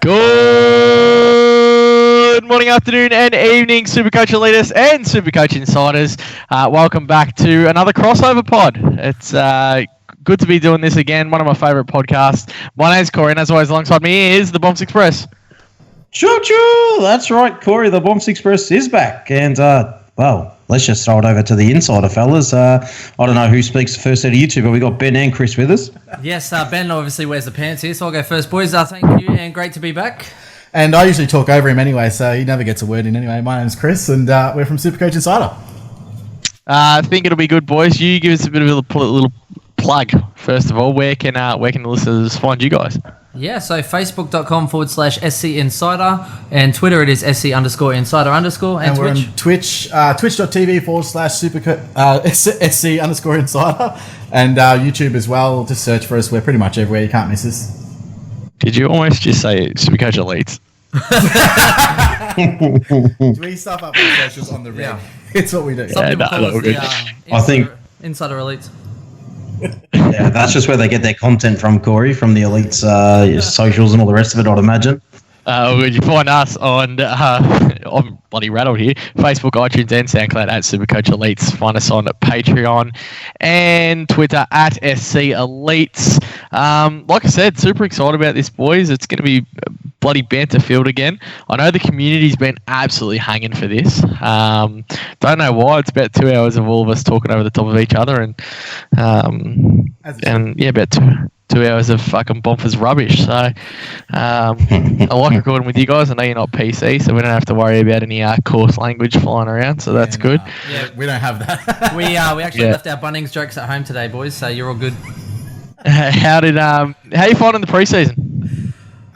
Good morning, afternoon, and evening, Supercoach Elitists and Supercoach Insiders. Welcome back to another crossover pod. It's good to be doing this again. One of my favourite podcasts. My name's Corey, and as always, alongside me is the Bombs Express. Choo-choo! That's right, Corey. The Bombs Express is back. And, well, let's just throw it over to the insider, fellas. I don't know who speaks first out of you two, but we got Ben and Chris with us. Yes, Ben obviously wears the pants here, so I'll go first, boys. Thank you, and great to be back. And I usually talk over him anyway, so he never gets a word in anyway. My name's Chris, and we're from SuperCoach Insider. I think it'll be good, boys. You give us a bit of a little plug, first of all. Where can the listeners find you guys? Yeah, so facebook.com/SC Insider, and Twitter it is SC_Insider_, and we're Twitch. on Twitch, twitch.tv/SC_Insider, and YouTube as well. Just search for us. We're pretty much everywhere. You can't miss us. Did you almost just say Supercoach Elites? We stuff up our socials on the red. Yeah. It's what we do. Some people call us the, I think Insider Elites. Yeah, that's just where they get their content from, Corey, from the Elites socials and all the rest of it, I'd imagine. You find us on, I'm bloody rattled here, Facebook, iTunes, and SoundCloud at Supercoach Elites. Find us on Patreon and Twitter at SC Elites. Like I said, super excited about this, boys. It's going to be bloody banter field again. I know the community's been absolutely hanging for this. Don't know why. It's about 2 hours of all of us talking over the top of each other, and about 2 hours of fucking Bombers rubbish. So I like recording with you guys. I know you're not PC, so we don't have to worry about any coarse language flying around. So that's good. Yeah, we don't have that. We actually left our Bunnings jokes at home today, boys. So you're all good. How you finding the preseason?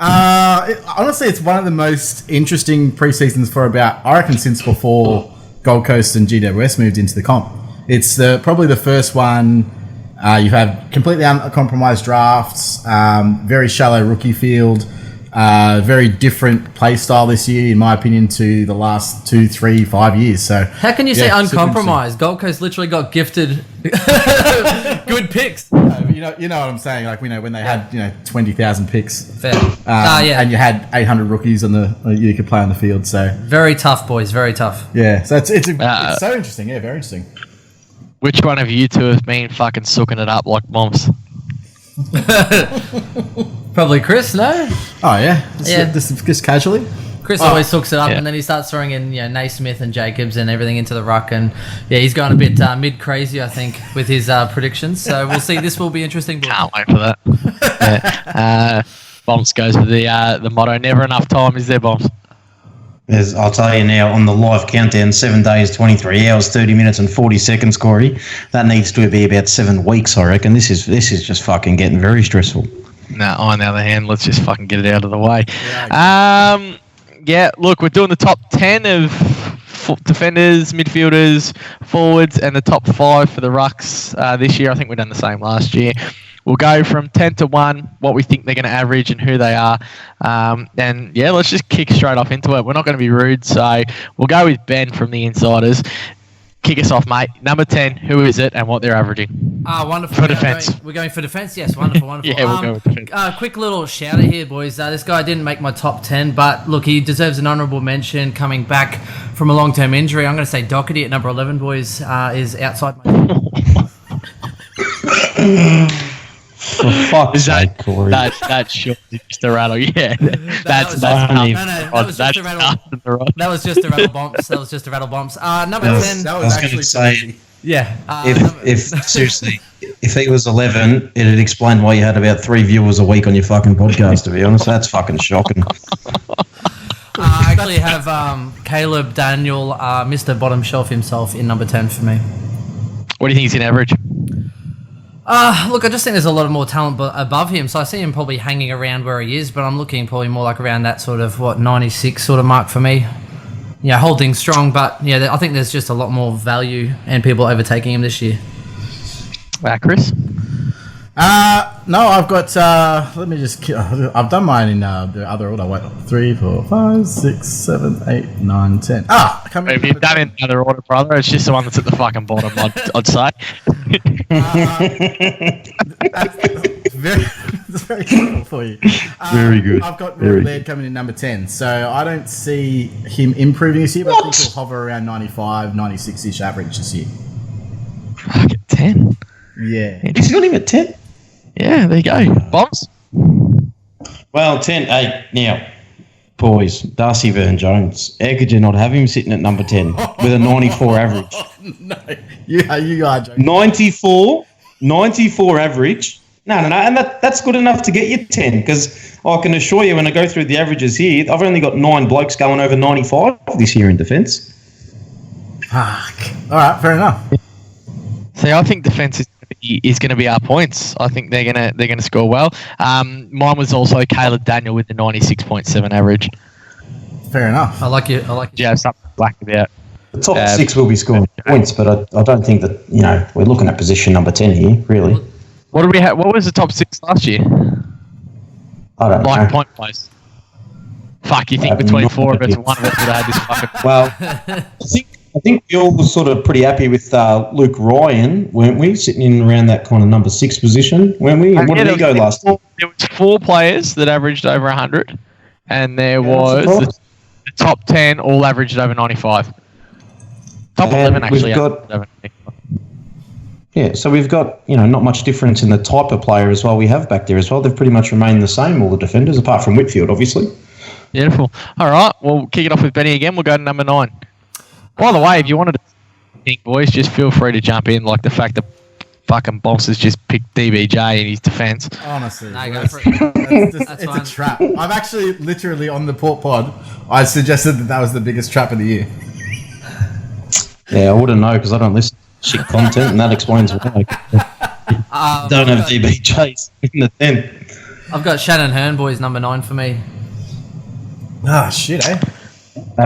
Honestly, it's one of the most interesting preseasons for about, I reckon, since before Gold Coast and GWS moved into the comp. It's probably the first one. You have completely uncompromised drafts, very shallow rookie field, very different play style this year, in my opinion, to the last 2, 3, 5 years. So how can you say uncompromised? Gold Coast literally got gifted good picks. You know what I'm saying? Like, when they had 20,000 picks, fair. And you had 800 rookies you could play on the field. So very tough, boys. Very tough. Yeah. So it's so interesting. Yeah, very interesting. Which one of you two have been fucking sucking it up like bombs? Probably Chris, no? Oh, yeah. Just casually. Chris always sucks it up, and then he starts throwing in Naismith and Jacobs and everything into the ruck, and he's going a bit mid-crazy, I think, with his predictions. So we'll see. This will be interesting. Can't wait for that. Bombs goes with the motto, never enough time, is there, Bombs? I'll tell you now, on the live countdown, 7 days, 23 hours, 30 minutes and 40 seconds, Corey. That needs to be about 7 weeks, I reckon. This is just fucking getting very stressful. No, on the other hand, let's just fucking get it out of the way. Look, we're doing the top 10 of defenders, midfielders, forwards, and the top 5 for the rucks this year. I think we've done the same last year. We'll go from 10 to 1, what we think they're going to average and who they are. Let's just kick straight off into it. We're not going to be rude, so we'll go with Ben from the Insiders. Kick us off, mate. Number 10, who is it and what they're averaging? Wonderful. For defence. We're going for defence? Yes, wonderful. Yeah, we'll go with defence. Quick little shout out here, boys. This guy didn't make my top 10, but look, he deserves an honourable mention coming back from a long-term injury. I'm going to say Doherty at number 11, boys, is outside my... For fuck's sake, Corey. That's surely just a rattle. Yeah, that was just a rattle bumps. That was just a rattle bumps. Number 10. I was going to say, yeah. Seriously, if he was 11, it'd explain why you had about 3 viewers a week on your fucking podcast. To be honest, that's fucking shocking. I actually have Caleb Daniel, Mr. Bottom Shelf himself, in number 10 for me. What do you think he's in average? Look, I just think there's a lot of more talent above him, so I see him probably hanging around where he is, but I'm looking probably more like around that sort of, 96 sort of mark for me. Yeah, holding strong, but I think there's just a lot more value and people overtaking him this year. Chris? No, I've got, let me just, I've done mine in the other order. Wait, 3, 4, 5, 6, 7, 8, 9, 10. If you've done it in another order, brother, it's just the one that's at the fucking bottom, I'd say. Very, It's very simple for you. Very good. I've got Very Rory Laird coming in number 10, so I don't see him improving this year, but I think he'll hover around 95, 96-ish average this year. Fuck it, 10. Yeah. He's got him at 10. Yeah, there you go. Bombs? Well, 10. Hey, now, boys, Darcy Byrne-Jones. How could you not have him sitting at number 10 with a 94 average? No, you are joking. 94 average. No, and that's good enough to get you 10, because I can assure you when I go through the averages here, I've only got 9 blokes going over 95 this year in defence. Fuck. All right, fair enough. See, I think defence is going to be our points. I think they're gonna score well. Mine was also Caleb Daniel with the 96.7 average. Fair enough. I like you. Do you have something to black about? The top 6 will be scoring points, but I don't think that, we're looking at position number 10 here, really. What did we have? What was the top 6 last year? I don't know. Point place. Fuck, you think between 4 of us, one of us would have had this fucking... Well, I think we all were sort of pretty happy with Luke Ryan, weren't we? Sitting in around that kind of number 6 position, weren't we? What did he go last year? There was 4 players that averaged over 100, and there was the top 10 all averaged over 95. Top 11 actually averaged over 95. Yeah, so we've got, not much difference in the type of player as well we have back there as well. They've pretty much remained the same, all the defenders, apart from Whitfield, obviously. Beautiful. All right, we'll kick it off with Benny again. We'll go to number 9. By the way, if you wanted to think, boys, just feel free to jump in. Like the fact that fucking Boss has just picked DBJ in his defence. Honestly, No, go for it. it's a trap. I've actually literally on the Port Pod, I suggested that was the biggest trap of the year. Yeah, I wouldn't know because I don't listen to shit content, and that explains why. Don't have DBJs in the 10. I've got Shannon Hearn, boys, number 9 for me. Ah, shit, eh?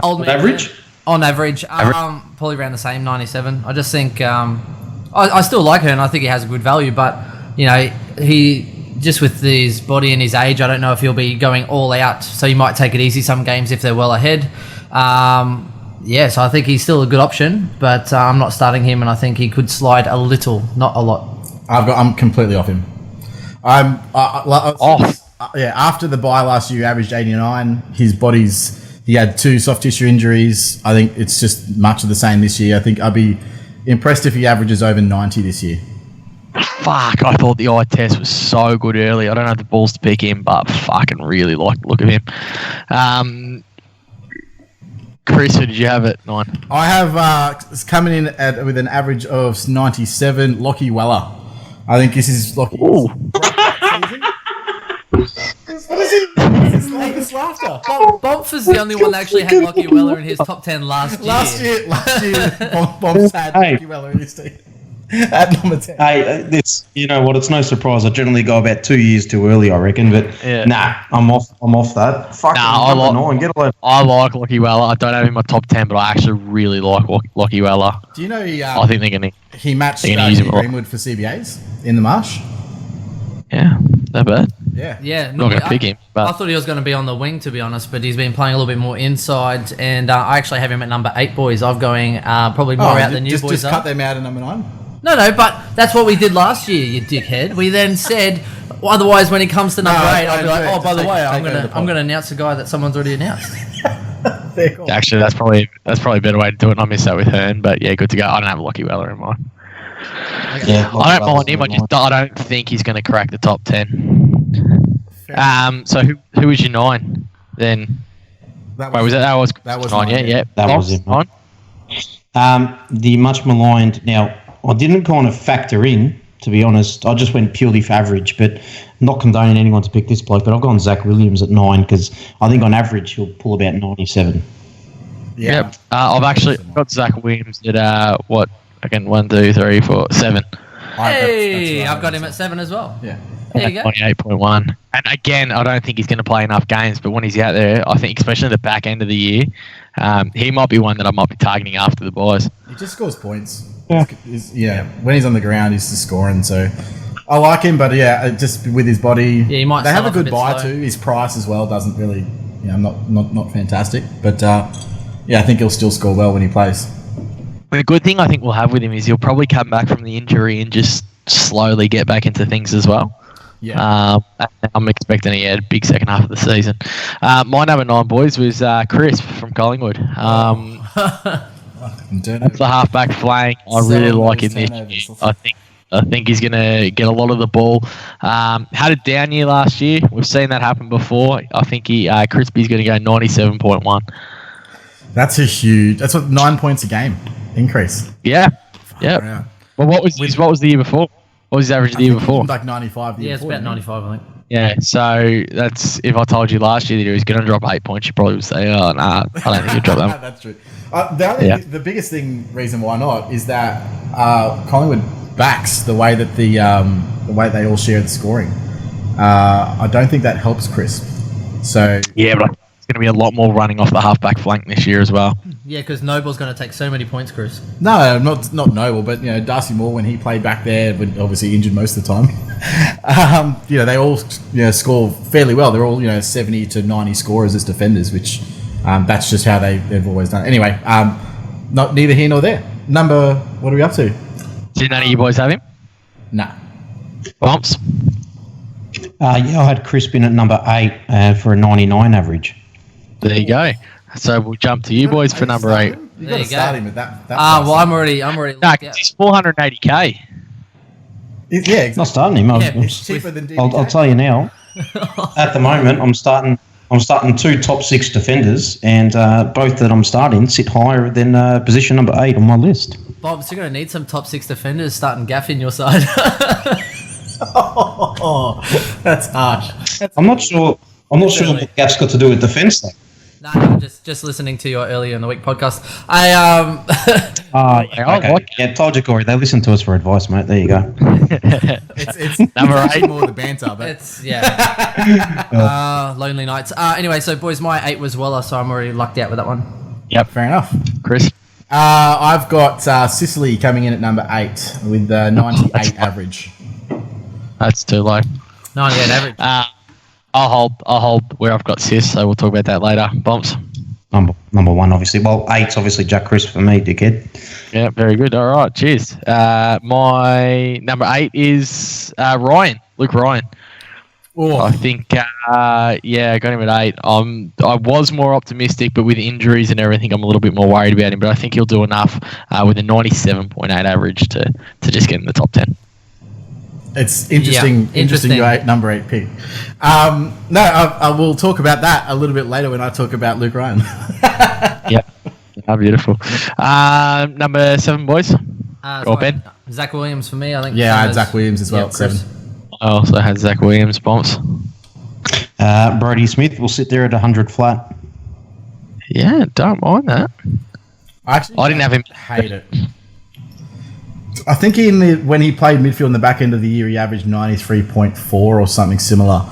Old man, Average? On average, probably around the same, 97. I just think I still like Hearn. I think he has a good value, but he just with his body and his age, I don't know if he'll be going all out. So you might take it easy some games if they're well ahead. So I think he's still a good option, but I'm not starting him, and I think he could slide a little, not a lot. I'm completely off him. I'm off. After the bye last year, he averaged 89. He had 2 soft tissue injuries. I think it's just much of the same this year. I think I'd be impressed if he averages over 90 this year. Fuck, I thought the eye test was so good early. I don't have the balls to pick him, but fucking really like the look of him. Chris, who did you have at 9? I have coming in with an average of 97, Lockie Weller. I think this is Lockie. Ooh. What is it? This laughter. Bomps is the only one that actually had Lockie Weller in his top 10 last year. Last year, Bomps had Lockie Weller in his team at number 10. Hey, you know what? It's no surprise. I generally go about 2 years too early, I reckon. But nah, I'm off that. Fuck. I like Lockie Weller. I don't have him in my top 10, but I actually really like Lockie Weller. Do you know I think they're gonna. He matched Greenwood for CBAs in the Marsh. Yeah, not bad. Yeah. Not going to pick him. But I thought he was going to be on the wing, to be honest, but he's been playing a little bit more inside, and I actually have him at number 8, boys. I'm going probably more out than you boys just cut them out at number 9? No, but that's what we did last year, you dickhead. We then said, otherwise when he comes to number 8, I'll be like, by the way, I'm going to announce a a guy that someone's already announced. Cool. Actually, that's probably a better way to do it. And I missed that with Hearn, but yeah, good to go. I don't have Lockie Weller in mind. Yeah, I don't mind him. I don't think he's going to crack the top 10. So who was your 9 then? That was 9. Yeah. That was it. 9. The much maligned. Now, I didn't kind of factor in, to be honest. I just went purely for average, but not condoning anyone to pick this bloke. But I've gone Zach Williams at 9 because I think on average he'll pull about 97. Yeah. Yep. I've actually got Zach Williams at what? Again, 1, 2, 3, 4, 7. Hey, I've got him at 7 as well. Yeah. There you go. 28.1. And again, I don't think he's going to play enough games, but when he's out there, I think especially at the back end of the year, he might be one that I might be targeting after the boys. He just scores points. Yeah. When he's on the ground, he's just scoring. So I like him, but just with his body, he might. They have a good buy too. His price as well doesn't really, not fantastic. But I think he'll still score well when he plays. The good thing I think we'll have with him is he'll probably come back from the injury and just slowly get back into things as well. Yeah. I'm expecting a big second half of the season. My number 9, boys, was Chris from Collingwood. That's the halfback flank. I really like him this year. I think he's going to get a lot of the ball. Had a down year last year. We've seen that happen before. I think Crispy's going to go 97.1. That's that's what 9 points a game increase. Yeah. Yeah. Well, what was the year before? What was his average the year before? Like 95 the year before. It's about 95, I think. Yeah, so that's, if I told you last year that he was going to drop 8 points, you probably would say, oh, nah, I don't think he'll drop that. That's true. The biggest reason why not is that Collingwood backs the way that the way they all share the scoring. I don't think that helps Crisp. So yeah, but it's going to be a lot more running off the halfback flank this year as well. Yeah, because Noble's going to take so many points, Chris. No, not Noble, but Darcy Moore, when he played back there, but obviously injured most of the time. They all score fairly well. They're all 70 to 90 scorers as defenders, which that's just how they've always done it. Anyway, neither here nor there. What are we up to? Did none of you boys have him? Nah. Bumps? I had Crispin at number 8 for a 99 average. There you go. So we'll jump to you boys for number 8. You got to start him at that. Well, I'm already. No, he's 480k. Yeah, exactly. Not starting him. It's cheaper than DBJ. I'll tell you now. At the moment, I'm starting 2 top 6 defenders, and both that I'm starting sit higher than position number 8 on my list. Bob, so you're going to need some top 6 defenders starting Gaff in your side. That's harsh. I'm not sure what Gaff's got to do with defence, though. No, just listening to your earlier in the week podcast. Okay. Told you, Corey. They listen to us for advice, mate. There you go. It's number 8. More the banter, but it's lonely nights. Anyway, so boys, my 8 was Waller, so I'm already lucked out with that one. Yep, fair enough. Chris, I've got Sicily coming in at number 8 with 98 average. That's too low. 98 average. I'll hold where I've got Sis, so we'll talk about that later. Bumps. Number 1, obviously. Well, 8's obviously Jack Crisp for me, dickhead. Yeah, very good. All right, cheers. My number 8 is Luke Ryan. Oh. I think, I got him at 8. I was more optimistic, but with injuries and everything, I'm a little bit more worried about him. But I think he'll do enough with a 97.8 average to just get in the top 10. It's interesting. Your number 8 pick. I will talk about that a little bit later when I talk about Luke Ryan. Yep. Oh, beautiful. Number 7, boys. Or Ben. Zach Williams for me, I think. Yeah, I had Zach Williams as well. 7. I also had Zach Williams. Bumps. Brody Smith will sit there at 100 flat. Yeah, don't mind that. I didn't have him. Hate it. I think when he played midfield in the back end of the year, he averaged 93.4 or something similar.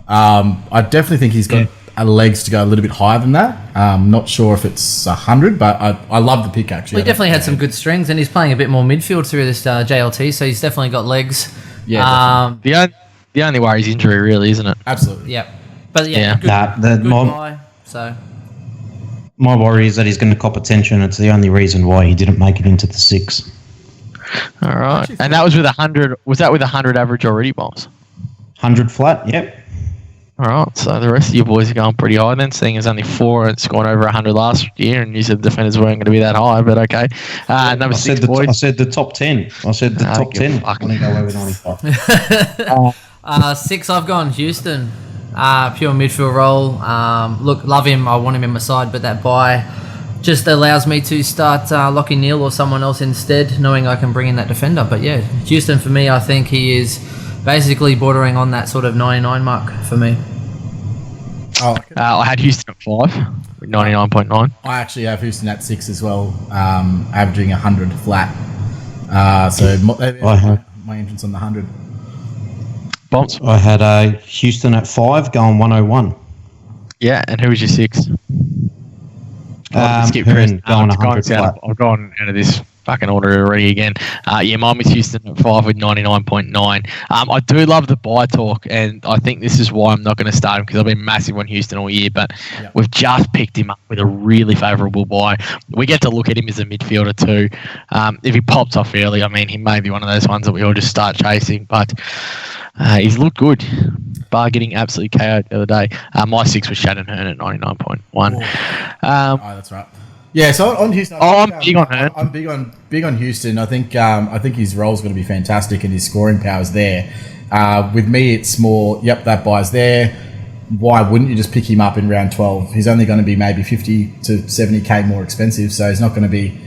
I definitely think he's got legs to go a little bit higher than that. Not sure if it's 100, but I love the pick, actually. Well, he definitely had some good strings, and he's playing a bit more midfield through this JLT, so he's definitely got legs. Yeah, the only worry is injury, really, isn't it? Absolutely. Yeah. But yeah. Good guy, so. My worry is that he's going to cop attention. It's the only reason why he didn't make it into the 6. All right. And that was with 100. Was that with 100 average already, Bombs? 100 flat, yep. All right. So the rest of you boys are going pretty high then, seeing as only 4 and it's gone over 100 last year, and you said the defenders weren't going to be that high, but okay. Number 6, boys. I said the top 10. I said the top 10. I'm going to go over 95. 6, I've gone Houston. Pure midfield role. Look, love him. I want him in my side, but that bye just allows me to start Lockie Neal or someone else instead, knowing I can bring in that defender. But yeah, Houston for me, I think he is basically bordering on that sort of 99 mark for me. I had Houston at 5 with 99.9. I actually have Houston at 6 as well, averaging 100 flat. So my entrance on the 100. Bombs. I had Houston at 5 going 101. Yeah, and who was your 6? Hearn going 100 flat. I've gone out of this fucking order it already again. Miami's Houston at 5 with 99.9. I do love the buy talk, and I think this is why I'm not going to start him, because I've been massive on Houston all year, but we've just picked him up with a really favourable buy. We get to look at him as a midfielder too. If he pops off early, I mean, he may be one of those ones that we all just start chasing, but he's looked good. Bar getting absolutely KO'd the other day. My 6 was Shannon Hearn at 99.1. That's right. Yeah, so on Houston, I'm big on Hearn. I'm big on Houston. I think his role's going to be fantastic and his scoring power's there. With me, it's more, that buy's there. Why wouldn't you just pick him up in round 12? He's only going to be maybe 50 to 70k more expensive, so he's not going to be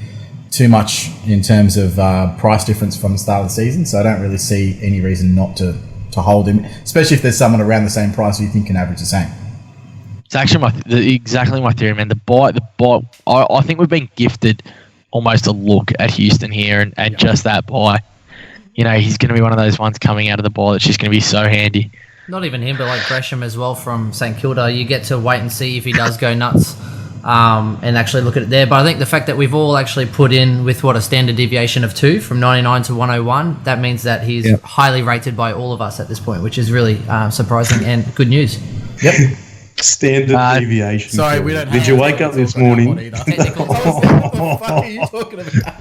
too much in terms of price difference from the start of the season. So I don't really see any reason not to hold him, especially if there's someone around the same price who you think can average the same. It's actually exactly my theory, man. The buy. I think we've been gifted almost a look at Houston here, and just that buy. He's going to be one of those ones coming out of the buy that's just going to be so handy. Not even him, but like Gresham as well from St Kilda. You get to wait and see if he does go nuts, and actually look at it there. But I think the fact that we've all actually put in with a standard deviation of 2 from 99 to 101, that means that he's highly rated by all of us at this point, which is really surprising and good news. Yep. Standard deviation. Sorry, we don't. Did you wake up this morning? What the fuck are you talking about?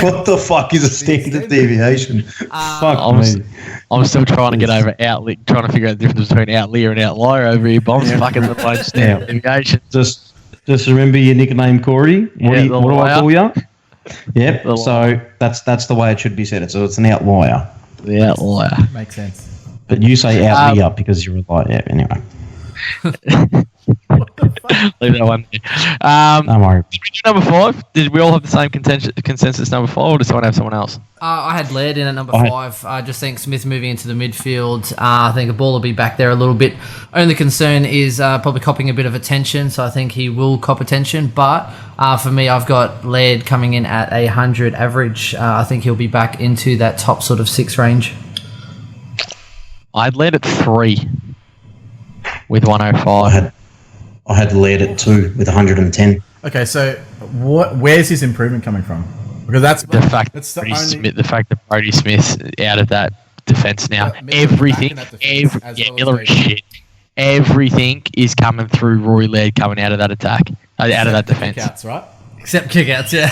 What the fuck is a standard deviation? Fuck me. I'm still trying to get over trying to figure out the difference between outlier and outlier over here. Bombs fucking the one standard deviation. Just remember your nickname, Corey. What do I call you? Yep. So that's the way it should be said. So it's an outlier. The outlier makes sense. But you say outlier because you're a liar. Yeah, anyway. Leave that one there. Don't worry. Number 5. Did we all have the same consensus number 5, or does someone have someone else? I had Laird in at number 5. I just think Smith moving into the midfield. I think the ball will be back there a little bit. Only concern is probably copping a bit of attention, so I think he will cop attention. But for me, I've got Laird coming in at 100 average. I think he'll be back into that top sort of 6 range. I'd Laird at 3 with 105. I had Laird at 2 with 110. Okay, so where's his improvement coming from? Because that's the fact that Brodie Smith's out of that defence now. Everything is coming through Rory Laird coming out of that attack, out of that defence. Kickouts, right? Except kickouts, yeah.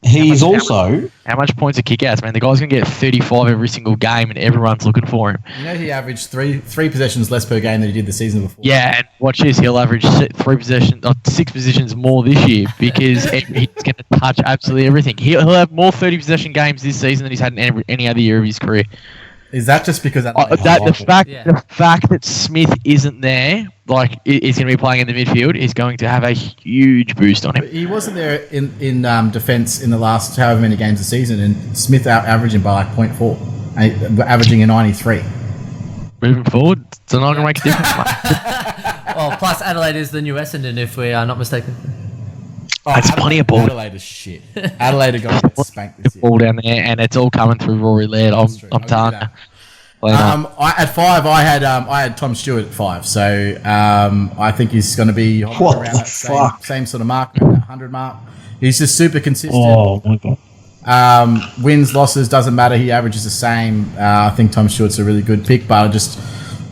He's also... How much points are kickouts, man? The guy's going to get 35 every single game, and everyone's looking for him. He averaged three possessions less per game than he did the season before. Yeah, and watch this. He'll average 6 possessions more this year because he's going to touch absolutely everything. He'll have more 30 possession games this season than he's had in any other year of his career. Is that just because the fact that Smith isn't there, is going to be playing in the midfield, is going to have a huge boost on him. But he wasn't there in defence in the last however many games of the season, and Smith averaging by 0.4, averaging a 93. Moving forward, it's not going to make a difference. Well, plus Adelaide is the new Essendon, if we are not mistaken. It's plenty of ball. Adelaide is shit. Adelaide are going to get spanked this year. Ball down there, and it's all coming through Rory Laird. I'm telling you. At 5, I had Tom Stewart at 5, so I think he's going to be around that same sort of mark, around that 100 mark. He's just super consistent. Oh my god. Wins, losses, doesn't matter. He averages the same. I think Tom Stewart's a really good pick, but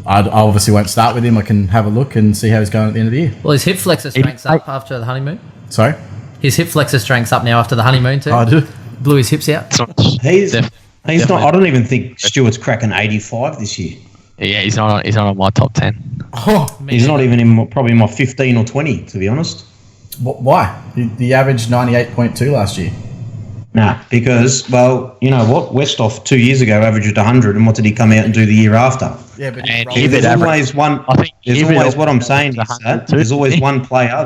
I obviously won't start with him. I can have a look and see how he's going at the end of the year. Well, his hip flexor strengths up after the honeymoon. Sorry? His hip flexor strength's up now after the honeymoon too. I do. Blew his hips out. He's not. I don't even think Stewart's cracking 85 this year. Yeah, he's not on my top 10. He's not even in probably my 15 or 20, to be honest. Why? He averaged 98.2 last year. Nah, because, well, you know what? Westhoff 2 years ago averaged 100, and what did he come out and do the year after? Yeah, but there's always one. What I'm saying is that there's always one player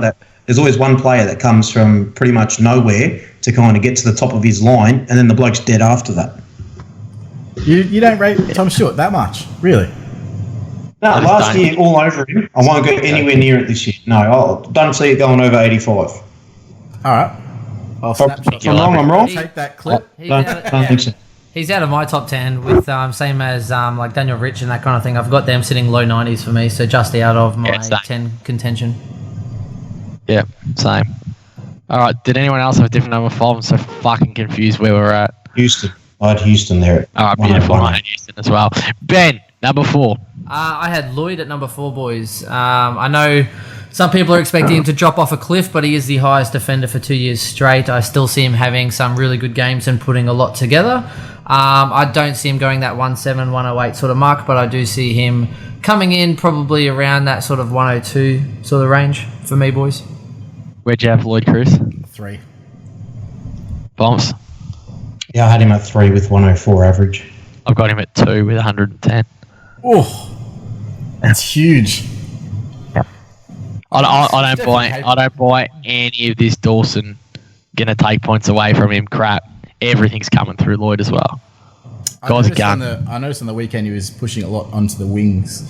that comes from pretty much nowhere to kind of get to the top of his line, and then the bloke's dead after that. You don't rate Tom Stewart that much, really? No, last year all over him. I won't go anywhere near it this year. No, I don't see it going over 85. All right. I'll snapshot. I'm wrong. Take that clip. Don't think so. He's out of my top 10 with same as like Daniel Rich and that kind of thing. I've got them sitting low 90s for me, so just out of my 10 contention. Yeah, same. All right. Did anyone else have a different number 5? I'm so fucking confused where we're at. Houston. I had Houston there. All right, beautiful. I had Houston as well. Ben, number 4. I had Lloyd at number 4, boys. I know some people are expecting him to drop off a cliff, but he is the highest defender for 2 years straight. I still see him having some really good games and putting a lot together. I don't see him going that 107, 108 sort of mark, but I do see him coming in probably around that sort of 102 sort of range for me, boys. Where'd you have Lloyd Cruz? 3. Bombs. Yeah, I had him at 3 with 104 average. I've got him at 2 with 110. Oh, that's huge. I don't buy any of this Dawson gonna take points away from him crap. Everything's coming through Lloyd as well. I noticed on the weekend he was pushing a lot onto the wings.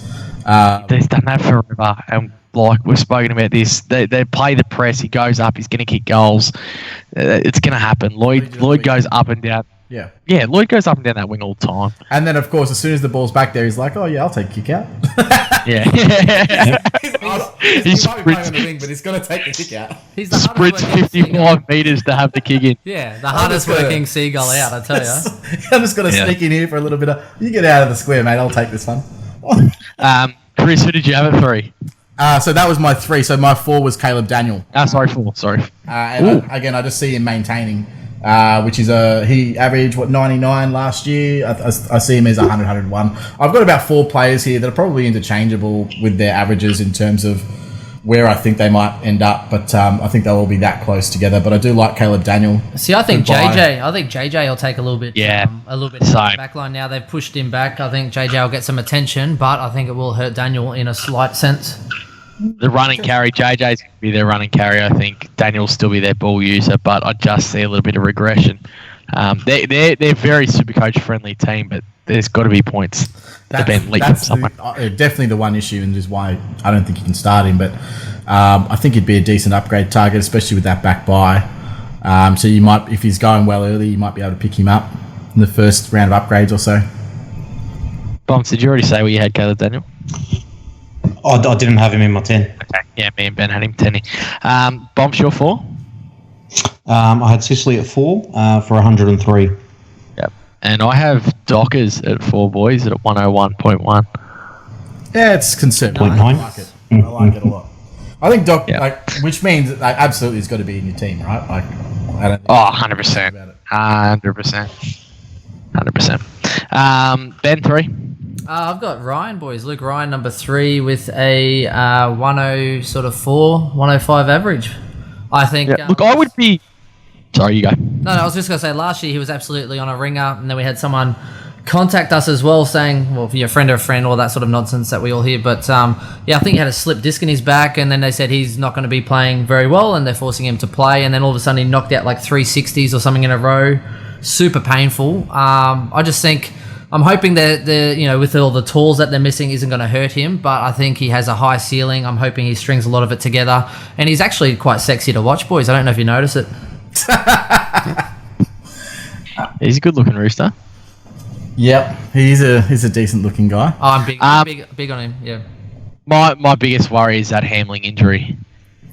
He's done that forever, and like we've spoken about this, they play the press. He goes up. He's going to kick goals. It's going to happen. Lloyd goes up and down. Yeah. Lloyd goes up and down that wing all the time. And then, of course, as soon as the ball's back there, he's like, "Oh yeah, I'll take a kick out." Yeah. He might be playing on the wing, but he's going to take the kick out. He's the sprints 55 meters to have the kick in. Yeah, the hardest working seagull out, I tell you. I'm just going to sneak in here for a little bit of. You get out of the square, mate. I'll take this one. Chris, who did you have at 3? So that was my 3. So my 4 was Caleb Daniel. Sorry, 4. Sorry. And again, I just see him maintaining, which is he averaged 99 last year. I see him as 100, 101. I've got about 4 players here that are probably interchangeable with their averages in terms of where I think they might end up, but I think they'll all be that close together. But I do like Caleb Daniel. See, I think JJ will take a little bit, out of the back line now. They've pushed him back. I think JJ will get some attention, but I think it will hurt Daniel in a slight sense. The running carry, JJ's going to be their running carry. I think Daniel will still be their ball user, but I just see a little bit of regression. They're very SuperCoach friendly team, but there's got to be points. That's definitely the one issue, and is why I don't think you can start him. But I think he'd be a decent upgrade target, especially with that back bye. So you might, if he's going well early, you might be able to pick him up in the first round of upgrades or so. Bombs, did you already say where you had Caleb Daniel? Oh, I didn't have him in my 10. Okay. Yeah, me and Ben had him 10. Bombs, your 4? I had Sicily at 4 for 103. Yep. And I have Dockers at 4, boys, at 101.1. Yeah, it's conservative. 0.9. I like it. I like it a lot. I think which means that absolutely it's got to be in your team, right? Like, I don't think 100%. 100%. Ben, 3? I've got Ryan, boys. Luke Ryan, number 3, with a 104, 105 average. I think. Yeah. Look, I would be. Sorry, you go. No, I was just going to say last year he was absolutely on a ringer, and then we had someone contact us as well saying, well, your friend or a friend, all that sort of nonsense that we all hear. But I think he had a slip disc in his back, and then they said he's not going to be playing very well, and they're forcing him to play. And then all of a sudden he knocked out like 360s or something in a row. Super painful. I just think. I'm hoping that with all the tools that they're missing isn't going to hurt him, but I think he has a high ceiling. I'm hoping he strings a lot of it together, and he's actually quite sexy to watch, boys. I don't know if you notice it. He's a good-looking rooster. Yep, he's a decent-looking guy. Oh, I'm big on him. Yeah. My biggest worry is that hamstring injury.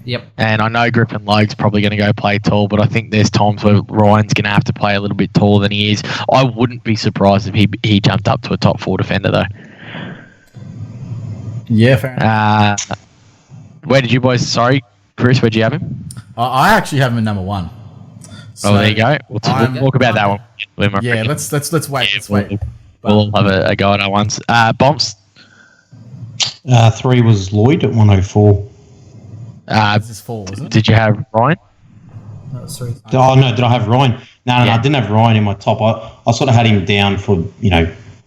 Yep. And I know Griffin Logue's probably going to go play tall, but I think there's times where Ryan's going to have to play a little bit taller than he is. I wouldn't be surprised if he jumped up to a top 4 defender, though. Yeah, fair enough. Where did you boys... Sorry, Chris, where'd you have him? I actually have him at number 1. So there you go. We'll talk about that one. Yeah, let's wait. Let's wait. We'll have a go at our ones. Bombs? 3 was Lloyd at 104. This is 4, was it? Did you have Ryan? No, sorry. Oh, no, did I have Ryan? No, I didn't have Ryan in my top. I sort of had him down for,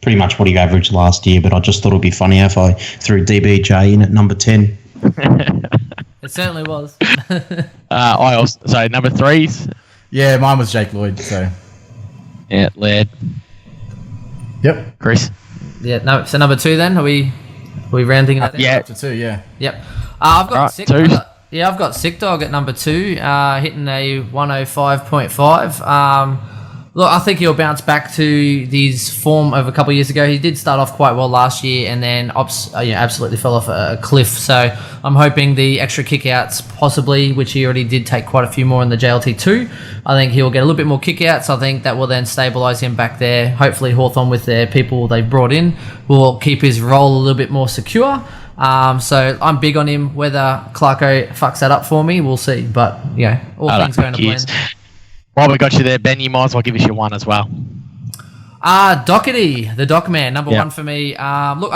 pretty much what he averaged last year, but I just thought it would be funny if I threw DBJ in at number 10. It certainly was. So number 3's? Yeah, mine was Jake Lloyd, so. Yeah, Laird. Yep. Chris? Yeah, no, so number 2 then? Are we rounding it? Yeah. To 2, yeah. Yep. I've got Sick. 2. I've got Sick Dog at number 2, hitting a 105.5. Look, I think he'll bounce back to his form of a couple of years ago. He did start off quite well last year and then absolutely fell off a cliff. So I'm hoping the extra kickouts, possibly, which he already did take quite a few more in the JLT2. I think he'll get a little bit more kickouts. I think that will then stabilise him back there. Hopefully Hawthorn, with their people they've brought in, will keep his role a little bit more secure. So I'm big on him. Whether Clarko fucks that up for me, we'll see. But, all things going to plan. While we got you there, Ben, you might as well give us your one as well. Doherty, the Doc Man, number one for me. Look,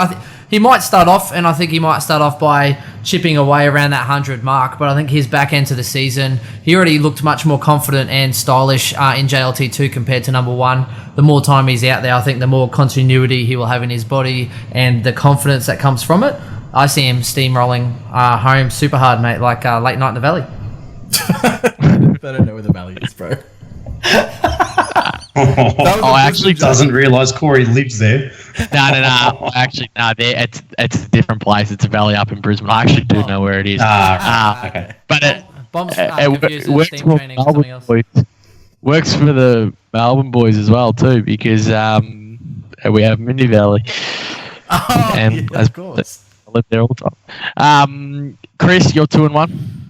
he might start off, and I think he might start off by chipping away around that 100 mark, but I think his back end to the season, he already looked much more confident and stylish in JLT2 compared to number one. The more time he's out there, I think the more continuity he will have in his body and the confidence that comes from it. I see him steamrolling home super hard, mate, like late night in the valley. I don't know where the valley is, bro. I actually doesn't realise Corey lives there. No. Actually, no. It's a different place. It's a valley up in Brisbane. I actually do know where it is. Okay. But it works steam for training or something else. Works for the Melbourne boys as well too, because we have Mini Valley. And of course, I live there all the time. Chris, you're 2 and 1.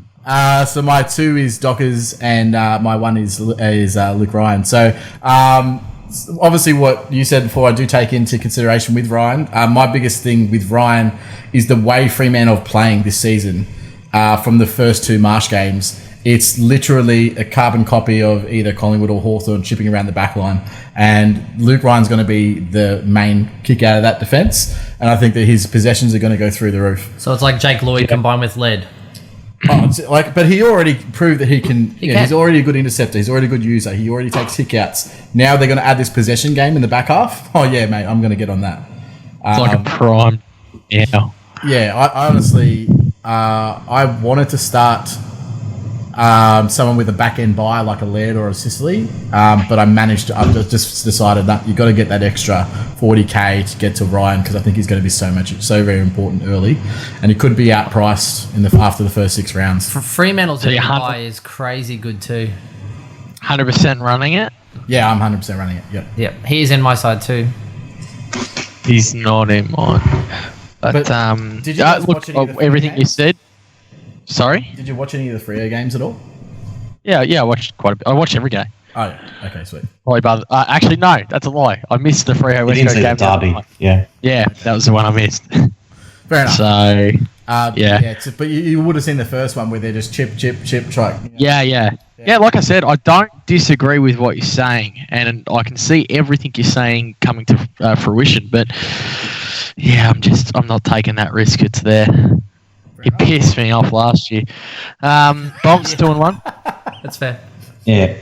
So my 2 is Dockers and my 1 is Luke Ryan. So obviously what you said before I do take into consideration with Ryan. My biggest thing with Ryan is the way Fremantle playing this season from the first 2 Marsh games. It's literally a carbon copy of either Collingwood or Hawthorn chipping around the back line. And Luke Ryan's going to be the main kick out of that defence. And I think that his possessions are going to go through the roof. So it's like Jake Lloyd combined with lead. But he already proved that he can. He's already a good interceptor. He's already a good user. He already takes kickouts. Now they're going to add this possession game in the back half. Oh yeah, mate, I'm going to get on that. It's like a prime. Yeah. Yeah, I honestly, I wanted to start someone with a back end buy like a Laird or a Sicily, but I've just decided that you've got to get that extra 40k to get to Ryan, because I think he's going to be so very important early, and he could be outpriced after the first 6 rounds. For Fremantle's buy is crazy good too. 100% running it. Yeah, I'm 100% running it. Yep. He's in my side too. He's not in mine. But did you guys watch any of the everything games? you said? Sorry? Did you watch any of the Freo games at all? Yeah, I watched quite a bit. I watched every game. Oh, yeah. Okay, sweet. Probably, but actually, no, that's a lie. I missed the Freo West Coast game. Derby. Yeah, that was the one I missed. Fair enough. So, but you would have seen the first one where they're just chip, try. Yeah, like I said, I don't disagree with what you're saying, and I can see everything you're saying coming to fruition. But yeah, I'm not taking that risk. It's there. He pissed me off last year. Bombs 2 and 1. That's fair. Yeah.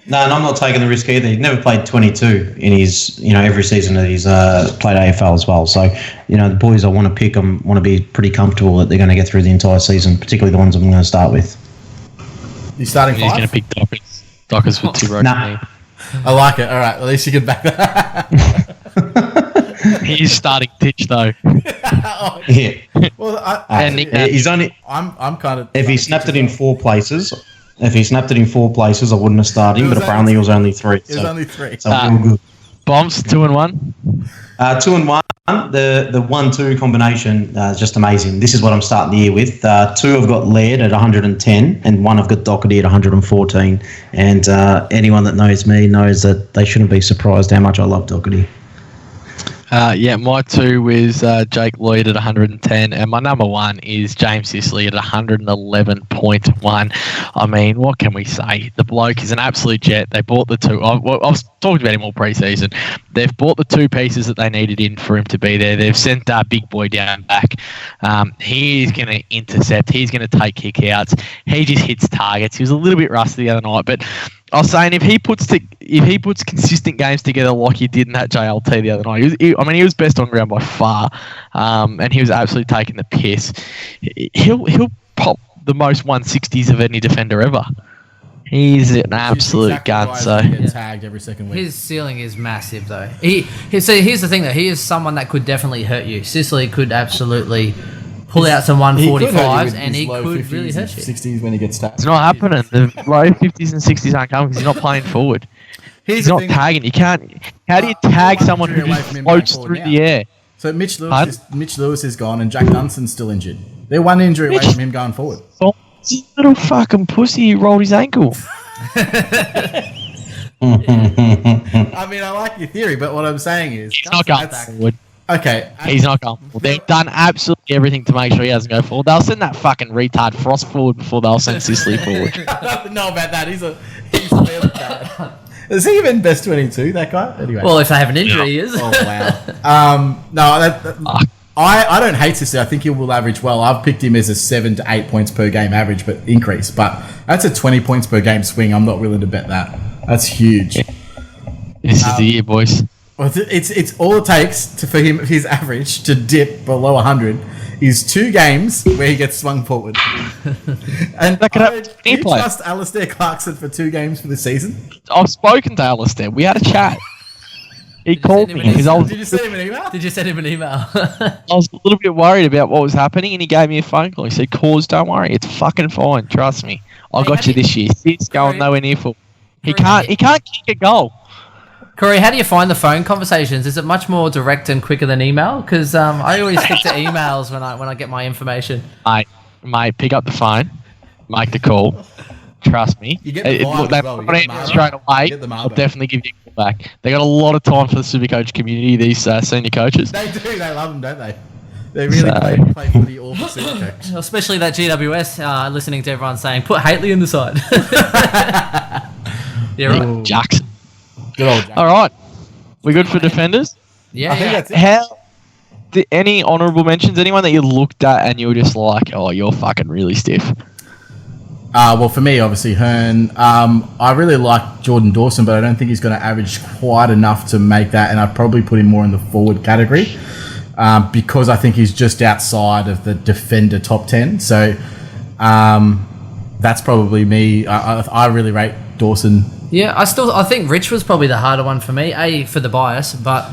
No, and I'm not taking the risk either. He's never played 22 in his, every season that he's played AFL as well. So, the boys I want to pick, I want to be pretty comfortable that they're going to get through the entire season, particularly the ones I'm going to start with. You starting 5? He's going to pick Dockers with 2 broken knee. I like it. All right, at least you can back that. He's starting Titch though. Yeah. Well, he's only. I'm kind of. If he snapped it in 4 places, I wouldn't have started him. But apparently, it was only 3. It was only 3. So real good. Bombs 2 and 1. 2 and 1. The 1-2 combination is just amazing. This is what I'm starting the year with. 2 I've got Laird at 110, and 1 I've got Doherty at 114. And anyone that knows me knows that they shouldn't be surprised how much I love Doherty. My 2 is Jake Lloyd at 110, and my number 1 is James Sicily at 111.1. I mean, what can we say? The bloke is an absolute jet. They bought the 2. I was talking about him all pre-season. They've bought the 2 pieces that they needed in for him to be there. They've sent Big Boy down back. He's going to intercept. He's going to take kick-outs. He just hits targets. He was a little bit rusty the other night, but I was saying if he puts consistent games together like he did in that JLT the other night, he was best on ground by far, and he was absolutely taking the piss. He'll pop the most 160s of any defender ever. He's an absolute gun. So he gets tagged every second week. His ceiling is massive, though. So here's the thing, though. He is someone that could definitely hurt you. Sicily could absolutely pull out some 145s, and he could really hurt you. 60s when he gets tagged. It's not happening. The low 50s and 60s aren't coming because he's not playing forward. He's not tagging. You can't. How do you tag someone who just floats through the air? So Mitch Lewis is gone, and Jack Dunson's still injured. They're one injury away from him going forward. Oh, little fucking pussy who rolled his ankle. I mean, I like your theory, but what I'm saying is he's not going forward. Okay, he's not going forward. They've done absolutely everything to make sure he doesn't go forward. They'll send that fucking retard Frost forward before they'll send Sicily forward. I don't know about that. He's really bad. Is he even best 22? That guy? Anyway. Well, if they have an injury, he is. Oh wow. No, I don't hate Sicily. I think he will average well. I've picked him as a 7 to 8 points per game average, but increase. But that's a 20 points per game swing. I'm not willing to bet that. That's huge. This is the year, boys. Well, it's all it takes for his average to dip below 100 is 2 games where he gets swung forward. And do you trust Alistair Clarkson for 2 games for the season? I've spoken to Alistair. We had a chat. He called me because Did you send him an email? Did you send him an email? I was a little bit worried about what was happening, and he gave me a phone call. He said, "Cause, don't worry, it's fucking fine. Trust me. I got you this year. It's going nowhere near full. He can't kick a goal." Corey, how do you find the phone conversations? Is it much more direct and quicker than email? Because I always stick to emails when I get my information. Mate, pick up the phone, make the call. Trust me. You get the vibe as well. Straight away. I'll definitely give you a call back. They got a lot of time for the Supercoach community. These senior coaches. They do. They love them, don't they? They really play footy all for Supercoach. Especially that GWS listening to everyone saying, "Put Haitley in the side." Yeah, right. Jackson. Good old Jackson. All right. We good for defenders? Yeah. I think that's it. Any honourable mentions? Anyone that you looked at and you were just like, "Oh, you're fucking really stiff." Well, for me, obviously, Hearn. I really like Jordan Dawson, but I don't think he's going to average quite enough to make that, and I'd probably put him more in the forward category because I think he's just outside of the defender top 10. So that's probably me. I really rate Dawson. Yeah, I think Rich was probably the harder one for me, for the bias, but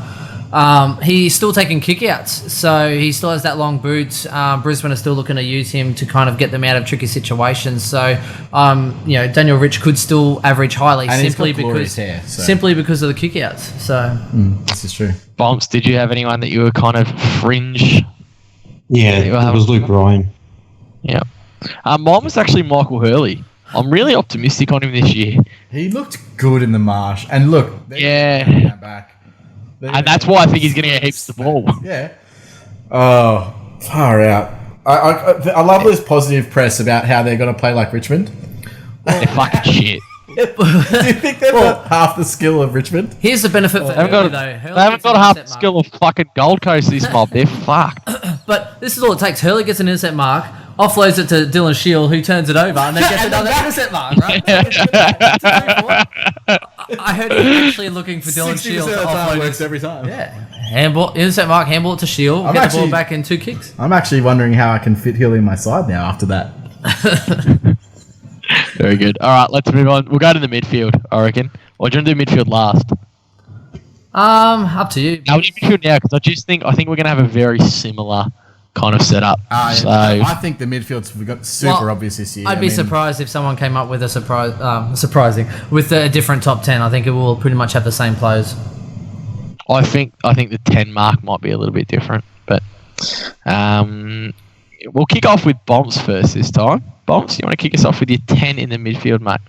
he's still taking kickouts, so he still has that long boot. Brisbane are still looking to use him to kind of get them out of tricky situations. So, Daniel Rich could still average highly and simply because of the kickouts. So this is true. Bumps, did you have anyone that you were kind of fringe? Yeah, it was Luke Ryan. Yeah. Mine was actually Michael Hurley. I'm really optimistic on him this year. He looked good in the Marsh, and look, yeah, back. And that's why I think he's going to get heaps of the ball. Yeah. Oh, far out. I love this positive press about how they're going to play like Richmond. They're fucking shit. Do you think they've got half the skill of Richmond? Here's the benefit for Hurley, though. They haven't got half the skill of fucking Gold Coast, this mob. They're fucked. But this is all it takes. Hurley gets an intercept mark, offloads it to Dylan Shield, who turns it over, and then gets another intercept mark, right? I heard he's actually looking for Dylan Shield to offload. Works every time. Yeah. Handball, intercept mark, handball it to Shield, get the ball back in 2 kicks. I'm actually wondering how I can fit Hill in my side now after that. Very good. All right, let's move on. We'll go to the midfield, I reckon. Or do you want to do midfield last? Up to you. No, we'll do midfield now, because I think we're going to have a very similar kind of setup. So I think the midfield's got super obvious this year. I'd be surprised if someone came up with a different top 10. I think it will pretty much have the same players. I think the 10 mark might be a little bit different, but we'll kick off with Bombs first this time. Bombs, you want to kick us off with your 10 in the midfield, mate?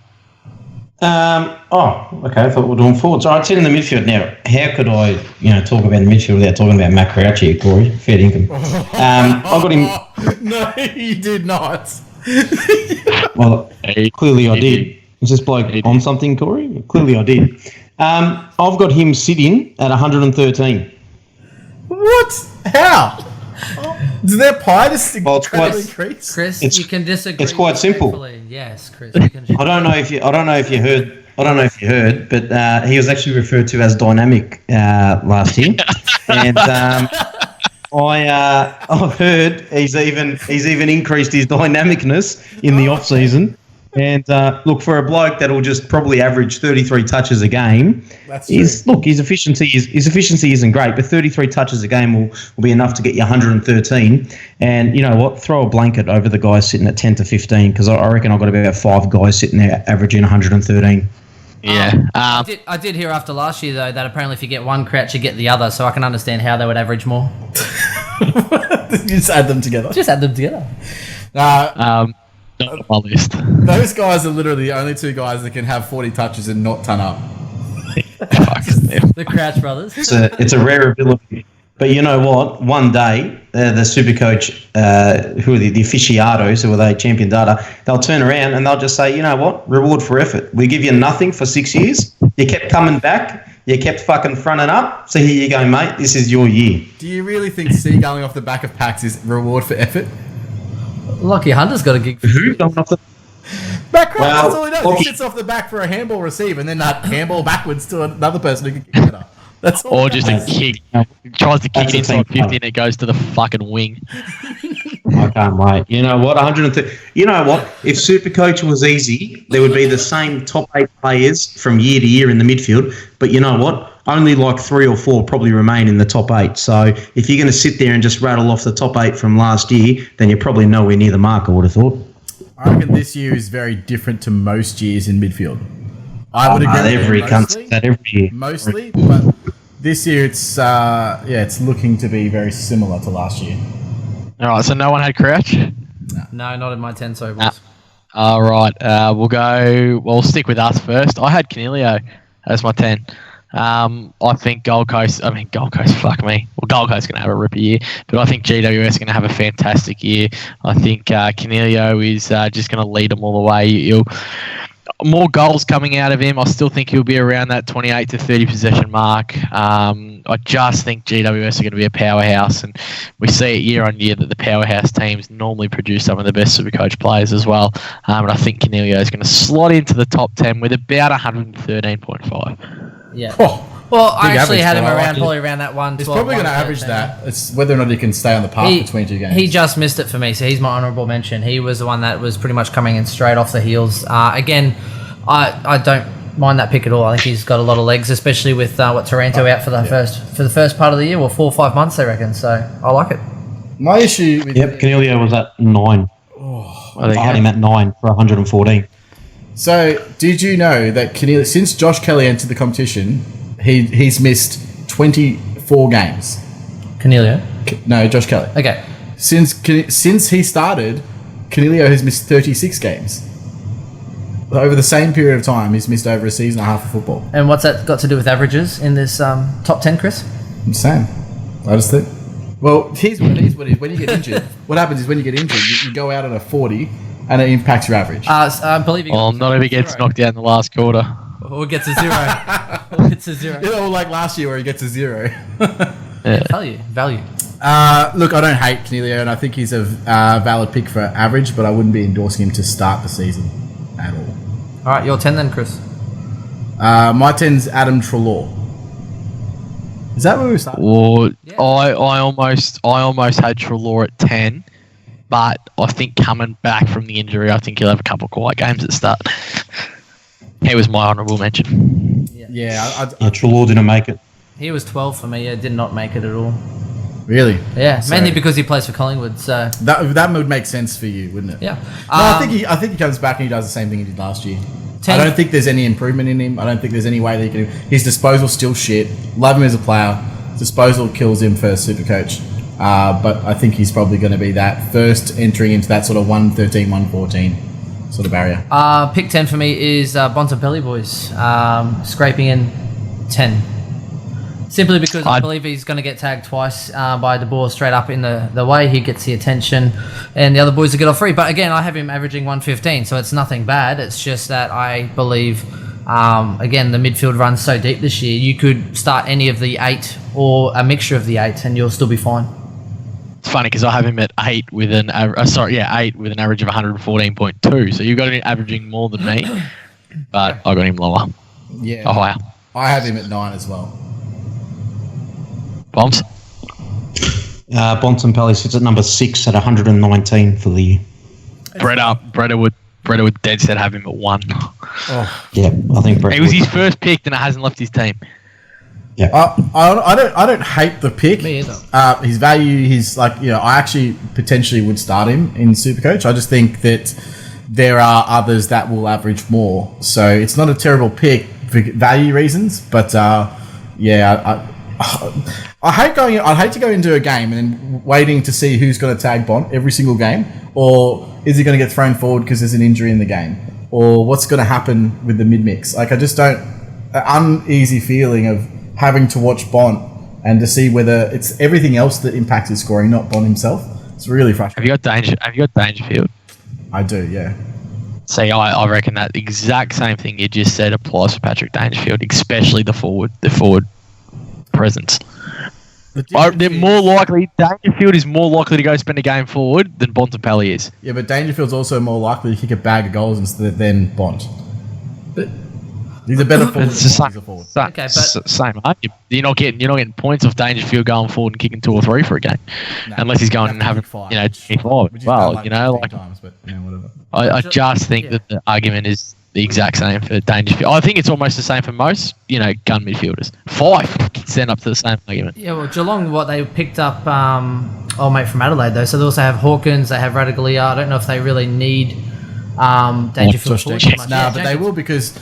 Okay. I thought we were doing forwards. All right, 10 in the midfield. Now, how could I, talk about the midfield without talking about Matt Crouch, Corey? Fair income. I got him. No, you did not. Well, clearly I did. Was this bloke on something, Corey? Clearly I did. I've got him sitting at 113. What? How? Is there pie to increase? Chris, you can disagree. It's quite simple. Yes, Chris. You can I don't know if you heard, but he was actually referred to as dynamic last year, and I've heard he's even increased his dynamicness in the off season. And look, for a bloke that'll just probably average 33 touches a game, his efficiency isn't great, but 33 touches a game will be enough to get you 113. And you know what? Throw a blanket over the guys sitting at 10 to 15, because I reckon I've got about 5 guys sitting there averaging 113. Yeah. I did hear after last year, though, that apparently if you get one Crouch, you get the other, so I can understand how they would average more. You just add them together. Just add them together. Not on my list. Those guys are literally the only two guys that can have 40 touches and not ton up. The Crouch brothers. It's a rare ability. But you know what? One day, the SuperCoach, who are the aficionados, who are they, Champion Data, they'll turn around and they'll just say, you know what? Reward for effort. We give you nothing for 6 years. You kept coming back. You kept fucking fronting up. So here you go, mate. This is your year. Do you really think seagulling off the back of packs is reward for effort? Lucky Hunter's got a gig. Who? Going off the... Back Crouch, that's all he does. He sits off the back for a handball receive and then that handball backwards to another person who can kick it up. That's all. Or just a kick. He tries to kick it inside 50 and it goes to the fucking wing. I can't wait. You know what? 130. You know what? If SuperCoach was easy, there would be the same top 8 players from year to year in the midfield. But you know what? Only like 3 or 4 probably remain in the top 8. So if you're going to sit there and just rattle off the top 8 from last year, then you're probably nowhere near the mark, I would have thought. I reckon this year is very different to most years in midfield. I would agree. Every year. Mostly, but this year it's looking to be very similar to last year. All right, so no one had Crouch? No, not in my 10 so far. All right, we'll stick with us first. I had Canelio as my 10. I think Gold Coast, fuck me. Well, Gold Coast is going to have a ripper year, but I think GWS is going to have a fantastic year. I think Canelio is just going to lead them all the way. More goals coming out of him. I still think he'll be around that 28 to 30 possession mark. I just think GWS are going to be a powerhouse, and we see it year on year that the powerhouse teams normally produce some of the best SuperCoach players as well. And I think Canelio is going to slot into the top 10 with about 113.5. Yeah. Well, I actually had him around probably around that one. He's probably going to average that. It's whether or not he can stay on the park between two games. He just missed it for me, so he's my honourable mention. He was the one that was pretty much coming in straight off the heels. Again, I don't mind that pick at all. I think he's got a lot of legs, especially with Taranto out for the first part of the year, 4 or 5 months, I reckon. So I like it. My issue with Canelio was at 9. I had him at 9 for 114. So, did you know that Canelio, since Josh Kelly entered the competition, he's missed 24 games? Canelio? No, Josh Kelly. Okay. Since he started, Canelio has missed 36 games. Over the same period of time, he's missed over a season and a half of football. And what's that got to do with averages in this top 10, Chris? I'm saying. I just think. Well, here's what it is. When you get injured, what happens is when you get injured, you go out at a 40 and it impacts your average. I believe not if he gets knocked out in the last quarter. Or gets a 0. Or like last year where he gets a 0. Value. Look, I don't hate Canelio, and I think he's a valid pick for average, but I wouldn't be endorsing him to start the season at all. All right, your 10 then, Chris. My 10's Adam Treloar. Is that where we started? Well, yeah. I almost had Treloar at 10, but I think coming back from the injury, I think he'll have a couple of quiet games at the start. He was my honourable mention. Yeah, Treloar didn't make it. He was 12 for me. Did not make it at all. Really? Yeah, mainly because he plays for Collingwood. So that would make sense for you, wouldn't it? Yeah. No, I think he comes back and he does the same thing he did last year. I don't think there's any improvement in him. I don't think there's any way that he can. His disposal's still shit. Love him as a player. Disposal kills him for SuperCoach. But I think he's probably going to be that first entering into that sort of 113, 114 sort of barrier. Pick 10 for me is Bontempelli boys, scraping in 10. Simply because I believe he's going to get tagged twice by De Boer straight up in the way. He gets the attention and the other boys will get off free. But again, I have him averaging 115, so it's nothing bad. It's just that I believe, again, the midfield runs so deep this year, you could start any of the 8 or a mixture of the 8 and you'll still be fine. It's funny because I have him at 8 with an 8 with an average of 114.2. So you've got him averaging more than me, but I got him lower. Yeah. Oh, wow. I have him at 9 as well. Bombs? Bontempelli sits at number 6 at 119 for the year. Bretta would dead set have him at 1. Oh. Yeah, I think Bretta. It was his first pick and it hasn't left his team. Yeah, I don't hate the pick. Me either. His value, I actually potentially would start him in SuperCoach. I just think that there are others that will average more. So it's not a terrible pick, value reasons. But yeah, I hate going. I'd hate to go into a game and then waiting to see who's going to tag Bont every single game, or is he going to get thrown forward because there's an injury in the game, or what's going to happen with the mid mix. Like I just don't. An uneasy feeling of having to watch Bont and to see whether it's everything else that impacts his scoring, not Bont himself. It's really frustrating. Have you got Dangerfield? I do, yeah. See, I reckon that exact same thing you just said applies for Patrick Dangerfield, especially the forward presence. They're more likely. Dangerfield is more likely to go spend a game forward than Bontempelli is. Yeah, but Dangerfield's also more likely to kick a bag of goals instead than Bont. But he's a better forward. It's the same. Okay, but same argument. You're not getting points off Dangerfield going forward and kicking 2 or 3 for a game, unless he's going and having 25. Well, times, but whatever. I just think that the argument is the exact same for Dangerfield. I think it's almost the same for most, gun midfielders. 5 can stand up to the same argument. Yeah, well, Geelong, they picked up old mate from Adelaide, though. So they also have Hawkins, they have Radaglia. I don't know if they really need Dangerfield forward too much. No, but they will because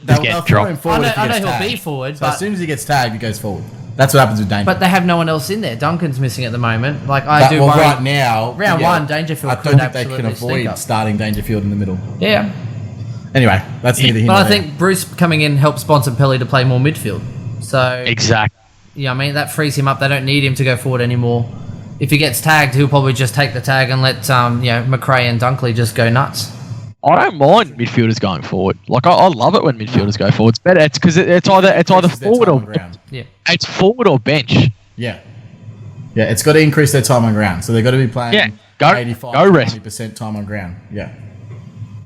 they'll throw him forward. I know he'll be forward. So as soon as he gets tagged, he goes forward. That's what happens with Dangerfield. But they have no one else in there. Duncan's missing at the moment. Like worry. Right now, round one, Dangerfield. I don't think they can avoid starting Dangerfield in the middle. Yeah. Anyway, that's neither here nor there. But I think Bruce coming in helps Bontempelli to play more midfield. So exactly. Yeah, I mean that frees him up. They don't need him to go forward anymore. If he gets tagged, he'll probably just take the tag and let McRae and Dunkley just go nuts. I don't mind midfielders going forward. Like I love it when midfielders go forward. It's better. It's because it's either forward or ground. Yeah. It's forward or bench. Yeah. Yeah, it's got to increase their time on ground. So they've got to be playing 85 to 90% time on ground. Yeah.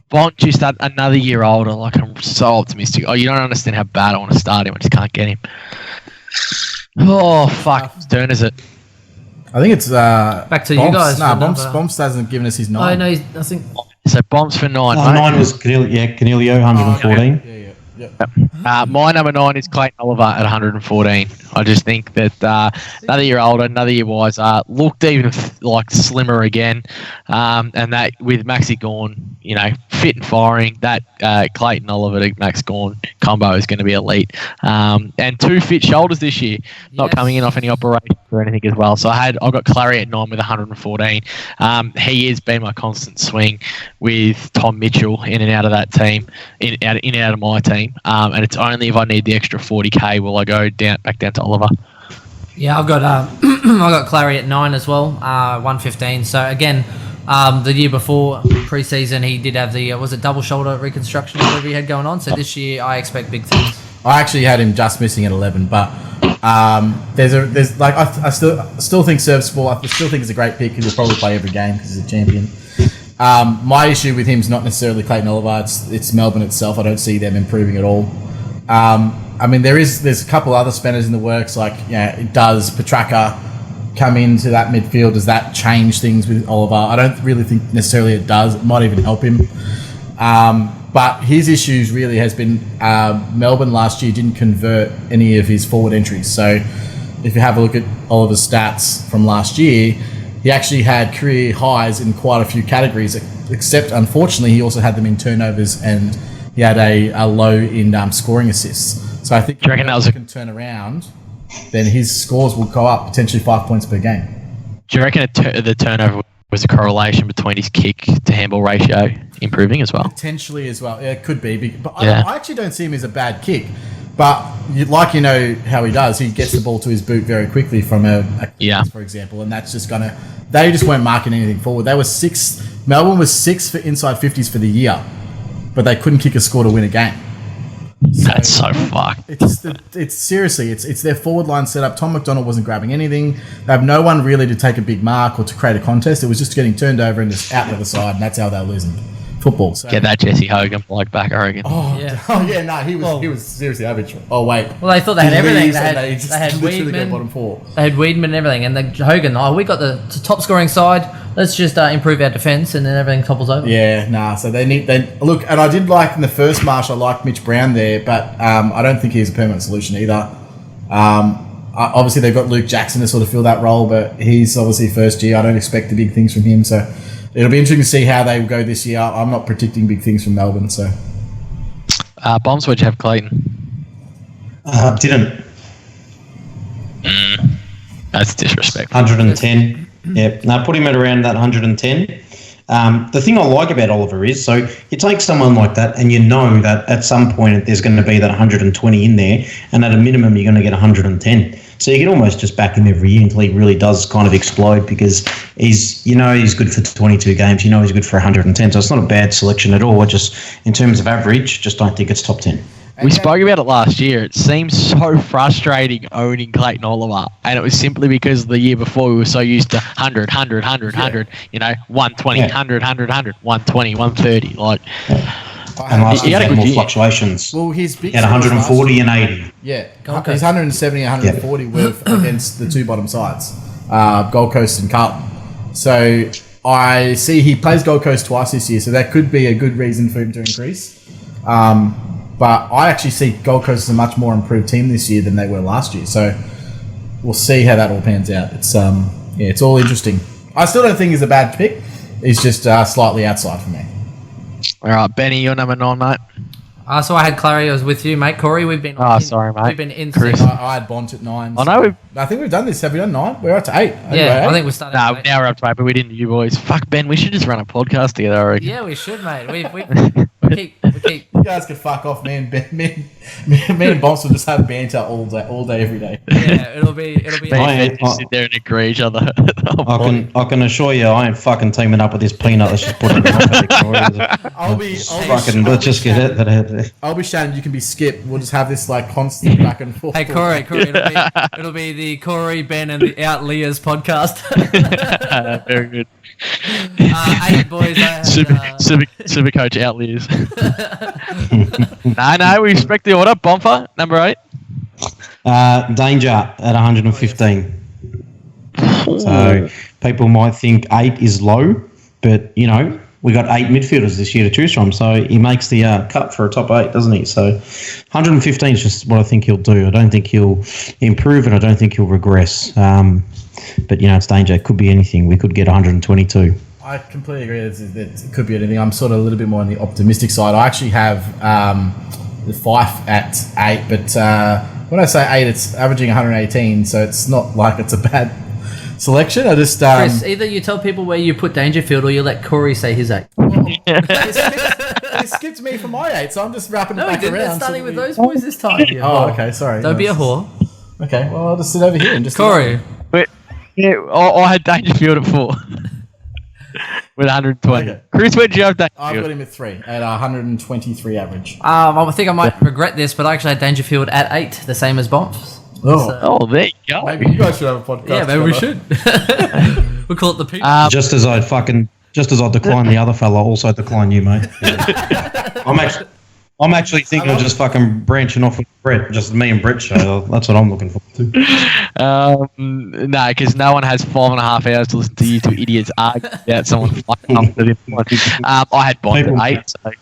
Bont just another year older. Like I'm so optimistic. Oh, you don't understand how bad I want to start him. I just can't get him. Oh fuck! Whose turn is it? I think it's back to you guys. No, Bomps hasn't given us his 9. Oh no, I think so. Bomps for 9. 9 was Canelio, 114. My number 9 is Clayton Oliver at 114. I just think that another year older, another year wiser, looked even like slimmer again, and that with Maxi Gawn, fit and firing, that Clayton Oliver to Max Gawn combo is going to be elite. And 2 fit shoulders this year, not coming in off any operation or anything as well. So I got Clary at 9 with 114. He has been my constant swing with Tom Mitchell in and out of that team, in and out of my team. And it's only if I need the extra 40k will I go back down to Oliver. Yeah, I've got I got Clary at 9 as well, 115. So again, the year before pre-season he did have the was it double shoulder reconstruction or whatever he had going on. So this year I expect big things. I actually had him just missing at 11, but there's like I still think Serviceable. I still think it's a great pick. He'll probably play every game because he's a champion. My issue with him is not necessarily Clayton Oliver. It's Melbourne itself. I don't see them improving at all. I mean, there's a couple other spanners in the works. Like, does Petraka come into that midfield? Does that change things with Oliver? I don't really think necessarily it does. It might even help him. But his issues really has been Melbourne last year didn't convert any of his forward entries. So if you have a look at Oliver's stats from last year, he actually had career highs in quite a few categories, except unfortunately he also had them in turnovers and he had a low in scoring assists. So I think if he can turn around, then his scores will go up potentially 5 points per game. Do you reckon the turnover was a correlation between his kick to handball ratio improving as well? Potentially as well. Yeah, it could be. But I actually don't see him as a bad kick. But how he does, he gets the ball to his boot very quickly from a for example, and that's just they just weren't marking anything forward. They were 6. Melbourne was 6 for inside 50s for the year, but they couldn't kick a score to win a game. That's so fucked. It's seriously, it's their forward line setup. Tom McDonald wasn't grabbing anything. They have no one really to take a big mark or to create a contest. It was just getting turned over and just out the other side, and that's how they were losing football. So. Get that Jesse Hogan bloke back, I reckon. He was seriously average. Oh wait. Well, they thought they had everything. They had Weedman, bottom 4. They had Weedman and everything, and then Hogan. Oh, we got the top scoring side. Let's just improve our defence, and then everything topples over. Yeah, So they look, and I did like in the first march. I liked Mitch Brown there, but I don't think he's a permanent solution either. Obviously, they've got Luke Jackson to sort of fill that role, but he's obviously first year. I don't expect the big things from him, so it'll be interesting to see how they go this year. I'm not predicting big things from Melbourne, so. Bombs, where'd you have Clayton? Didn't. That's disrespectful. 110. Yeah, no, put him at around that 110. The thing I like about Oliver is, so you take someone like that and you know that at some point there's going to be that 120 in there, and at a minimum you're going to get 110. So you can almost just back him every year until he really does kind of explode, because he's good for 22 games, he's good for 110. So it's not a bad selection at all. Just in terms of average, just don't think it's top 10. We spoke about it last year. It seems so frustrating owning Clayton Oliver, and it was simply because the year before we were so used to 100, 100, 100, 100, 120, 100, 100, 100, 120, 130. Like, and last year had more fluctuations. Well, his big had 140 and 80. Yeah, his 170 and 140 were against the two bottom sides, Gold Coast and Carlton. So I see he plays Gold Coast twice this year, so that could be a good reason for him to increase. But I actually see Gold Coast as a much more improved team this year than they were last year. So we'll see how that all pans out. It's it's all interesting. I still don't think he's a bad pick. He's just slightly outside for me. All right, Benny, you're number 9, mate. So I had Clary. I was with you, mate. Corey, we've been. Sorry, mate. We've been in. Chris. I had Bont at 9. I know. I think we've done this. Have we done 9? We're up to 8. Yeah, I think we're starting. Nah, now we're up to 8, but we didn't. You boys. Fuck, Ben. We should just run a podcast together. I reckon. Yeah, we should, mate. We keep. You guys can fuck off, man. Me and Bonds will just have banter all day, every day. Yeah, it'll be. Just sit there and agree each other. I can assure you, I ain't fucking teaming up with this peanut. Let's just put it let's just get it. I'll be Shannon. You can be Skip. We'll just have this like constant back and forth. Hey, Corey, it'll be the Corey, Ben, and the Out Leah's podcast. Very good. 8 boys. SuperCoach Outliers. No, we respect the order. Bomfer, number 8. Danger at 115. So people might think 8 is low, but we got 8 midfielders this year to choose from, so he makes the cut for a top 8, doesn't he? So 115 is just what I think he'll do. I don't think he'll improve, and I don't think he'll regress. But it's Danger. It could be anything. We could get 122. I completely agree that it could be anything. I'm sort of a little bit more on the optimistic side. I actually have the Fife at 8, but when I say 8, it's averaging 118, so it's not like it's a bad selection. I just Chris, either you tell people where you put Dangerfield, or you let Corey say his 8. He skipped me for my 8, so I'm just wrapping it back around. It's starting with those boys this time. Okay, sorry. Don't be a whore. Okay, well, I'll just sit over here and just... Corey. Yeah, I had Dangerfield at 4 with 120. Okay. Chris, where'd you have Dangerfield? I've got him at 3 at 123 average. I think I might regret this, but I actually had Dangerfield at 8, the same as Bomps. Oh, there you go. Maybe you guys should have a podcast. Yeah, maybe we should. We'll call it the people. Just as I decline the other fella, also decline you, mate. Yeah. I'm actually thinking of just fucking branching off with Brett, just me and Brett show. That's what I'm looking forward to. No, because no one has 5.5 hours to listen to you two idiots argue about someone fucking up with him. I had Bond at 8. So.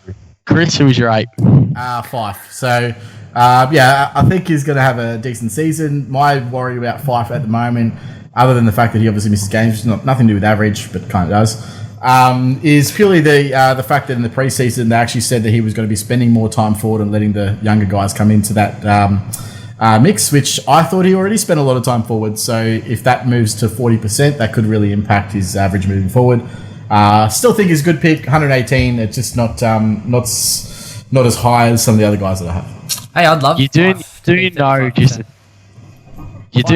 Chris, who was your 8? 5. So, I think he's going to have a decent season. My worry about Fife at the moment, other than the fact that he obviously misses games, nothing to do with average, but kind of does, is purely the fact that in the preseason they actually said that he was going to be spending more time forward and letting the younger guys come into that mix, which I thought he already spent a lot of time forward. So if that moves to 40%, that could really impact his average moving forward. Still think he's a good pick, 118. It's just not as high as some of the other guys that I have. Hey, I'd love. You do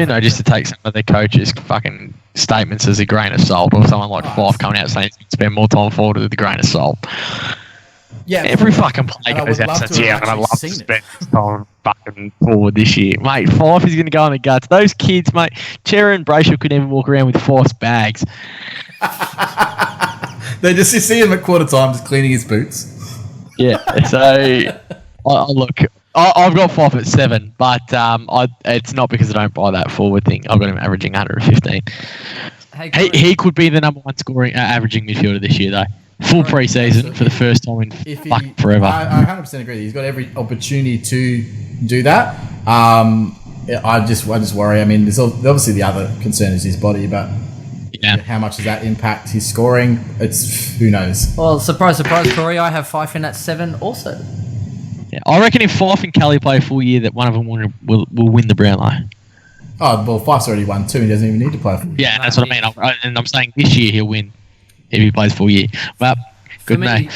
know just to take some of the coaches' fucking statements as a grain of salt, or someone like Fife coming out saying he's spend more time forward with a grain of salt. Yeah, every fucking player goes out and says, "Yeah, I'd love to spend time fucking forward this year, mate." Fife is going to go on the guts. Those kids, mate. Chera and Brayshaw could even walk around with Fife's bags. They just see him at quarter time, just cleaning his boots. Yeah, so look. I've got Fife at 7, but it's not because I don't buy that forward thing. I've got him averaging 115. Hey, he could be the number 1 scoring averaging midfielder this year, though. Full preseason for the first time in forever. I 100% agree. He's got every opportunity to do that. I just worry. I mean, there's obviously the other concern is his body, but how much does that impact his scoring? It's who knows. Well, surprise, Corey. I have Fife in at 7 also. Yeah, I reckon if Fife and Kelly play a full year, that one of them will win the Brownlow. Oh, well, Fife's already won 2. He doesn't even need to play. Yeah, that's what I mean. I'm saying this year he'll win if he plays full year. Well, good me, mate.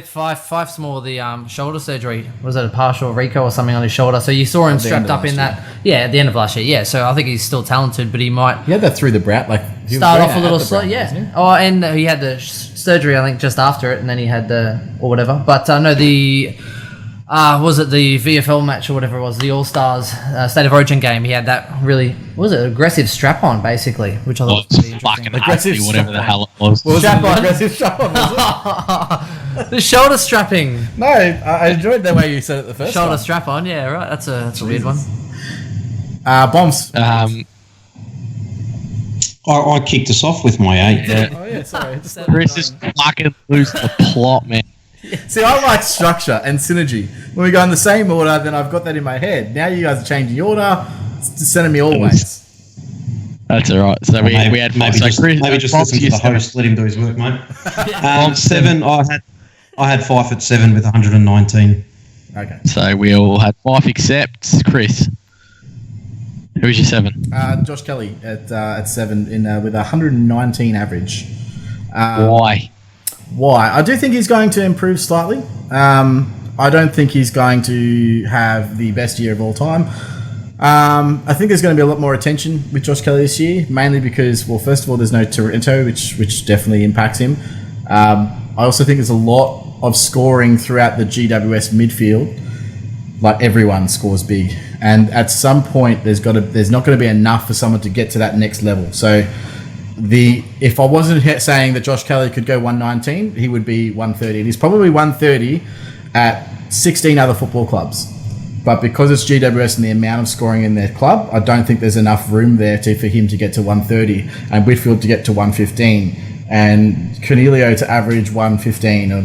Fife's more the shoulder surgery. Was it a partial Rico or something on his shoulder? So you saw him strapped up in that. Yeah, at the end of last year. Yeah, so I think he's still talented, but he might. He had that through the Brown. Start off a little slow. Yeah. Oh, and he had the surgery, I think, just after it, and then he had or whatever. But no, was it the VFL match or whatever it was, the All-Stars State of Origin game? He had that really, aggressive strap-on, basically, which I thought was pretty interesting. Fucking aggressive, whatever the hell it was. Aggressive strap-on, was it? The shoulder strapping. No, I enjoyed the way you said it the first shoulder time. strap-on, yeah, right. That's a weird one. Bombs. I kicked us off with my 8. Yeah. Oh, yeah, sorry. Chris is fucking lose the plot, man. See, I like structure and synergy. When we go in the same order, then I've got that in my head. Now you guys are changing the order. It's sending me all ways. That's all right. So we had maybe just listen to the host. Let him do his work, mate. 7. I had Fife at 7 with 119. Okay. So we all had Fife except Chris. Who's your 7? Josh Kelly at 7 with 119 average. Why? I do think he's going to improve slightly. I don't think he's going to have the best year of all time. I think there's going to be a lot more attention with Josh Kelly this year, mainly because, well, first of all, there's no Toronto, which definitely impacts him. I also think there's a lot of scoring throughout the GWS midfield. Like, everyone scores big, and at some point there's not going to be enough for someone to get to that next level. So if I wasn't saying that Josh Kelly could go 119, he would be 130. And he's probably 130 at 16 other football clubs. But because it's GWS and the amount of scoring in their club, I don't think there's enough room there for him to get to 130 and Whitfield to get to 115 and Cornelio to average 115 or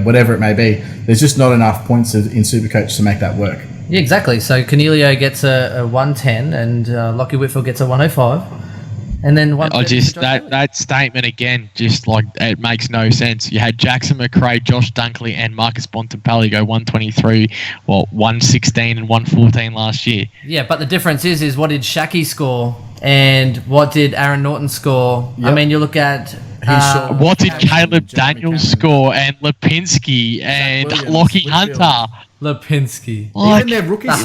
whatever it may be. There's just not enough points in SuperCoach to make that work. Yeah, exactly. So Cornelio gets a 110 and Lockie Whitfield gets a 105. And then that statement again, just like it makes no sense. You had Jackson McRae, Josh Dunkley, and Marcus Bontempelli go 123, 116 and 114 last year. Yeah, but the difference is what did Shaki score and what did Aaron Norton score? Yep. I mean, you look at what did Caleb Daniels score and Lipinski and Lockie Hunter. Lipinski. Even their rookies.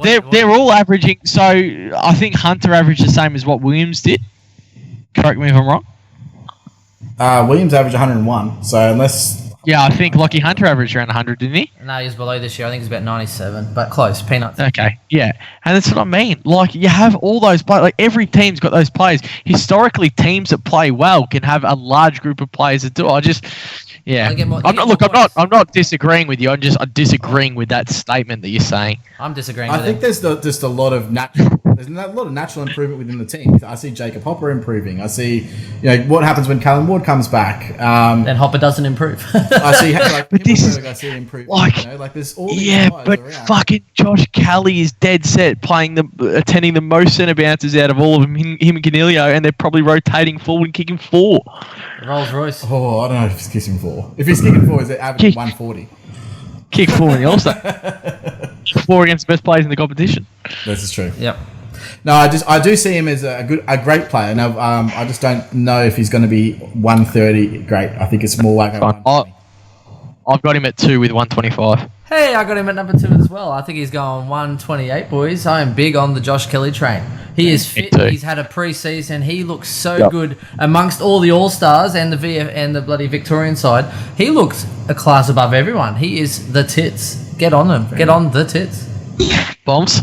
They're all averaging. So I think Hunter averaged the same as what Williams did. Correct me if I'm wrong. Williams averaged 101. So unless. Yeah, I think Lockie Hunter averaged around 100, didn't he? No, he was below this year. I think he's about 97, but close. Peanuts. Okay, yeah. And that's what I mean. Like, you have all those players. Like, every team's got those players. Historically, teams that play well can have a large group of players that do. I'm not disagreeing with you. I'm disagreeing with that statement that you're saying. I'm disagreeing. I think there's just a lot of natural improvement within the team. I see Jacob Hopper improving. I see, what happens when Callum Ward comes back. And Hopper doesn't improve. I see, I see him improve. There's all these guys around. Fucking Josh Kelly is dead set attending the most centre bounces out of all of them. Him and Cornelio, and they're probably rotating forward and kicking 4. Rolls Royce. Oh, I don't know if he's kicking 4. If he's kicking 4, is it average 140? Kick 4 in the All-Star. 4 against the best players in the competition. This is true. Yep. No, I do see him as a great player. Now, I just don't know if he's going to be 130 great. I think it's more like I've got him at 2 with 125. Hey, I got him at number 2 as well. I think he's going 128, boys. I am big on the Josh Kelly train. He is fit. He's had a pre-season. He looks so good amongst all the All-Stars and the bloody Victorian side. He looks a class above everyone. He is the tits. Get on them. Get on the tits. Bombs?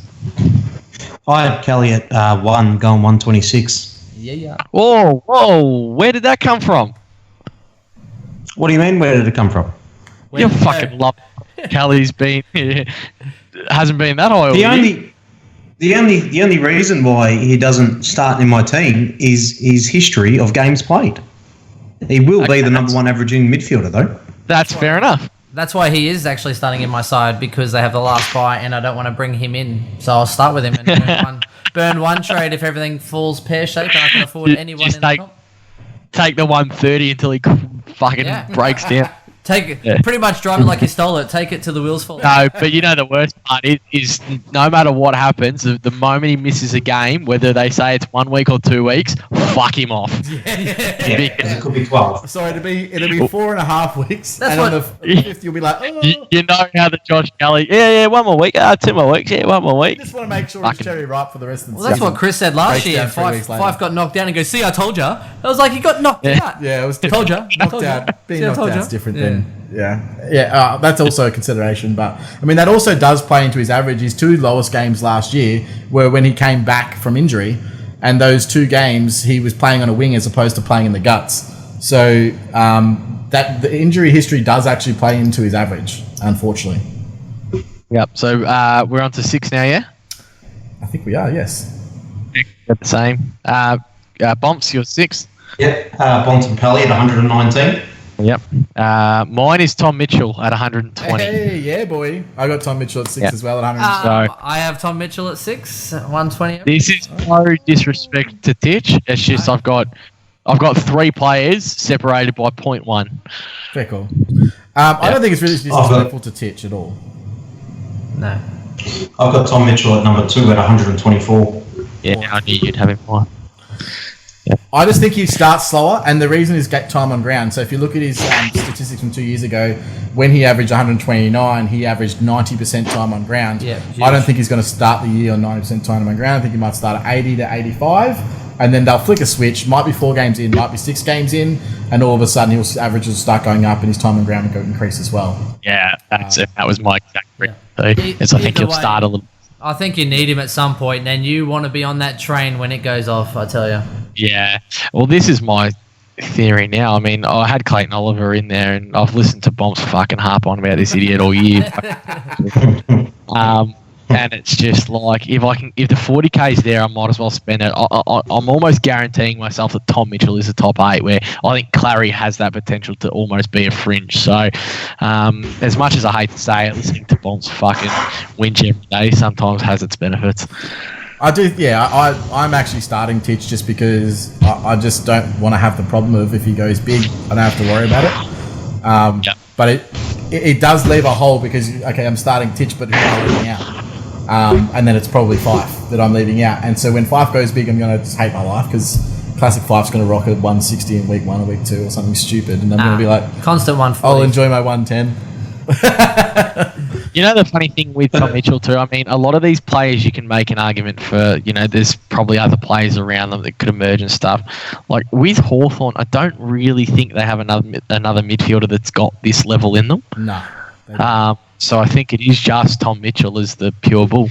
I had Kelly at 1, going 126. Yeah. Whoa. Where did that come from? What do you mean, where did it come from? You fucking love Kelly's hasn't been that high. The only reason why he doesn't start in my team is his history of games played. He will be the number 1 averaging midfielder, though. That's fair enough. That's why he is actually starting in my side, because they have the last bye and I don't want to bring him in. So I'll start with him and burn one trade if everything falls pear-shaped and I can afford anyone in the top. Take the 130 until he fucking breaks down. Pretty much drive it like you stole it. Take it to the wheels fall. No, but you know the worst part is no matter what happens, the moment he misses a game, whether they say it's 1 week or 2 weeks, fuck him off. Yeah, because it could be 12. So it'll be 4.5 weeks. That's and what- on the 5th you'll be like, oh, You know how the Josh Kelly, 1 more week, 2 more weeks, 1 more I week. just want to make sure Fucking- it's cherry ripe for the rest of the Well, that's season. what Chris said last Breaks year. down 3 weeks later. Fife got knocked down and goes, see, I told you. I was like, you got knocked out. Yeah, it was Told different. ya. Knocked Told ya. out. Being See, I knocked told out is ya. different Yeah. than... Yeah, that's also a consideration. But, I mean, that also does play into his average. His 2 lowest games last year were when he came back from injury. And those 2 games, he was playing on a wing as opposed to playing in the guts. So, that the injury history does actually play into his average, unfortunately. Yep. So we're on to 6 now, yeah? I think we are, yes. The same. Bomps, you're 6. Yep. Bontempelli at 119. Yep. Mine is Tom Mitchell at 120. Hey, yeah, boy. I got Tom Mitchell at 6 as well at 100. So- I have Tom Mitchell at 6, 120. This is no disrespect to Titch. It's just I've got 3 players separated by 0.1. Very cool. I don't think it's really disrespectful to Titch at all. No. I've got Tom Mitchell at number 2 at 124. Yeah, I knew you'd have him more. I just think he starts slower, and the reason is get time on ground. So if you look at his statistics from 2 years ago, when he averaged 129, he averaged 90% time on ground. Yeah, I don't think he's going to start the year on 90% time on ground. I think he might start at 80 to 85, and then they'll flick a switch. Might be 4 games in, might be 6 games in, and all of a sudden his average will start going up, and his time on ground will go increase as well. Yeah, that's it. That was my exact reason. So I think Either he'll way- start a little. I think you need him at some point, and you want to be on that train when it goes off, I tell you. Yeah. Well, this is my theory now. I mean, I had Clayton Oliver in there, and I've listened to Bomps fucking harp on about this idiot all year. And it's just like if the 40k is there, I might as well spend it. I'm almost guaranteeing myself that Tom Mitchell is a top 8, where I think Clary has that potential to almost be a fringe. So, as much as I hate to say it, listening to Bomps fucking whinge every day sometimes has its benefits. I do, yeah. I'm actually starting Titch just because I just don't want to have the problem of if he goes big, I don't have to worry about it. Yep. But it does leave a hole because, okay, I'm starting Titch, but who am I leaving out? And then it's probably Fife that I'm leaving out. And so when Fife goes big, I'm going to just hate my life because Classic Fife's going to rock at 160 in week 1 or week 2 or something stupid. And I'm going to be like, Constant 140. I'll enjoy my 110. You know the funny thing with Tom Mitchell too, I mean, a lot of these players you can make an argument for, there's probably other players around them that could emerge and stuff. Like with Hawthorn, I don't really think they have another midfielder that's got this level in them. No. So I think it is just Tom Mitchell as the pure bull.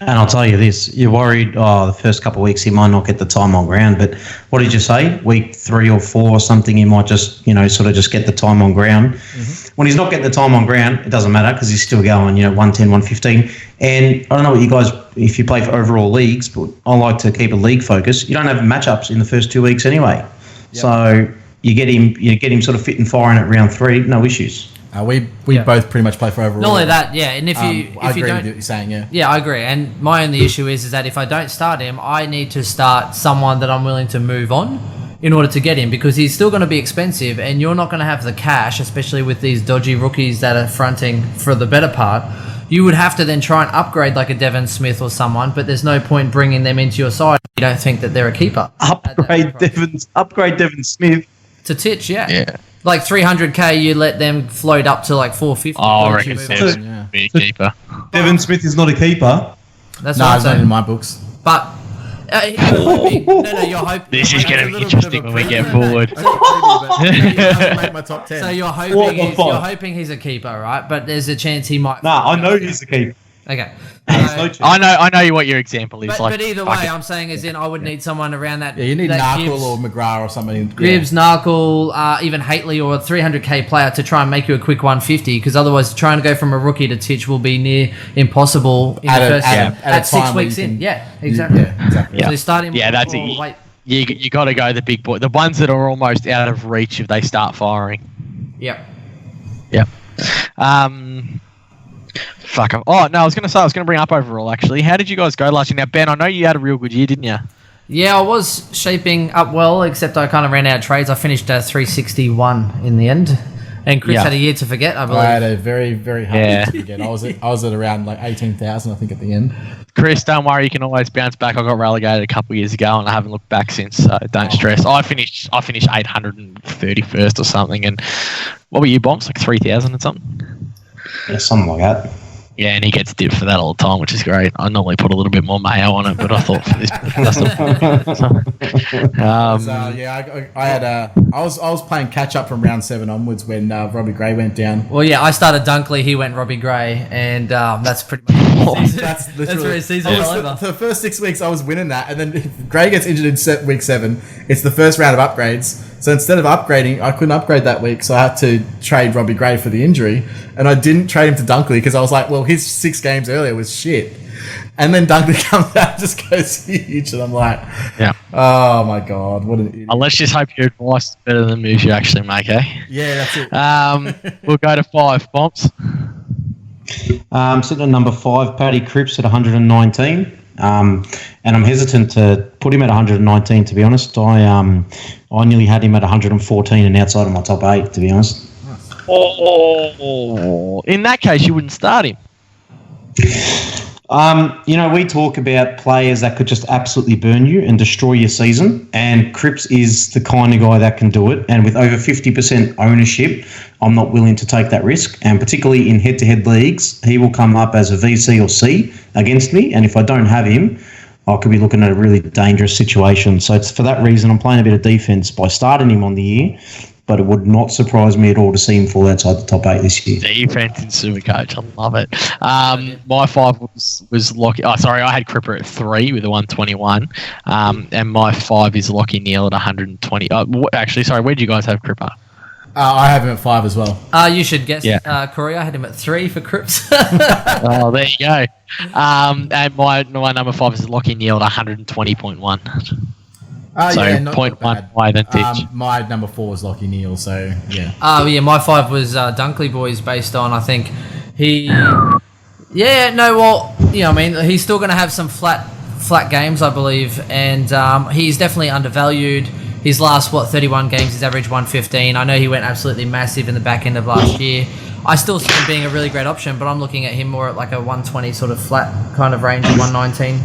And I'll tell you this, you're worried, the first couple of weeks he might not get the time on ground, but what did you say? Week 3 or 4 or something, he might just, sort of just get the time on ground. Mm-hmm. When he's not getting the time on ground, it doesn't matter because he's still going, 110, 115. And I don't know what you guys, if you play for overall leagues, but I like to keep a league focus. You don't have matchups in the first 2 weeks anyway. Yep. So you get him sort of fit and firing at round 3, no issues. We both pretty much play for overall. Not only that, yeah, and if you I agree don't, with what you're saying, yeah. Yeah, I agree. And my only issue is that if I don't start him, I need to start someone that I'm willing to move on in order to get him, because he's still going to be expensive, and you're not going to have the cash, especially with these dodgy rookies that are fronting for the better part. You would have to then try and upgrade like a Devon Smith or someone, but there's no point bringing them into your side if you don't think that they're a keeper. Upgrade Devon Smith. To Titch, yeah. Yeah. Like 300k, you let them float up to like 450. Oh, I Once reckon you move Dev's on. be a keeper. Devon Smith is not a keeper. That's No, what I'm it's not saying. in my books. But you're hoping. No, you're hoping. This is going to be interesting when we get forward. Make my top 10. So you're What hoping the fuck? you're hoping he's a keeper, right? But there's a chance he might. Nah, I know he's a keeper. Okay. There's no chance. I know what your example is. But either way, fuck it. I'm saying as in I would need someone around that. Yeah, you need that Narkle Gibbs, or McGrath or somebody. Gibbs, Narkle, even Haitley or a 300k player to try and make you a quick 150, because otherwise trying to go from a rookie to Titch will be near impossible in At the a- first at a at 6 time where weeks you in. can- Yeah, exactly. Yeah, exactly. Yeah. So you start him. Yeah, that's or it. Wait. You got to go the big boy, the ones that are almost out of reach if they start firing. Yep. Yep. Fuck. Oh no, I was going to bring up overall actually. How did you guys go last year? Now Ben, I know you had a real good year, didn't you? Yeah, I was shaping up well, except I kind of ran out of trades. I finished 361 in the end. And Chris Yeah. had a year to forget, I believe. I had a very, very hard Yeah. to get. I was at around like 18,000, I think, at the end. Chris, don't worry, you can always bounce back. I got relegated a couple of years ago, and I haven't looked back since. So don't stress. I finished 831st or something. And what were you, Bombs? Like 3,000 or something? Yeah, something like that. Yeah, and he gets dipped for that all the time, which is great. I normally put a little bit more mayo on it, but I thought for this I was playing catch up from round 7 onwards when Robbie Gray went down. Well, yeah, I started Dunkley, he went Robbie Gray, and that's pretty much That's literally where his season was over. For the first 6 weeks, I was winning that, and then if Gray gets injured in week 7. It's the first round of upgrades. So instead of upgrading, I couldn't upgrade that week, so I had to trade Robbie Gray for the injury, and I didn't trade him to Dunkley because I was like, well, his 6 games earlier was shit. And then Dunkley comes out and just goes huge, and I'm like, Yeah. oh my God, what an idiot. Let's just hope your advice is better than the moves you actually make, eh? Yeah, that's it. We'll go to 5, Bombs. Sitting at number 5, Paddy Cripps at 119. And I'm hesitant to put him at 119, to be honest. I nearly had him at 114 and outside of my top 8, to be honest. Oh, in that case, you wouldn't start him. We talk about players that could just absolutely burn you and destroy your season, and Cripps is the kind of guy that can do it. And with over 50% ownership, I'm not willing to take that risk. And particularly in head-to-head leagues, he will come up as a VC or C against me. And if I don't have him, I could be looking at a really dangerous situation. So it's for that reason I'm playing a bit of defense by starting him on the year. But it would not surprise me at all to see him fall outside the top 8 this year. Defense in Supercoach, I love it. My 5 was Lockie. Oh, sorry, I had Cripper at 3 with a 121, and my 5 is Lockie Neal at 120. Actually, sorry, where did you guys have Cripper? I have him at 5 as well. You should guess, Yeah. Corey. I had him at 3 for Cripps. Oh, there you go. And my number 5 is Lockie Neal at 120.1. So Yeah, not 0.1 bad. higher than Titch. My number 4 is Lockie Neal, so yeah. My 5 was Dunkley Boys based on, I think, he... Yeah, no, well, I mean, he's still going to have some flat games, I believe, and he's definitely undervalued. His last, 31 games, he's averaged 115. I know he went absolutely massive in the back end of last year. I still see him being a really great option, but I'm looking at him more at like a 120 sort of flat kind of range, 119.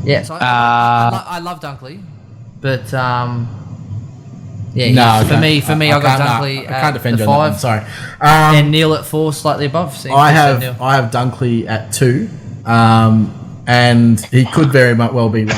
Yeah, so I love Dunkley. But for me, I got Dunkley I can't defend at you on that 5. one, sorry. And Neil at 4, slightly above. I have Dunkley at 2, and he could very well be one.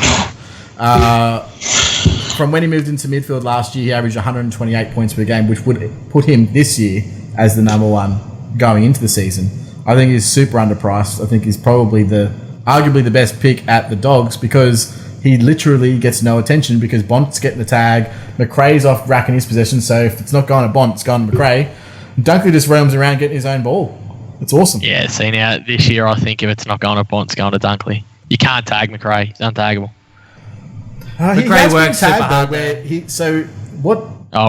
From when he moved into midfield last year, he averaged 128 points per game, which would put him this year as the number 1 going into the season. I think he's super underpriced. I think he's probably arguably the best pick at the Dogs because he literally gets no attention because Bont's getting the tag. McRae's off racking his possession, so if it's not going to Bont, it's going to McRae. Dunkley just roams around getting his own ball. It's awesome. Yeah, see now, this year I think if it's not going to Bont, it's going to Dunkley. You can't tag McRae. He's untaggable. McRae works super hard.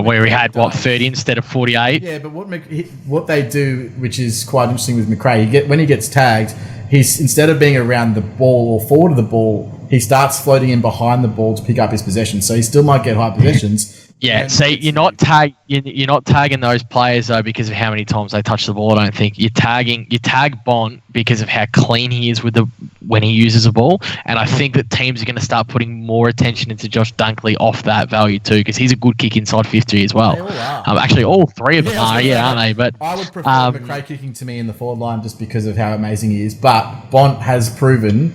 Where we had 30 instead of 48. Yeah, but what they do, which is quite interesting with McRae, when he gets tagged, he's instead of being around the ball or forward of the ball, he starts floating in behind the ball to pick up his possession. So he still might get high possessions. Yeah, see, you're not tagging those players though because of how many times they touch the ball. I don't think you tag Bont because of how clean he is when he uses a ball, and I think that teams are going to start putting more attention into Josh Dunkley off that value too because he's a good kick inside 50 as well. They all are. Actually, all 3 of them are, aren't they? But I would prefer McRae kicking to me in the forward line just because of how amazing he is. But Bont has proven,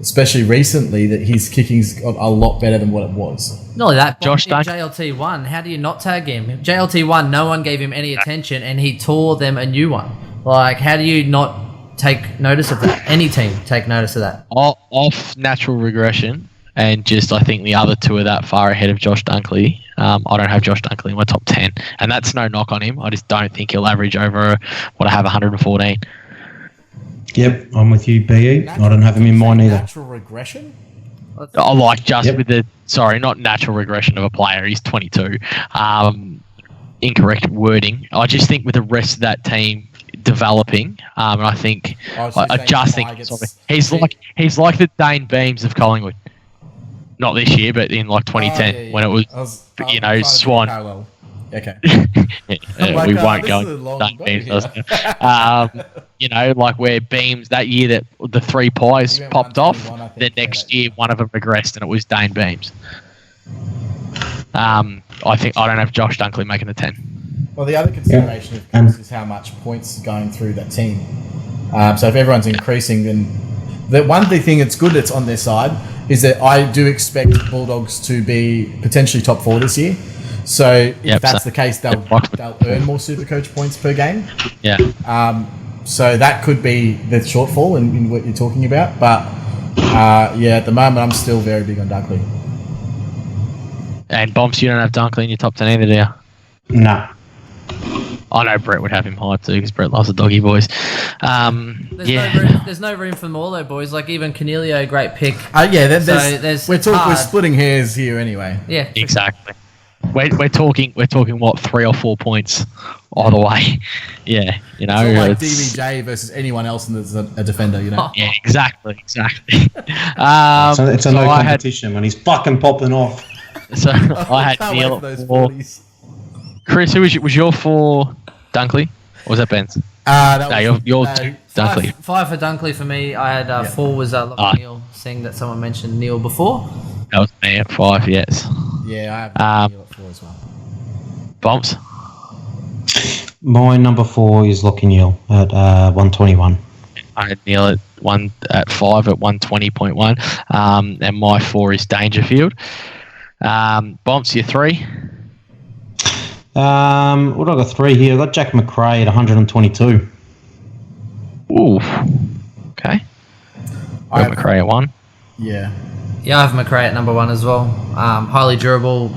especially recently, that his kicking's got a lot better than what it was. Not only that, Josh JLT1, how do you not tag him? JLT1, no one gave him any attention, and he tore them a new one. Like, how do you not take notice of that? Any team take notice of that? Off natural regression, and just I think the other 2 are that far ahead of Josh Dunkley. I don't have Josh Dunkley in my top 10, and that's no knock on him. I just don't think he'll average over what I have 114. Yep, I'm with you, BE. I don't have him in mine either. Natural regression? I like with not natural regression of a player. He's 22. Incorrect wording. I just think with the rest of that team developing, and I think he's like the Dane Beams of Collingwood. Not this year, but in like 2010 when it was Swan. Okay. We won't go this is a long into Beams. body You know, like where Beams that year that the 3 pies He went popped off, 121, I think, the yeah, next that year one of them regressed and it was Dane Beams. I don't have Josh Dunkley making the 10. Well, the other consideration of course is how much points is going through that team. So if everyone's increasing, then the one thing that's good that's on their side is that I do expect Bulldogs to be potentially top 4 this year. So if that's the case, they'll earn more Supercoach points per game. Yeah. So that could be the shortfall in what you're talking about. But at the moment, I'm still very big on Dunkley. And Bombs, you don't have Dunkley in your top 10 either, do you? No. I know Brett would have him high too because Brett loves the doggy boys. There's no room for them all though, boys. Like even Cornelio, great pick. We're splitting hairs here anyway. Yeah, exactly. We're talking what 3 or 4 points either way. Yeah, you know. It's not like DBJ versus anyone else that's a defender, you know. Yeah, exactly. It's a no competition when he's fucking popping off. So I had Neil at 4. Chris, who was your 4? Dunkley? Or was that Ben's? Your 2 Dunkley. 5 for Dunkley for me. I had 4 was Lockie Neil, seeing that someone mentioned Neil before. That was me at 5, yes. Yeah, I have Neil at 4 as well. Bombs? My number 4 is Lockie Neal at 121. I had Neil at 5 at 120.1. And my 4 is Dangerfield. Bombs, your 3? What I got 3 here? I got Jack McRae at 122. Ooh. Okay. I have McRae at 1. Yeah. Yeah, I have McRae at number 1 as well. Highly durable.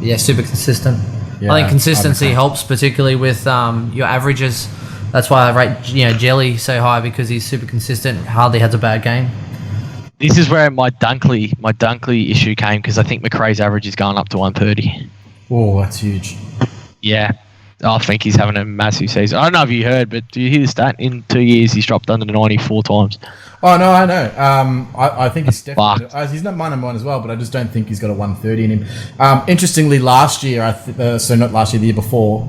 Yeah, super consistent. Yeah, I think consistency helps, particularly with your averages. That's why I rate Jelly so high because he's super consistent. Hardly has a bad game. This is where my Dunkley issue came because I think McRae's average is going up to 130. Oh, that's huge. Yeah. I think he's having a massive season. I don't know if you heard, but do you hear the stat? In 2 years, he's dropped under 94 times. Oh, no, I know. I think he's definitely... he's not my number 1 as well, but I just don't think he's got a 130 in him. Interestingly, last year, not last year, the year before,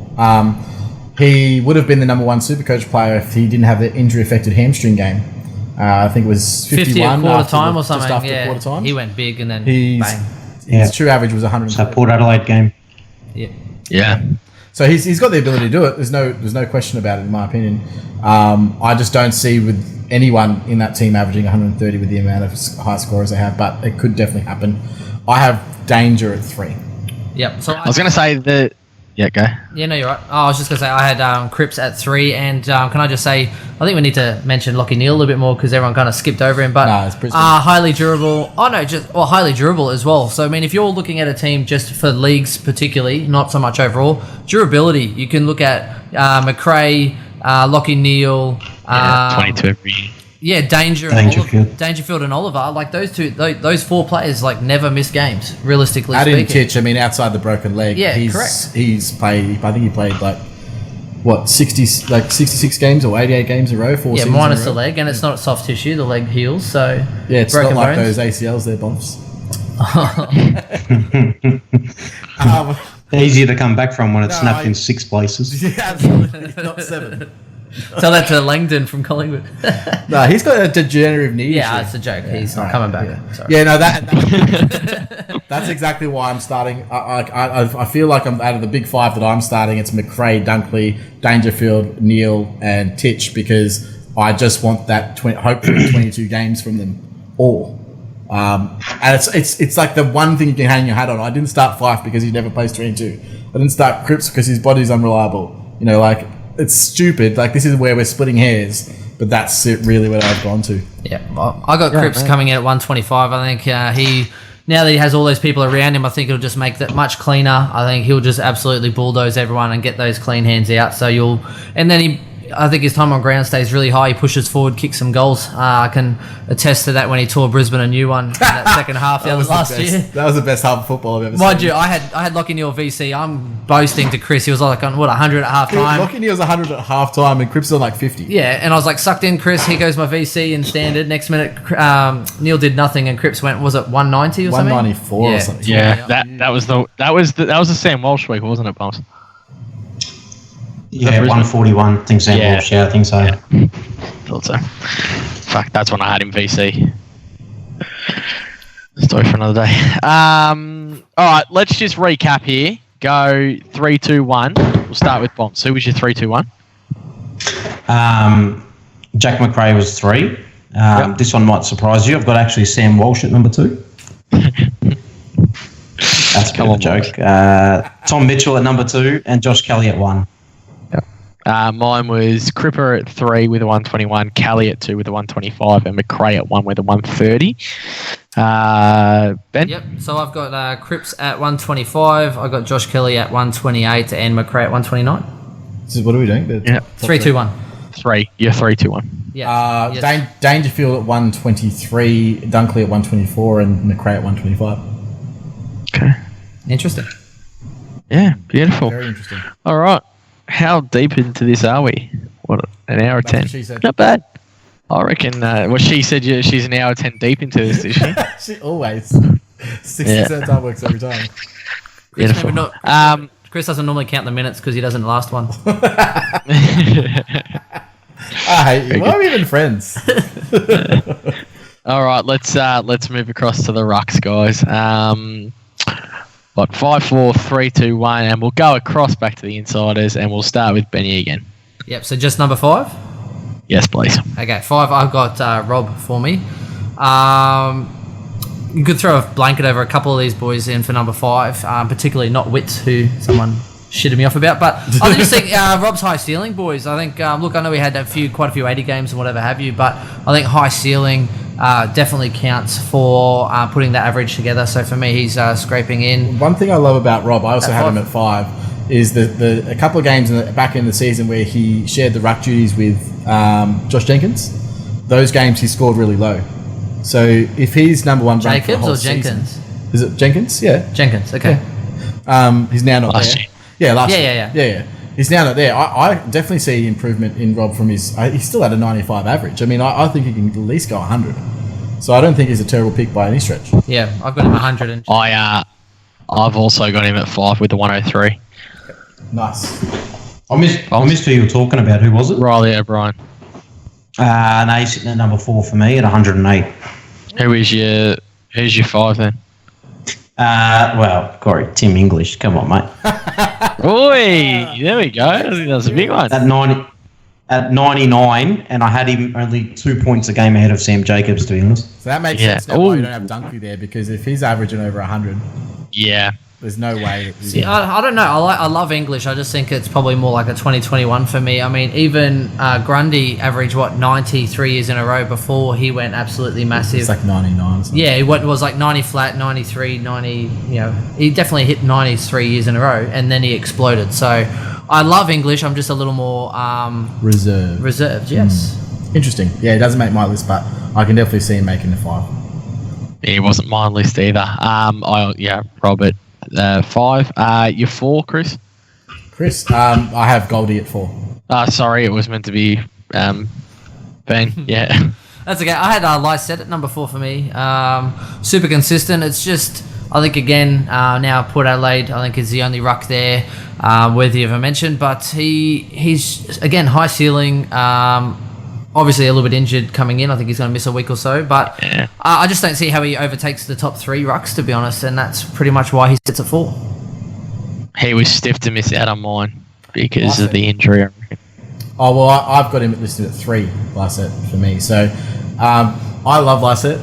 he would have been the number 1 Supercoach player if he didn't have the injury-affected hamstring game. I think it was 50 a quarter time or something. Just after quarter time. He went big and then bang. His true average was 100. So Port Adelaide game. Yeah. So he's got the ability to do it. There's no question about it in my opinion. I just don't see with anyone in that team averaging 130 with the amount of high scorers they have, but it could definitely happen. I have Danger at 3. Yep. So I was going to say that. Yeah, go. Yeah, no, you're right. I was just going to say I had Cripps at 3, and can I just say I think we need to mention Lockie Neal a little bit more because everyone kind of skipped over him. But it's Brisbane. Highly durable. Highly durable as well. So I mean, if you're looking at a team just for leagues, particularly, not so much overall durability, you can look at McRae, Lockie Neal, 22 every year. Yeah, Dangerfield and Oliver, like those 4 players, like never miss games. Realistically speaking, Titch, I mean, outside the broken leg, correct. He's played. I think he played 66 games or 88 games in a row. 4 seasons minus in a row. the leg, and it's not soft tissue. The leg heals, so it's broken not like bones. those ACLs, they're bumps. Easier to come back from when it's snapped in 6 places. Yeah, absolutely, not 7. Tell that to Langdon from Collingwood. No, he's got a degenerative knee issue. Yeah, it's a joke. He's not coming back. Yeah, Sorry. yeah no, that's exactly why I'm starting. I feel like I'm out of the big 5 that I'm starting. It's McRae, Dunkley, Dangerfield, Neal, and Titch because I just want that hopefully 22 games from them all. And it's like the one thing you can hang your hat on. I didn't start Fife because he never plays 3 and 2. I didn't start Cripps because his body's unreliable. It's stupid. Like, this is where we're splitting hairs, but that's really what I've gone to. Yeah, well, I got Cripps coming in at 125. I think now that he has all those people around him, I think it'll just make that much cleaner. I think he'll just absolutely bulldoze everyone and get those clean hands out. So I think his time on ground stays really high. He pushes forward, kicks some goals. I can attest to that when he tore Brisbane a new one in that second half last year. That was the best half of football I've ever seen. Mind you, I had Lockie Neal VC. I'm boasting to Chris. He was like on 100 at half time. Lockie Neal's 100 at half time and Cripps on like 50. Yeah, and I was like, sucked in, Chris. Here goes my VC in standard. Next minute, Neil did nothing, and Cripps went. Was it 190 or something? 194 or something. Yeah, that was the Sam Walsh week, wasn't it, Bumps? Yeah, 141. I think Sam Walsh. Yeah, I think so. Yeah. Thought so. Fuck, that's when I had him VC. Story for another day. All right, let's just recap here. Go 3, 2, 1. We'll start with Bumps. Who was your 3, 2, 1? Jack McRae was 3. This one might surprise you. I've got actually Sam Walsh at number 2. That's a bit of a joke. Tom Mitchell at number 2 and Josh Kelly at 1. Mine was Cripper at 3 with a 121, Kelly at 2 with a 125, and McRae at 1 with a 130. Ben? Yep, so I've got Cripps at 125, I've got Josh Kelly at 128, and McRae at 129. So what are we doing? Yeah. 3, 2, 1. 3. You're 3, 2, 1. Yeah. Yes. Dangerfield at 123, Dunkley at 124, and McRae at 125. Okay. Interesting. Yeah, beautiful. Very interesting. All right. How deep into this are we? What, an hour or 10? What she said. Not bad. I reckon, she said she's an hour 10 deep into this, is she? She always. 60% time works every time. Beautiful. Chris doesn't normally count the minutes because he doesn't last one. I hate you. Why are we even friends? All right, let's move across to the rucks, guys. 5, 4, 3, 2, 1, and we'll go across back to the insiders, and we'll start with Benny again. Yep. So just number 5. Yes, please. Okay, 5. I've got Rob for me. You could throw a blanket over a couple of these boys in for number 5, particularly not Wits, who someone shitted me off about. But I just think Rob's high ceiling, boys. I think, look, I know we had quite a few 80 games and whatever have you, but I think high ceiling definitely counts for putting that average together. So for me, he's scraping in. One thing I love about Rob, I also have him at 5, is a couple of games back in the season where he shared the ruck duties with Josh Jenkins. Those games he scored really low. So if he's number 1 ranked for the Jacobs whole or Jenkins? season, is it Jenkins? Yeah. Jenkins, okay. Yeah. He's now not Last there. year. Yeah, last year. Yeah. He's now not there. I definitely see improvement in Rob from his... he's still at a 95 average. I mean, I think he can at least go 100. So I don't think he's a terrible pick by any stretch. Yeah, I've got him 100. And I've also got him at 5 with the 103. Nice. I missed who you were talking about. Who was it? Riley O'Brien. No, he's sitting at number 4 for me at 108. Who's your 5 then? Well, Corey, Tim English. Come on, mate. Oi, there we go. I think that's a big one. At 99, and I had him only 2 points a game ahead of Sam Jacobs, to be honest. So that makes sense now why you don't have Dunkley there, because if he's averaging over 100, Yeah. there's no way. See, I don't know. I love English. I just think it's probably more like a 2021 for me. I mean, even Grundy averaged 93 years in a row before he went absolutely massive. It's like 99 or something. Yeah, it was like 90 flat, 93, 90. He definitely hit 93 years in a row, and then he exploded. So I love English. I'm just a little more reserved. Yes. Interesting. Yeah, it doesn't make my list, but I can definitely see him making the 5. It wasn't my list either. Robert. 5. Your 4, Chris? I have Goldie at 4. Sorry, it was meant to be Ben. Yeah. That's okay. I had Lysette at number 4 for me. Super consistent. It's just, I think, again, now Port Adelaide, I think, is the only ruck there worthy of a mention. But he's, again, high ceiling. Obviously a little bit injured coming in. I think he's going to miss a week or so. But Yeah. I just don't see how he overtakes the top 3 rucks, to be honest. And that's pretty much why he sits at 4. He was stiff to miss out on mine because of the injury. Oh, well, I've got him listed at 3, Lysette, for me. So I love Lysette.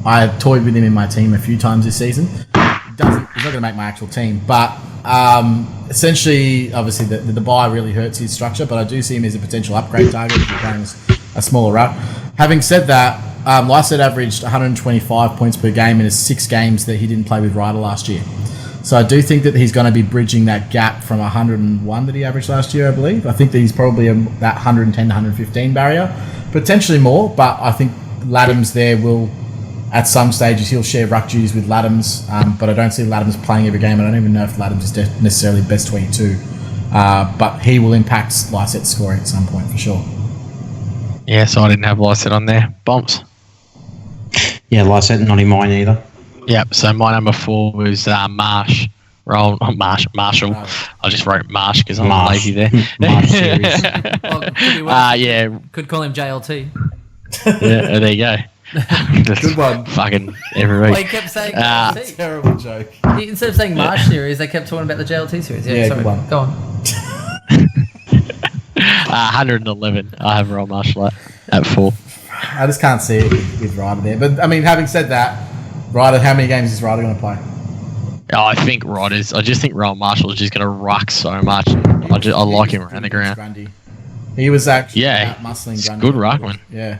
I toyed with him in my team a few times this season. He's not going to make my actual team, but essentially, obviously, the bye really hurts his structure, but I do see him as a potential upgrade target if you're playing a smaller ruck. Having said that, Lysette averaged 125 points per game in his 6 games that he didn't play with Ryder last year. So I do think that he's going to be bridging that gap from 101 that he averaged last year, I believe. I think that he's probably that 110 to 115 barrier, potentially more, but I think Laddams there will, at some stages, he'll share ruck duties with Laddams, but I don't see Laddams playing every game. I don't even know if Laddams is necessarily best 22, but he will impact Lysette's scoring at some point for sure. Yeah, so I didn't have Lysette on there. Bombs. Yeah, Lysette not in mine either. Yep, so my number 4 was Marsh. Marshall. I just wrote Marsh because I'm lazy there. Marsh series. Could call him JLT. Yeah, there you go. Good one. Fucking every week. Well, he kept saying JLT. Terrible joke. Instead of saying Marsh series, they kept talking about the JLT series. Yeah, sorry. Good one. Go on. 111. I have Royal Marshall at 4. I just can't see it with Ryder there. But, I mean, having said that, Ryder, how many games is Ryder going to play? I just think Royal Marshall is just going to ruck so much. I like him around the ground. Grundy. He was actually muscling Grundy. Good ruckman. Yeah.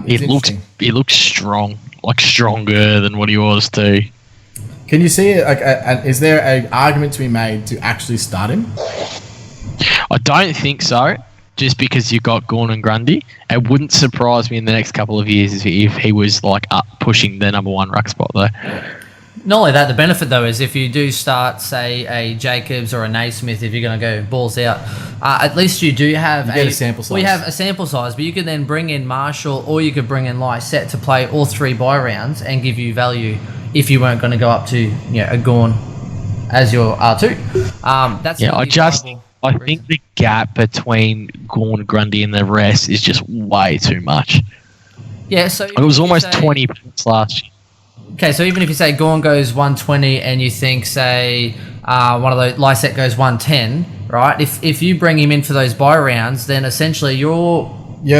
He looks strong, like stronger than what he was too. Can you see it? Is there an argument to be made to actually start him? I don't think so. Just because you got Gawn and Grundy, it wouldn't surprise me in the next couple of years if he was like up pushing the number 1 ruck spot though. Not only that, the benefit though is if you do start, say, a Jacobs or a Naismith, if you're going to go balls out, at least you do have a sample size. We have a sample size, but you could then bring in Marshall or you could bring in Lysette to play all 3 bye rounds and give you value if you weren't going to go up to a Gawn as your R2. I think the gap between Gawn, Grundy, and the rest is just way too much. Yeah, so it was almost 20 points last year. Okay, so even if you say Gawn goes 120 and you think, say, one of those Lysette goes 110, right? If you bring him in for those bye rounds, then essentially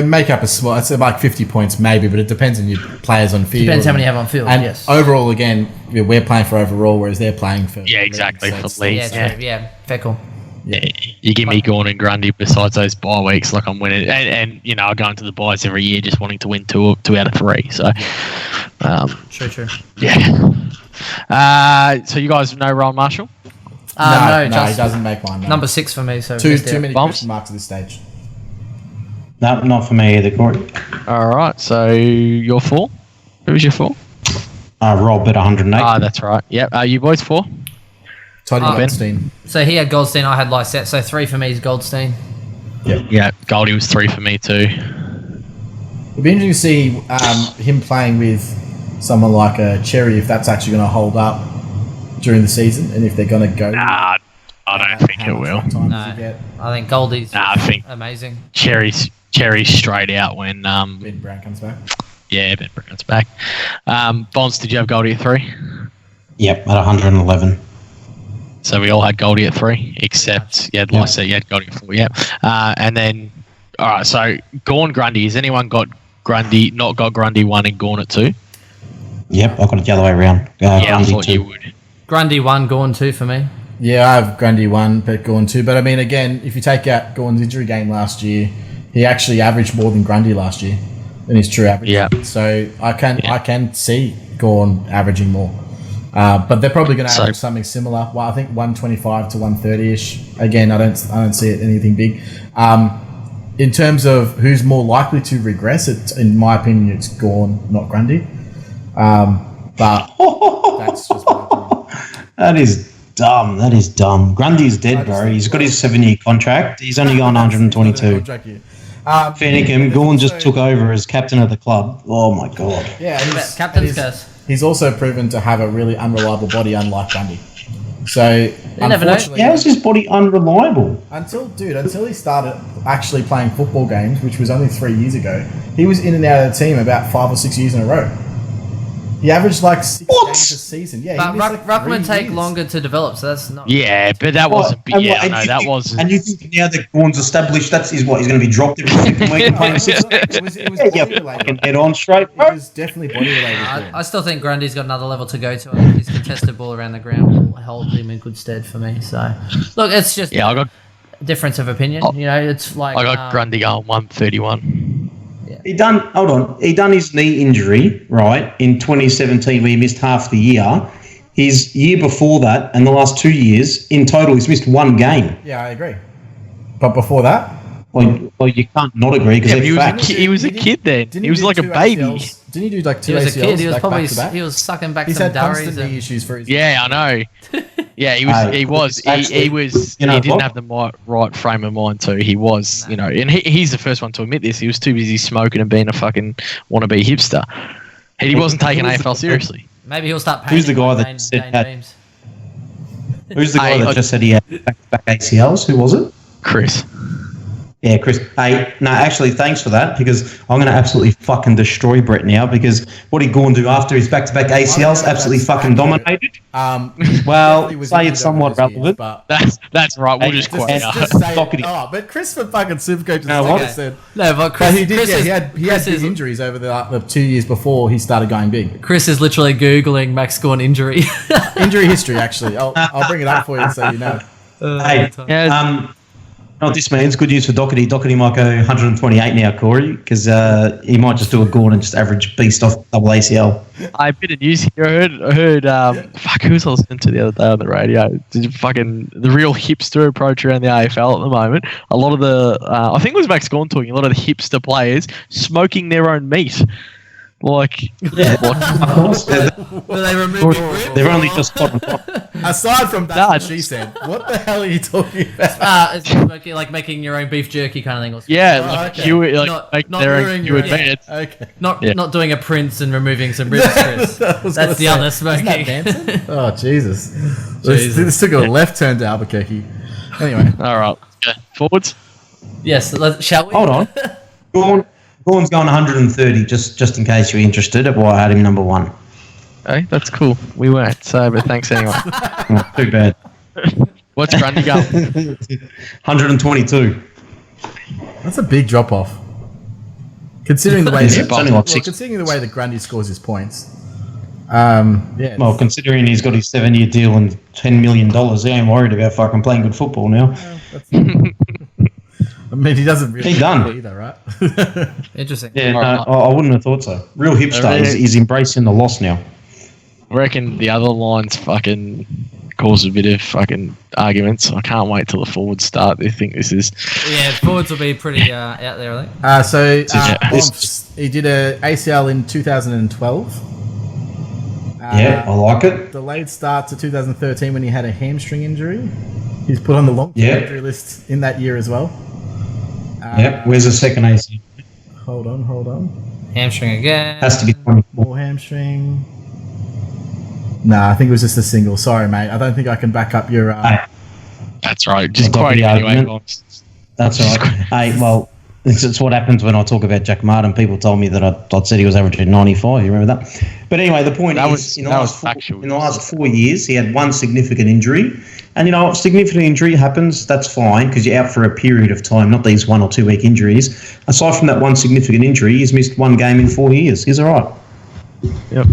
make up a small. It's like 50 points maybe, but it depends on your players on field. Depends how many you have on field. And yes. Overall, again, we're playing for overall, whereas they're playing for. Yeah, exactly, for leagues. Yeah, fair call. Yeah, you give me Gawn and Grundy besides those bye weeks, like I'm winning, and I go into the byes every year just wanting to win two out of 3. So, true. Yeah. So you guys know Rowan Marshall? No, he doesn't make mine. No. Number 6 for me. So too many question marks at this stage. No, not for me either, Corey. All right. So your 4. Who was your 4? Rob at 108. That's right. Yep. You boys 4? Toddy Goldstein. So he had Goldstein, I had Lysette. So 3 for me is Goldstein. Yeah, Goldie was 3 for me too. It'll be interesting to see him playing with someone like a Cherry, if that's actually going to hold up during the season, and if they're going to go. Nah, I don't think it will. No, I think Goldie's amazing. Cherry's straight out when Ben Brown comes back. Yeah, Ben Brown's back. Bonds, did you have Goldie at 3? Yep, at 111. So we all had Goldie at 3, except you had Lysette, you had Goldie at 4, and then, all right, so Gawn, Grundy. Has anyone not got Grundy 1 and Gawn at 2? Yep, I've got it the other way around. I thought you would. Grundy 1, Gawn 2 for me. Yeah, I have Grundy 1, but Gawn 2. But I mean, again, if you take out Gawn's injury game last year, he actually averaged more than Grundy last year than his true average. Yeah. So I can see Gawn averaging more. But they're probably going to average something similar. Well, I think 125 to 130-ish. Again, I don't see it anything big. In terms of who's more likely to regress, in my opinion, it's Gawn, not Grundy. But that's just my opinion. That is dumb. Grundy's dead, bro. He's got his 7-year contract. He's only on 122. Fennicum, Gawn just took over as captain of the club. Oh, my God. Yeah, captain's curse. He's also proven to have a really unreliable body, unlike Grundy. So, unfortunately, how is his body unreliable? Until he started actually playing football games, which was only 3 years ago, he was in and out of the team about 5 or 6 years in a row. He averaged like 6 games a season. Yeah, but ruckmen take longer to develop, so that's not. Yeah, but that wasn't. That wasn't. And you think now that Gawn's established, he's going to be dropped every second week playing 6 games? It was body related. Head on straight, bro. It was definitely body related. I still think Grundy's got another level to go to. I think his contested ball around the ground will hold him in good stead for me. So, look, it's just I got difference of opinion. It's like I got Grundy going 131. He done his knee injury, right, in 2017 where he missed half the year. his year before that and the last 2 years, in total, he's missed one game. Yeah, I agree. But before that? Well, you can't not agree because he was a kid then. He was like a baby. Didn't he do like two He was ACLs? a kid. He was like probably back to back? he was sucking back He's some had durries. constant knee issues for his. Yeah, I know. Yeah, he was. He didn't have the right frame of mind too. He was, and he's the first one to admit this. He was too busy smoking and being a fucking wannabe hipster. He wasn't taking AFL seriously. Maybe he'll start painting. Who's the guy that said that? Who's the guy that just said he had back-to-back ACLs? Who was it? Chris. Yeah, Chris. Hey, no, actually, thanks for that because I'm going to absolutely fucking destroy Brett now because what did Gawn do after his back-to-back ACLs? Absolutely fucking dominated. Well, say it's somewhat relevant. That's right. We'll just quote but Chris from fucking SuperCoach said no, but Chris, he did. Chris he had big injuries over the 2 years before he started going big. Chris is literally googling Max Gawn injury. Injury history, actually. I'll bring it up for you so you know. What this means, good news for Doherty. Doherty might go 128 now, Corey, because he might just do a Gawn and just average beast off double ACL. A bit of news here. I heard who was I listening to the other day on the radio? The real hipster approach around the AFL at the moment. A lot of I think it was Max Gawn talking, a lot of the hipster players smoking their own meat. Like, yeah, of course. They've only just gotten. Aside from that, what she said, what the hell are you talking about? It's like making your own beef jerky kind of thing. Or something. Yeah, not their own meat. Okay. Not doing a Prince and removing some ribs, Chris. That's the other smoking. Oh, Jesus. This took a left turn to Albuquerque. Anyway. All right. Forwards? Yes, shall we? Hold on. Gawn's going 130, just in case you're interested at why I had him number one. Hey, that's cool. We weren't, but thanks anyway. Not too bad. What's Grundy going? 122. That's a big drop off. Considering the way considering the way that Grundy scores his points. Yeah. Well, considering he's got his 7-year deal and $10 million, he ain't worried about fucking playing good football now. I mean, he doesn't really done either, right? Interesting. Yeah, I wouldn't have thought so. Real hipster is embracing the loss now. I reckon the other lines fucking cause a bit of fucking arguments. I can't wait till the forwards start. They think this is... Yeah, forwards will be pretty out there, I think. He did a ACL in 2012. Yeah, I like it. Delayed start to 2013 when he had a hamstring injury. He's put on the long-term injury list in that year as well. Where's the second ACL? Hold on. Hamstring again. Has to be 24. More hamstring. Nah, I think it was just a single. Sorry, mate. I don't think I can back up your... That's right. Just quote it anyway. That's all right. Hey, well, it's what happens when I talk about Jack Martin. People told me that I'd said he was averaging 95. You remember that? But anyway, the point is, in the last 4 years, he had one significant injury. And, if significant injury happens, that's fine because you're out for a period of time, not these 1 or 2 week injuries. Aside from that one significant injury, he's missed one game in 4 years. He's all right. Yep.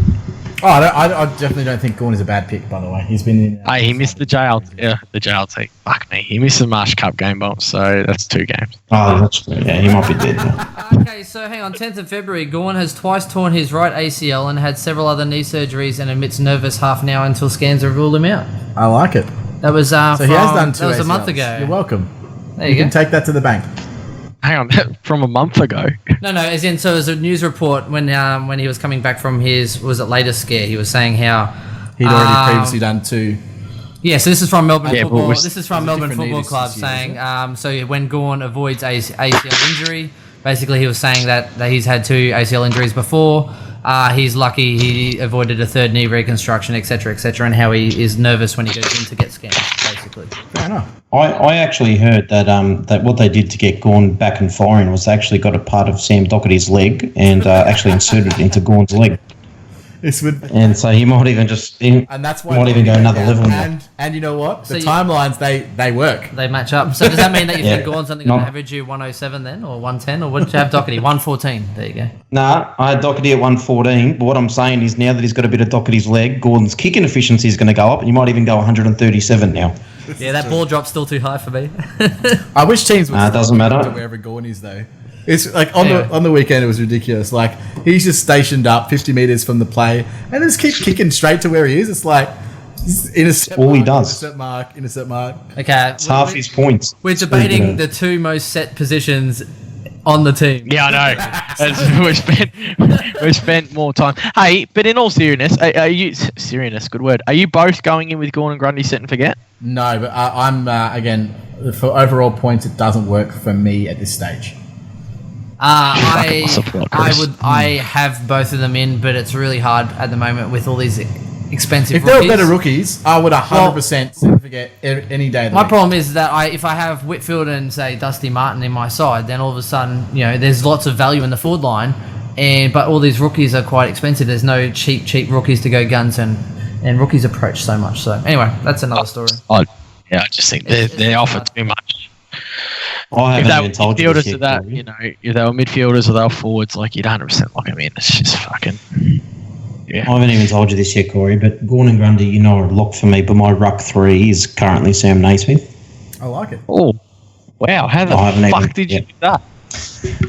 Oh, I definitely don't think Gawn is a bad pick, by the way. He's been in... he missed the JLT. Fuck me. He missed the Marsh Cup game, so that's 2 games. Oh, that's true. Yeah, he might be dead now. Okay, so hang on. 10th of February, Gawn has twice torn his right ACL and had several other knee surgeries and admits nervous half an hour until scans have ruled him out. I like it. That was he has done 2 That was ACLs. a month ago. You're welcome. There you can take that to the bank. Hang on, from a month ago. No, as in, so as a news report when he was coming back from his latest scare, he was saying how he'd already previously done 2. Yeah, so this is from Melbourne Football. This is from Melbourne Football Club saying so when Gawn avoids ACL injury, basically he was saying that he's had 2 ACL injuries before. He's lucky he avoided a 3rd knee reconstruction, etc., and how he is nervous when he goes in to get scanned, basically. Fair enough. I actually heard that what they did to get Gawn back and firing was they actually got a part of Sam Doherty's leg and actually inserted it into Gawn's leg. And so he might even and that's why might even go another level now. And you know what? The timelines they work. They match up. So does that mean that you think Gawn's something going to average you 107 then, or 110, or what did you have Doherty? 114. There you go. Nah, I had Doherty at 114. But what I'm saying is now that he's got a bit of Doherty's leg, Gordon's kicking efficiency is going to go up, and you might even go 137 now. Yeah, that ball drop's still too high for me. I wish teams would it doesn't matter wherever Gawn is though. It's like on the weekend it was ridiculous. Like he's just stationed up 50 meters from the play and just keep kicking straight to where he is. It's like Intercept all he mark, does. Intercept mark. Okay. It's half his points. We're debating the two most set positions on the team. Yeah, I know. we've spent more time. Hey, but in all seriousness, are you seriousness? Good word. Are you both going in with Gawn and Grundy set and forget? No, but I'm again for overall points. It doesn't work for me at this stage. I have both of them in, but it's really hard at the moment with all these expensive If rookies. there were better rookies, I would 100% forget any day of the My week. problem is that if I have Whitfield and, say, Dusty Martin in my side, then all of a sudden, there's lots of value in the forward line, but all these rookies are quite expensive. There's no cheap rookies to go guns, and rookies approach so much. So anyway, that's another story. I just think they offer too much. I haven't even told you this yet, Corey. If they were midfielders or they were forwards, like you'd 100% lock them in. It's just fucking. Yeah. I haven't even told you this yet, Corey, but Gawn and Grundy, are a lock for me, but my ruck 3 is currently Sam Naismith. I like it. Oh, wow. How the fuck did you do that?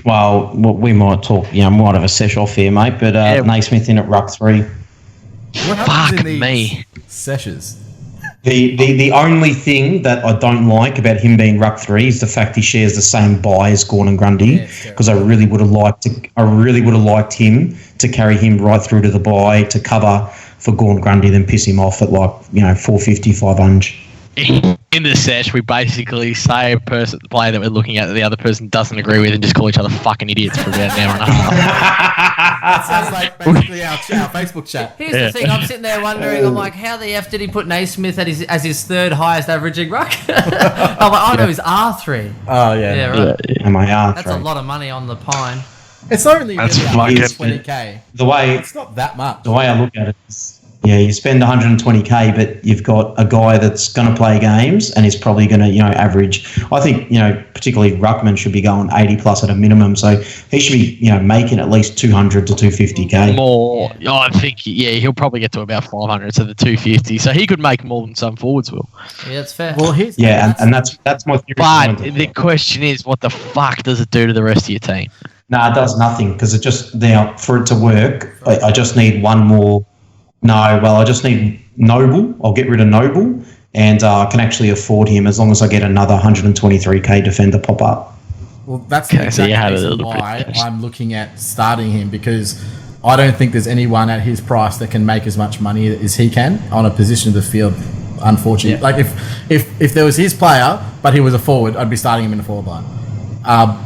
Well, we might talk, might have a sesh off here, mate, but Naismith in at ruck 3. What happens in these sessions? The only thing that I don't like about him being ruck 3 is the fact he shares the same bye as Gawn and Grundy, because I really would have liked him to carry him right through to the bye to cover for Gawn Grundy, then piss him off at 450, 500. In the sesh, we basically say the player that we're looking at that the other person doesn't agree with and just call each other fucking idiots for about an hour and a half. That sounds like basically our Facebook chat. Here's the thing, I'm sitting there wondering, I'm like, how the F did he put Naismith as his third highest averaging ruck? I'm like, no, he's R3. Oh, yeah. Yeah, right. MIR. That's a lot of money on the pine. It's only That's really fucking- 20k. It's not that much. The way I look at it is, you spend 120k, but you've got a guy that's going to play games and is probably going to, average. I think, particularly Ruckman should be going 80 plus at a minimum. So he should be, making at least 200 to 250k. More. I think, he'll probably get to about 500 to the 250. So he could make more than some forwards will. Yeah, that's fair. Well, and that's my theory. But the question is, what the fuck does it do to the rest of your team? No, it does nothing, because it just, for it to work, I just need one more. I just need Noble. I'll get rid of Noble, and I can actually afford him as long as I get another 123k defender pop up. Well, that's the exact reason why I'm looking at starting him, because I don't think there's anyone at his price that can make as much money as he can on a position of the field. Unfortunately, like if there was his player, but he was a forward, I'd be starting him in the forward line.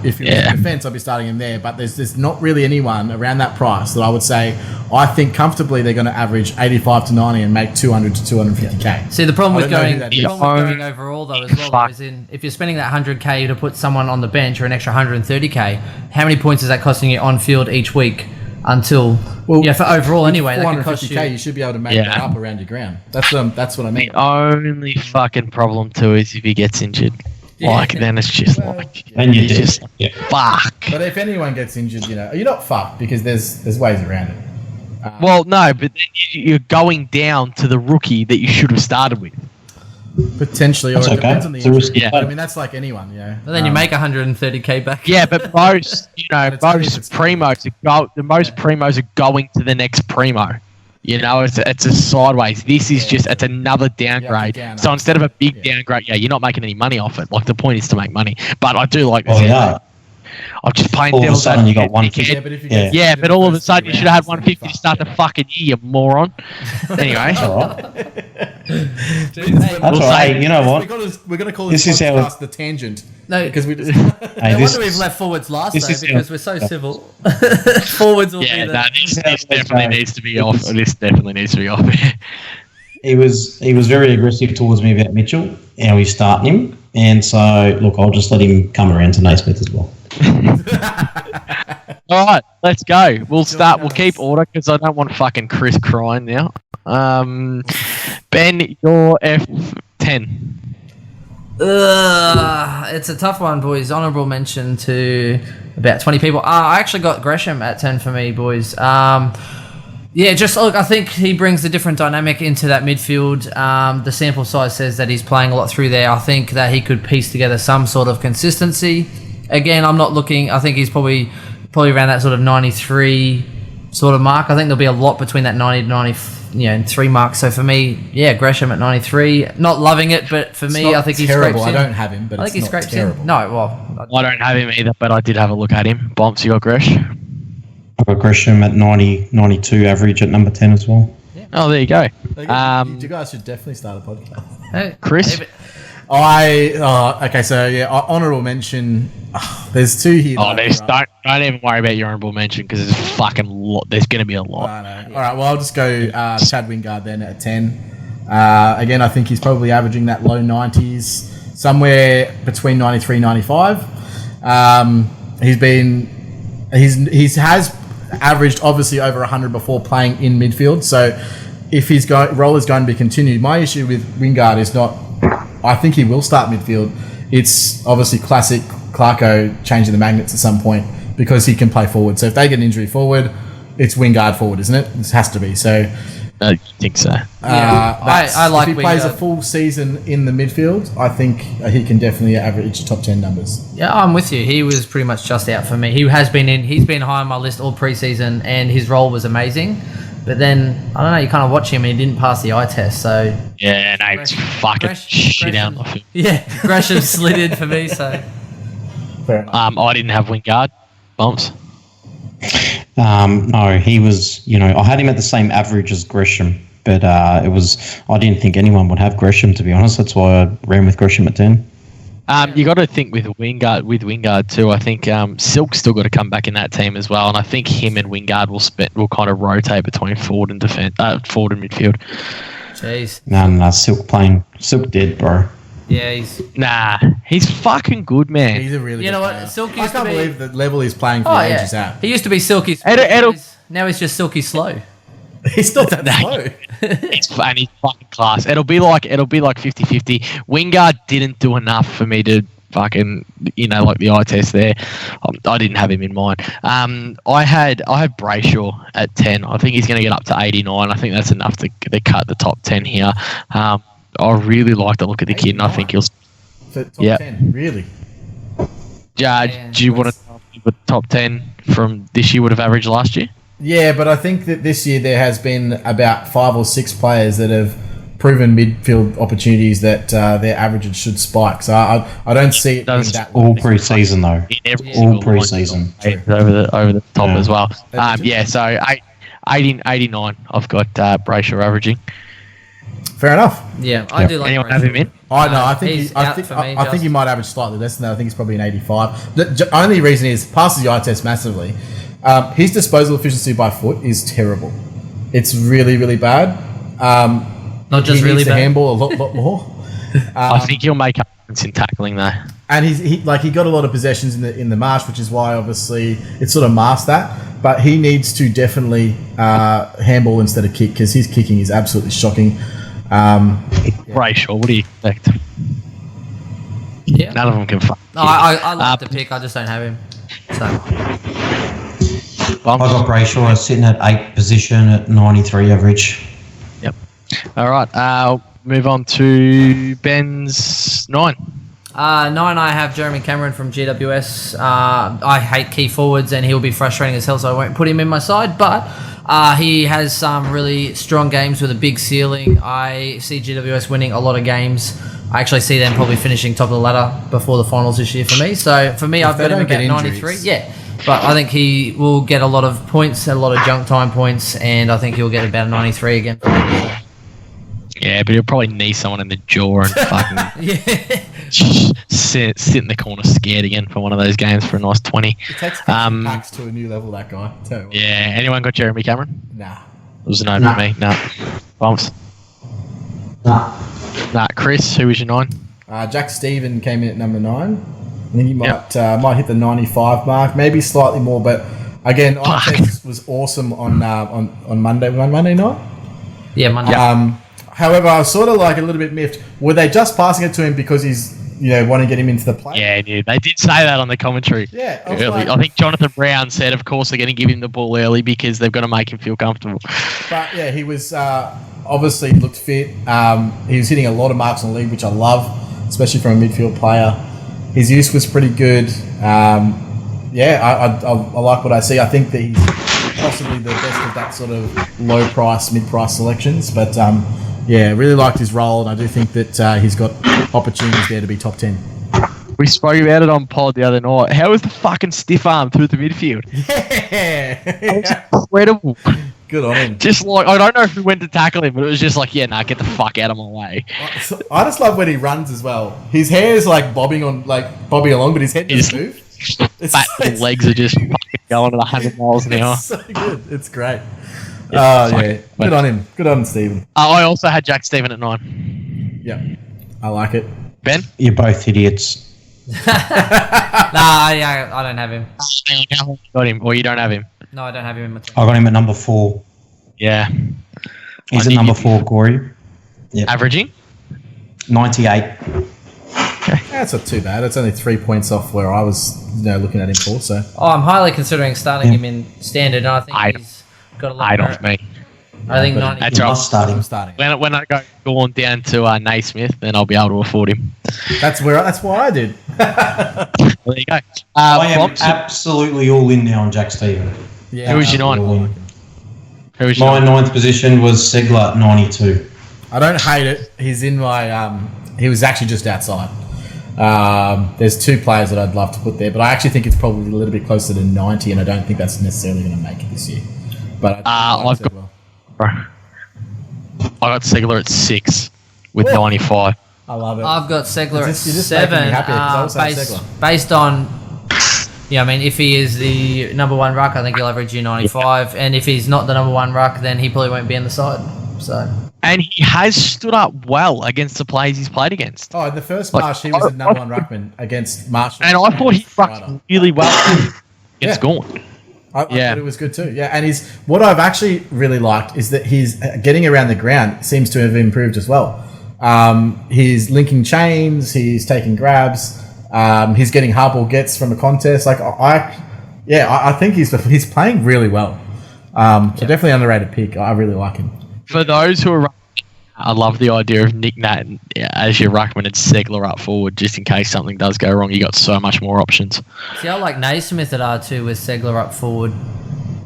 If he was in defence, I'd be starting him there. But there's not really anyone around that price that I would say I think comfortably they're going to average 85 to 90 and make 200 to 250k. See, the problem with going overall though as well is if you're spending that 100k to put someone on the bench or an extra 130k, how many points is that costing you on field each week? Until for overall anyway, that can cost you should be able to make that up around your ground. That's what I mean. The only fucking problem too is if he gets injured. Then it's just and you just fuck. But if anyone gets injured, you're not fucked, because there's ways around it. No, but then you're going down to the rookie that you should have started with. Potentially, or it depends on the injury. I mean, that's like anyone, But then you make 130k back. Yeah, but most, primos are going to the next primo. It's a sideways. This is it's another downgrade. So instead of a big downgrade, you're not making any money off it. Like, the point is to make money. But I do like this. I'm just playing devil's advocate. You got 150. But all of a sudden you should have had 150 to start the fucking year, you moron. Anyway. That's all right. That's all right. You know what? We're going to call this podcast the tangent. No, because we just. No wonder we've left forwards last because we're so civil. Forwards will be this definitely needs to be off. This definitely needs to be off. He was very aggressive towards me about Mitchell, how he's starting him. And so, look, I'll just let him come around to Naismith as well. All right, let's go. We'll start. We'll keep order because I don't want fucking Chris crying now. Ben, your F10. It's a tough one, boys. Honourable mention to about 20 people. I actually got Gresham at 10 for me, boys. I think he brings a different dynamic into that midfield. The sample size says that he's playing a lot through there. I think that he could piece together some sort of consistency. Again, I'm not looking. I think he's probably around that sort of 93 sort of mark. I think there'll be a lot between that 90 to in 3 marks. So for me, Gresham at 93. Not loving it, but for me, I think he's terrible. scrapes in. I don't have him, but I think he scrapes terrible. In. No, well, I don't have him either, but I did have a look at him. Bomps, you got Gresh? I've got Gresham at 92 average at number 10 as well. Yeah. Oh, there you go. You guys should definitely start a podcast. Hey, Chris? Okay, so honourable mention. There's 2 here. Oh, don't even worry about your honourable mention because there's fucking lot. There's going to be a lot. I know. All right, well, I'll just go Chad Wingard then at 10. Again, I think he's probably averaging that low 90s, somewhere between 93 and 95. He has averaged obviously over 100 before playing in midfield. So if his role is going to be continued, my issue with Wingard is not. I think he will start midfield. It's obviously classic Clarko changing the magnets at some point because he can play forward. So if they get an injury forward, it's Wingard forward, isn't it? This has to be. So I think so. I like if he plays a full season in the midfield, I think he can definitely average top 10 numbers. Yeah, I'm with you. He was pretty much just out for me. He's been high on my list all preseason, and his role was amazing. But then, I don't know, you kind of watch him and he didn't pass the eye test, so... Yeah, no, it's fucking shit out of him. Yeah, Gresham slid in for me, so... Fair enough. I didn't have Wingard. Bumps. No, he was, I had him at the same average as Gresham, but I didn't think anyone would have Gresham, to be honest. That's why I ran with Gresham at 10. You got to think with Wingard too. I think Silk's still got to come back in that team as well, and I think him and Wingard will kind of rotate between forward and midfield. Jeez. No, Silk dead, bro. Yeah, he's fucking good, man. He's a really good what? player. Silk I used can't to be... believe the level he's playing for the age he's at. He used to be Silky. Now he's just Silky slow. He's not that slow. He's fucking class. It'll be like 50-50. Wingard didn't do enough for me to fucking like the eye test there. I didn't have him in mind. I had Brayshaw at 10. I think he's going to get up to 89. I think that's enough to cut the top 10 here. I really like the look of the kid, and I think he'll. For top 10, really? Do you want to tell me what the top 10 from this year would have averaged last year? Yeah, but I think that this year there has been about 5 or 6 players that have proven midfield opportunities that their averages should spike. So I don't see it in that all pre-season though. All pre-season over the top as well. So 89. I've got Brayshaw averaging. Fair enough. Yeah, I do like. Anyone have him in? I think he might average slightly less than that. I think he's probably an 85. The only reason is passes the eye test massively. His disposal efficiency by foot is terrible. It's really, really bad. Not just really bad. He handball a lot more. I think he'll make up in tackling though. And he got a lot of possessions in the marsh, which is why obviously it sort of masked that. But he needs to definitely handball instead of kick because his kicking is absolutely shocking. Brayshaw, what do you expect? Yeah. None of them can fuck. No, I like the pick. I just don't have him. So. I got Brayshaw sitting at 8th position at 93 average. Yep. All right. I'll move on to Ben's 9. 9, I have Jeremy Cameron from GWS. I hate key forwards, and he'll be frustrating as hell, so I won't put him in my side. But he has some really strong games with a big ceiling. I see GWS winning a lot of games. I actually see them probably finishing top of the ladder before the finals this year for me. So for me, I've got him about 93. Yeah, but I think he will get a lot of points, a lot of junk time points, and I think he'll get about 93 again. Yeah, but he'll probably knee someone in the jaw and fucking sit in the corner scared again for one of those games for a nice 20. It takes packs to a new level, that guy. Yeah, anyone got Jeremy Cameron? Nah. It was a no for me. No. Bumps? Nah. Chris, who was your 9? Jack Stephen came in at number 9. I think he might hit the 95 mark, maybe slightly more, but again, Artest was awesome on Monday night. Yeah, Monday. However, I was sort of like a little bit miffed. Were they just passing it to him because he's, want to get him into the play? Yeah, dude. They did say that on the commentary. Yeah. I think Jonathan Brown said, of course, they're going to give him the ball early because they've got to make him feel comfortable. But yeah, he was obviously looked fit. He was hitting a lot of marks in the league, which I love, especially from a midfield player. His use was pretty good. I like what I see. I think that he's possibly the best of that sort of low price, mid price selections. But really liked his role, and I do think that he's got opportunities there to be top 10. We spoke about it on pod the other night. How was the fucking stiff arm through the midfield? Yeah, That was incredible. good on him. Just like, I don't know if we went to tackle him, but it was just like, get the fuck out of my way. I just love when he runs as well. His hair is like bobbing along, but his head doesn't move. Fat little legs are just fucking going at 100 miles an hour. It's so good. It's great. Good on him. Good on Stephen. I also had Jack Stephen at 9. Yeah, I like it. Ben? You're both idiots. I don't have him. Got him, or you don't have him? No, I don't have him in my team. I got him at number 4. Yeah. He's at number 4, Corey. Yep. Averaging? 98. That's not too bad. It's only 3 points off where I was, looking at him for. So I'm highly considering starting him in standard, and I think he's got a lot of off me. I think 90. That's right. Starting. starting. When I go on down to Naismith, then I'll be able to afford him. That's what I did. Well, there you go. I am absolutely all in now on Jack Stephen. Yeah. Who was your 9? Who was My your 9th position was Segler at 92. I don't hate it. He's in my. He was actually just outside. There's 2 players that I'd love to put there, but I actually think it's probably a little bit closer to 90, and I don't think that's necessarily going to make it this year. But I've got Segler at 6 with 95. I love it. I've got Segler at You're just making 7. me happy, 'cause I also have Segler. Based on, if he is the number 1 ruck, I think he'll average you 95, and if he's not the number 1 ruck, then he probably won't be on the side. So. And he has stood up well against the players he's played against. Oh, in the first Marsh, he was the number 1 ruckman against Marshall. And I thought he rucked really well against Gorn. I thought it was good too. Yeah, and what I've actually really liked is that his getting around the ground seems to have improved as well. He's linking chains, he's taking grabs, he's getting hard ball gets from a contest. Like I think he's playing really well. So definitely underrated pick. I really like him. For those who are, I love the idea of Nick Nat as your ruckman and Segler up forward, just in case something does go wrong. You got so much more options. See, I like Naismith at R2 with Segler up forward.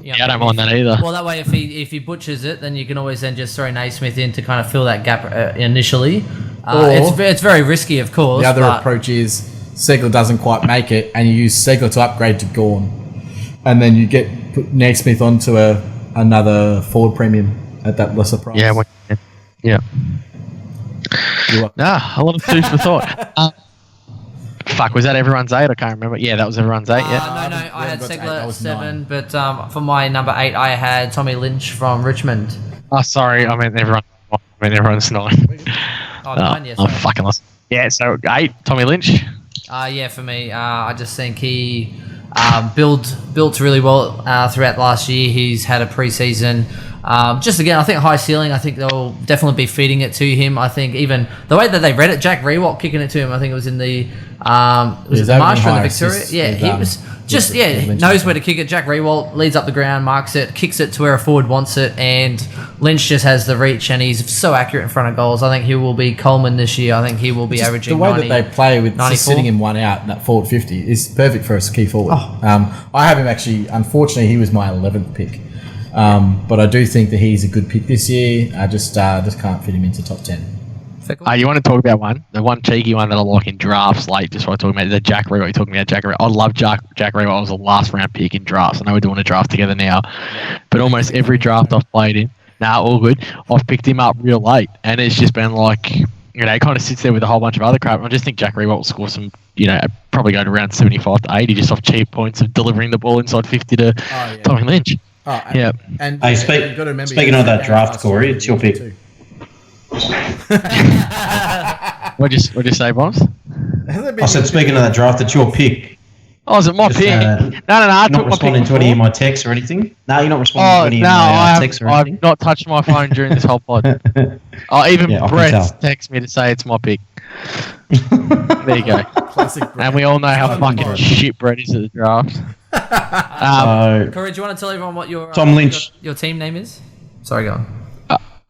Yeah, I don't mind that either. Well, that way, if he butchers it, then you can always then just throw Naismith in to kind of fill that gap initially. It's very risky, of course. The other approach is Segler doesn't quite make it, and you use Segler to upgrade to Gorn, and then you put Naismith onto another forward premium at that lesser price. Yeah. A lot of food for thought. Fuck, was that everyone's 8? I can't remember. Yeah, that was everyone's 8, yeah. No, I had Segler at 7, 9. but for my number 8, I had Tommy Lynch from Richmond. Oh, sorry, I meant everyone's 9. Oh, 9, yeah, I'm sorry. fucking lost. Yeah, so 8, Tommy Lynch. Yeah, for me, I just think he built really well throughout last year. He's had a pre-season. Just again, I think high ceiling. I think they'll definitely be feeding it to him. I think even the way that they read it, Jack Rewalt kicking it to him. I think it was in the was it the Marsh or the Victoria? Yeah, he was just knows where to kick it. Jack Rewalt leads up the ground, marks it, kicks it to where a forward wants it, and Lynch just has the reach and he's so accurate in front of goals. I think he will be Coleman this year. I think he will be just averaging. The way 90, that they play with just sitting him one out in that forward 50 is perfect for a key forward. I have him actually. Unfortunately, he was my 11th pick. But I do think that he's a good pick this year. I just can't fit him into top 10. You want to talk about the one cheeky one that I like in drafts late, just what I'm talking about, the Jack Rewalt. You're talking about Jack Rewalt. I love Jack Rewalt. I was a last round pick in drafts. I know we're doing a draft together now, but almost every draft I've played in, all good, I've picked him up real late, and it's just been like, he kind of sits there with a whole bunch of other crap. I just think Jack Rewalt will score some, probably go to around 75 to 80 just off cheap points of delivering the ball inside 50 to Tommy Lynch. And Hey, speaking of that draft, Corey, it's your pick. What'd you say, boss? I said, speaking of that draft, it's your pick. Oh, is it my pick? No. I not responding to any of my texts or anything? No, you're not responding to any of my texts or anything? I've not touched my phone during this whole pod. Even Brett texted me to say it's my pick. There you go. Classic Brett. And we all know how fucking shit Brett is at the draft. Corey, do you want to tell everyone what your Tom Lynch. your team name is? Sorry, go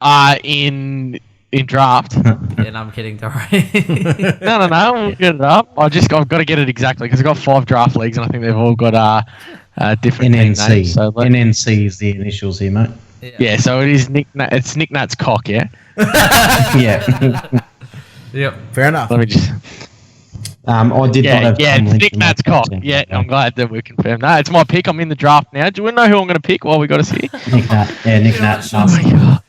on. In draft. Yeah, no, I'm kidding. Don't worry. No, we'll get it up. I've got to get it exactly because I've got 5 draft leagues and I think they've all got different team names. NNC. So NNC is the initials here, mate. yeah, so it is it's Nick Nat's cock, yeah? Yeah. Yep. Fair enough. Let me just... I did not have Yeah, Tom it's Lynch Nick in my Nat's top cock. 10. Yeah, I'm glad that we confirmed that. It's my pick. I'm in the draft now. Do we know who I'm going to pick while we got us here? Nick Nat. Yeah, Nick Nat. Oh my god.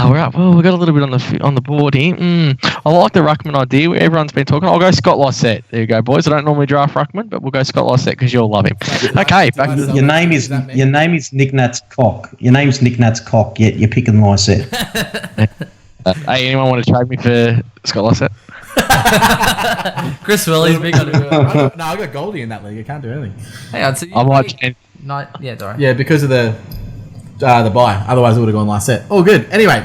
We're up. Well, we got a little bit on the board here. I like the ruckman idea. Where everyone's been talking. I'll go Scott Lycett. There you go, boys. I don't normally draft ruckman, but we'll go Scott Lycett because you'll love him. Okay, back to Your name is Nick Nat's cock. Your name's Nick Nat's cock. Yet you're picking Lycett. Hey, anyone want to trade me for Scott Lycett? Chris Willie's big on it. No, I got Goldie in that league. I can't do anything. Hey, I'd say I might. yeah, sorry. Yeah, because of the buy. Otherwise, it would have gone last set. Oh, good. Anyway,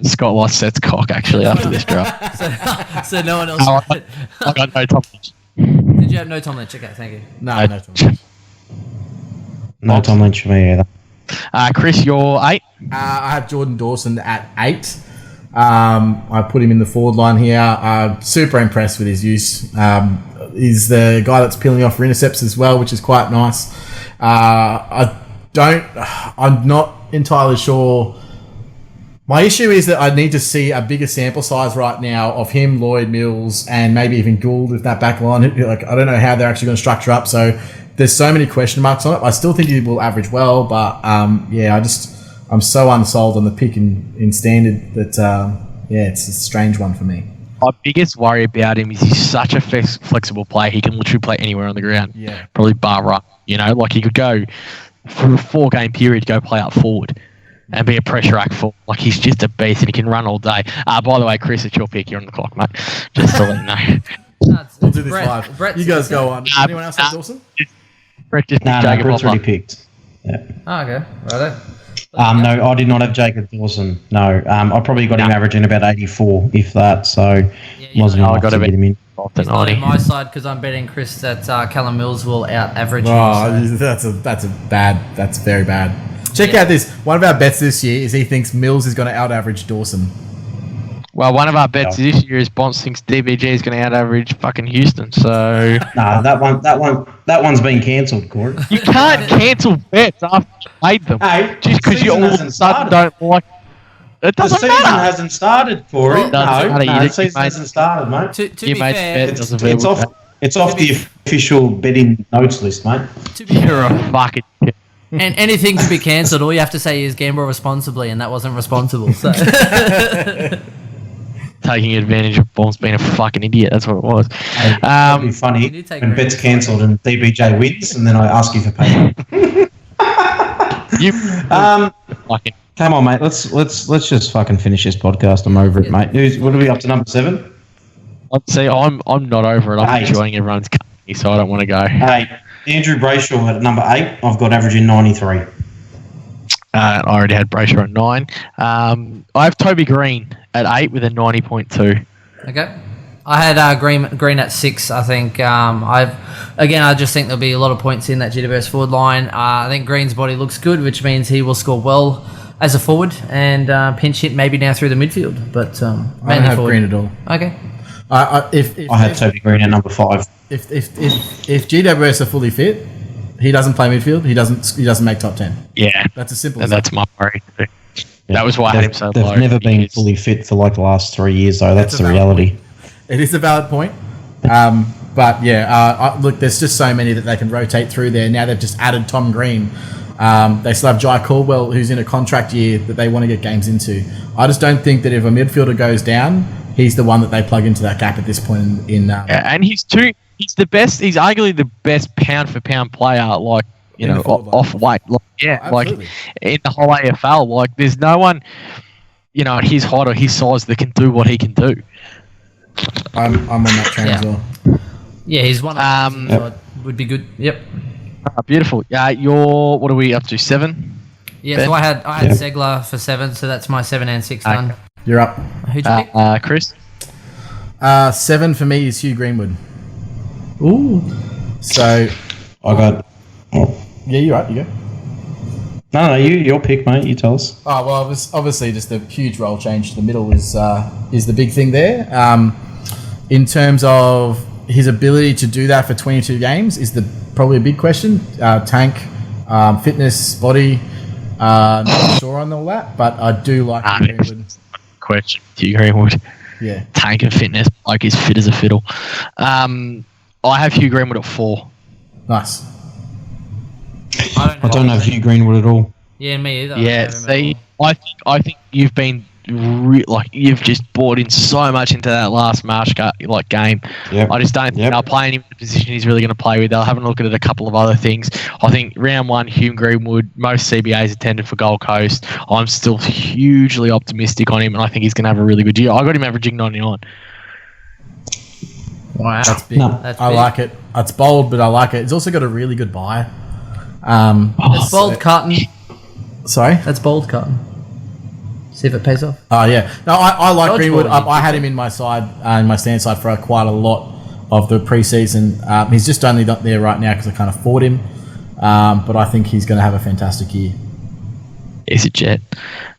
Scott Lycett's cock actually after this draft. So no one else. I got no top. Did you have no Tom Lynch? Okay, thank you. no, Tom. No Tom Lynch for me either. Chris, you're 8. I have Jordan Dawson at 8. I put him in the forward line here. Super impressed with his use. He's the guy that's peeling off for intercepts as well, which is quite nice. I'm not entirely sure. My issue is that I need to see a bigger sample size right now of him, Lloyd, Mills, and maybe even Gould with that back line. Like, I don't know how they're actually going to structure up. So there's so many question marks on it. I still think he will average well, but I'm so unsold on the pick in standard that it's a strange one for me. My biggest worry about him is he's such a flexible player. He can literally play anywhere on the ground. Yeah. Probably bar right. Like he could go for a 4-game period, go play up forward and be a pressure act for. Like he's just a beast and he can run all day. By the way, Chris, it's your pick. You're on the clock, mate. Just to let you know. We'll do this live. You guys go on. Anyone else have Dawson? Brett just No, Jacob Brett's Poplar. already picked. Yeah. Oh, okay. Righto. No, I did not have Jacob Dawson. No, I probably got him averaging about 84, if that. So wasn't enough to get him in. He's not on my side because I'm betting Chris that Callum Mills will out average. That's very bad. Check out this. One of our bets this year is he thinks Mills is going to out average Dawson. Well, one of our bets this year is Bonds thinks DBG is going to out average fucking Houston. So no, that one's been cancelled, Corey. You can't cancel bets after you made them. Hey, just because you all of a sudden don't like. It doesn't the matter. season hasn't started, Corey. Well, no, the season hasn't started, mate. To be fair, It's off the official betting notes list, mate. You're a fucking shit. And anything to be cancelled, all you have to say is gamble responsibly, and that wasn't responsible. So. Taking advantage of Bonds being a fucking idiot. That's what it was. It'd be funny when bet's cancelled and DBJ wins, and then I ask you for payment. Come on, mate. Let's just fucking finish this podcast. I'm over it, mate. What are we up to? Number 7? Let's see. I'm not over it. I'm enjoying everyone's company, so I don't want to go. Hey, Andrew Brayshaw at number 8. I've got averaging 93. I already had Brayshaw at 9. I have Toby Green at 8 with a 90.2. Okay. I had Green at 6. I think I just think there'll be a lot of points in that GWS forward line. I think Green's body looks good, which means he will score well as a forward and pinch hit maybe now through the midfield. But I don't have forward. Green at all. Okay. I had Toby Green at number 5. If GWS are fully fit, he doesn't play midfield. He doesn't make top 10. Yeah, that's as simple. And that's my worry. Yeah. That was why I had him so low. They've never been fully fit for like the last 3 years, though. That's the reality. It is a valid point. But yeah, look, there's just so many that they can rotate through there. Now they've just added Tom Green. They still have Jai Caldwell, who's in a contract year that they want to get games into. I just don't think that if a midfielder goes down, he's the one that they plug into that gap at this point. And he's the best. He's arguably the best pound for pound player. Like off weight. Like in the whole AFL. Like there's no one, at his height or his size that can do what he can do. I'm on that train as well. Yeah, he's one. Would be good. Yep. Beautiful. What are we up to? 7. Yeah. Ben? So I had Segler for 7. So that's my 7 and 6 done. You're up. Who'd you pick? Chris. 7 for me is Hugh Greenwood. Ooh. So I got. Oh. Yeah, you're right. You go. No, your pick, mate. You tell us. Oh well, obviously, just the huge role change to the middle is the big thing there. In terms of his ability to do that for 22 games is probably a big question. Tank, fitness, body, not sure on all that, but I do like Greenwood. Question to you, Greenwood. Yeah. Tank and fitness, like he's fit as a fiddle. I have Hugh Greenwood at 4. Nice. I don't have Hugh Greenwood at all. Yeah, me either. Yeah, see, I think you've been you've just bought in so much into that last Marsh game. Yep. I just don't think they're playing him in the position he's really going to play with. They'll have a look at a couple of other things. I think round 1, Hugh Greenwood, most CBAs attended for Gold Coast. I'm still hugely optimistic on him, and I think he's going to have a really good year. I got him averaging 99. Wow, that's big. No. That's I big. like it. It's bold, but I like it. It's also got a really good buy. That's bold cutting. Sorry? That's bold cutting. See if it pays off. Oh, yeah. No, I like Dodgeball, Greenwood. you I had him in my side, in my stand side for quite a lot of the preseason. He's just only not there right now because I can't afford him. But I think he's going to have a fantastic year. He's a jet.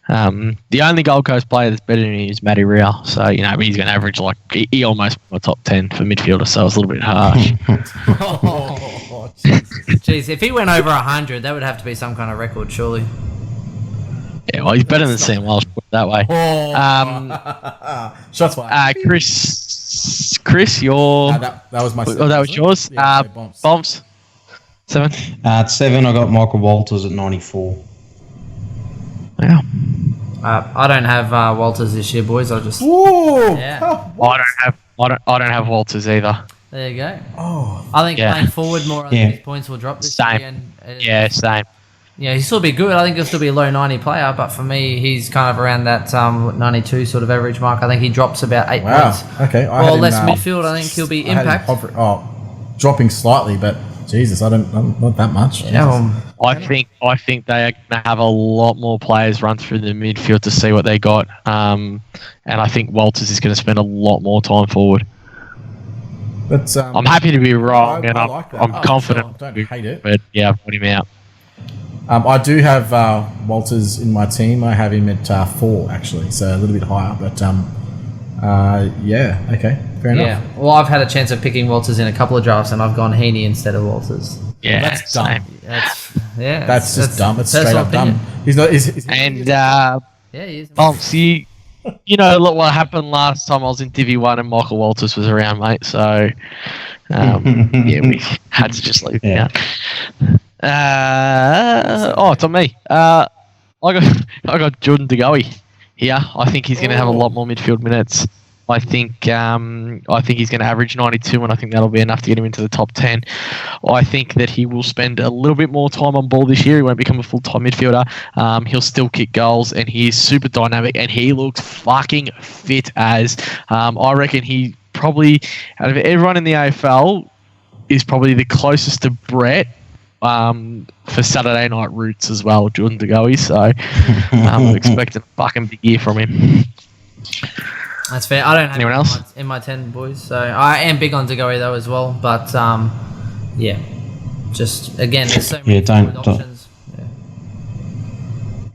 The only Gold Coast player that's better than him is Matty Real. So, he's going to average he almost won top 10 for midfielder, so it's a little bit harsh. Jeez, if he went over 100, that would have to be some kind of record, surely. Yeah, well, he's better than Sam Walsh, put it that way. Shots fired. Chris, your... that was my Oh, that was yours? Yeah, Bombs? 7? At 7, I got Michael Walters at 94. Wow. I don't have Walters this year, boys. I just... Whoa! Yeah. I don't have Walters either. There you go. Oh. I think playing forward more, I think his points will drop this Same. year. And, Same. Yeah, he'll still be good. I think he'll still be a low 90 player, but for me, he's kind of around that 92 sort of average mark. I think he drops about 8 points. Okay. Or less midfield, I think he'll be impact. Dropping slightly, but Jesus, I'm not that much. Yeah, well, I think they are going to have a lot more players run through the midfield to see what they got. And I think Walters is going to spend a lot more time forward. But, I'm happy to be wrong, and like that. I'm confident. Sure. Don't hate it. But yeah, I've put him out. I do have Walters in my team. I have him at 4, actually, so a little bit higher. But yeah, okay, fair enough. Yeah, well, I've had a chance of picking Walters in a couple of drafts, and I've gone Heaney instead of Walters. Yeah, That's dumb. same. That's just dumb. It's straight personal up dumb. opinion. He's not. And Yeah, he is. Bombs, you look what happened last time I was in Div 1 and Michael Walters was around, mate. So yeah, we had to just leave him out. It's on me. I got Jordan De Goey here. I think he's going to have a lot more midfield minutes. I think he's going to average 92, and I think that'll be enough to get him into the top 10. I think that he will spend a little bit more time on ball this year. He won't become a full-time midfielder. He'll still kick goals, and he is super dynamic, and he looks fucking fit as. I reckon he probably, out of everyone in the AFL, is probably the closest to Brett for Saturday night routes as well, Jordan De Goey. So I'm expecting a fucking big year from him. That's fair. I don't have anyone else in my 10, boys. So I am big on De Goey though as well. But yeah, just again, there's so many options. Yeah.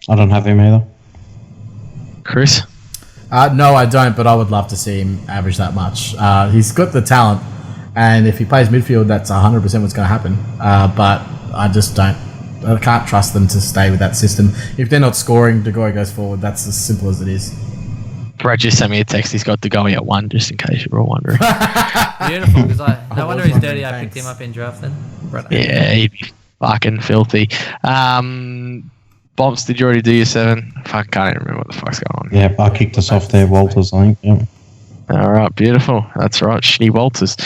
I don't have him either. Chris? No, I don't. But I would love to see him average that much. He's got the talent, and if he plays midfield, that's 100% what's going to happen. But I just don't. I can't trust them to stay with that system. If they're not scoring, De Goey goes forward. That's as simple as it is. Brad just sent me a text. He's got De Goey at 1, just in case you were all wondering. Beautiful, because no wonder he's dirty. I picked him up in draft then. Yeah, he'd be fucking filthy. Bombs, did you already do your 7? I can't even remember what the fuck's going on. Yeah, I kicked us off there, Walters, I think. Yep. All right, beautiful. That's right, Shitty Walters.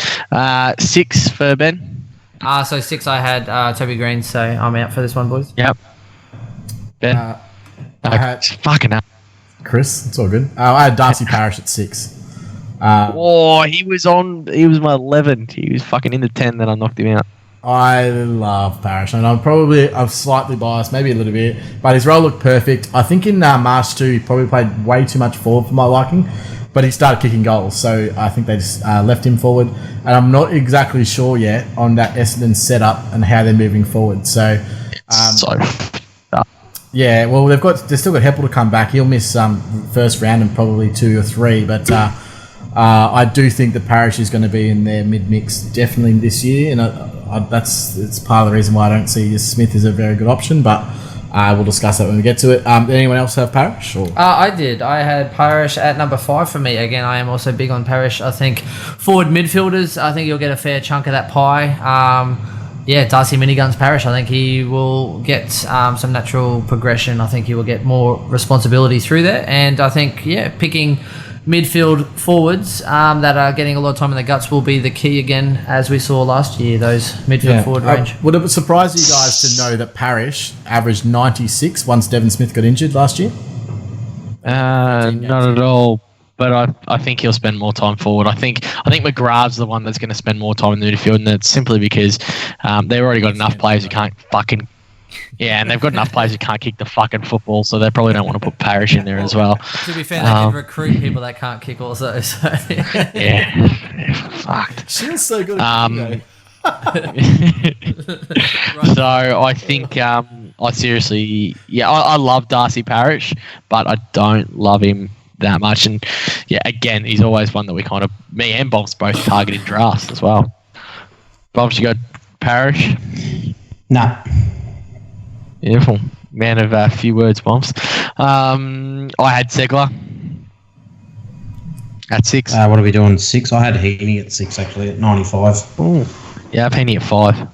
6 for Ben. So 6 I had Toby Green, so I'm out for this one, boys. Yep. Ben. I had fucking up. Chris. It's all good. I had Darcy Parish at 6. He was my 11. He was fucking in the 10, then I knocked him out. I love Parish, and I'm slightly biased, maybe a little bit, but his role looked perfect. I think in March 2, he probably played way too much forward for my liking, but he started kicking goals, so I think they just left him forward, and I'm not exactly sure yet on that Essendon setup and how they're moving forward. So, yeah, well, they've still got Heppel to come back. He'll miss first round and probably 2 or 3, but I do think that Parrish is going to be in their mid-mix definitely this year, and it's part of the reason why I don't see Smith as a very good option, but we'll discuss that when we get to it. Did anyone else have Parrish? Or? I did. I had Parrish at number 5 for me. Again, I am also big on Parrish. I think forward midfielders, I think you'll get a fair chunk of that pie. Darcy Minigun's Parrish. I think he will get some natural progression. I think he will get more responsibility through there. And I think, picking midfield forwards that are getting a lot of time in the guts will be the key again, as we saw last year, those midfield forward range. Would it surprise you guys to know that Parrish averaged 96 once Devon Smith got injured last year? Not at all. But I think he'll spend more time forward. I think McGrath's the one that's going to spend more time in the midfield, and that's simply because they've already got enough players who can't fucking... Yeah, and they've got enough players who can't kick the fucking football, so they probably don't want to put Parrish in there as well. To be fair, they can recruit people that can't kick also. So. Fucked. She was so good at So I think I seriously... Yeah, I love Darcy Parrish, but I don't love him that much. And, again, he's always one that we kind of... Me and Bob's both targeted drafts as well. Bob's, you got Parrish? Nah. Beautiful. Man of a few words, Bumps. I had Segler at 6. What are we doing? 6? I had Heaney at 6, actually, at 95. Ooh. Yeah, I have Heaney at 5.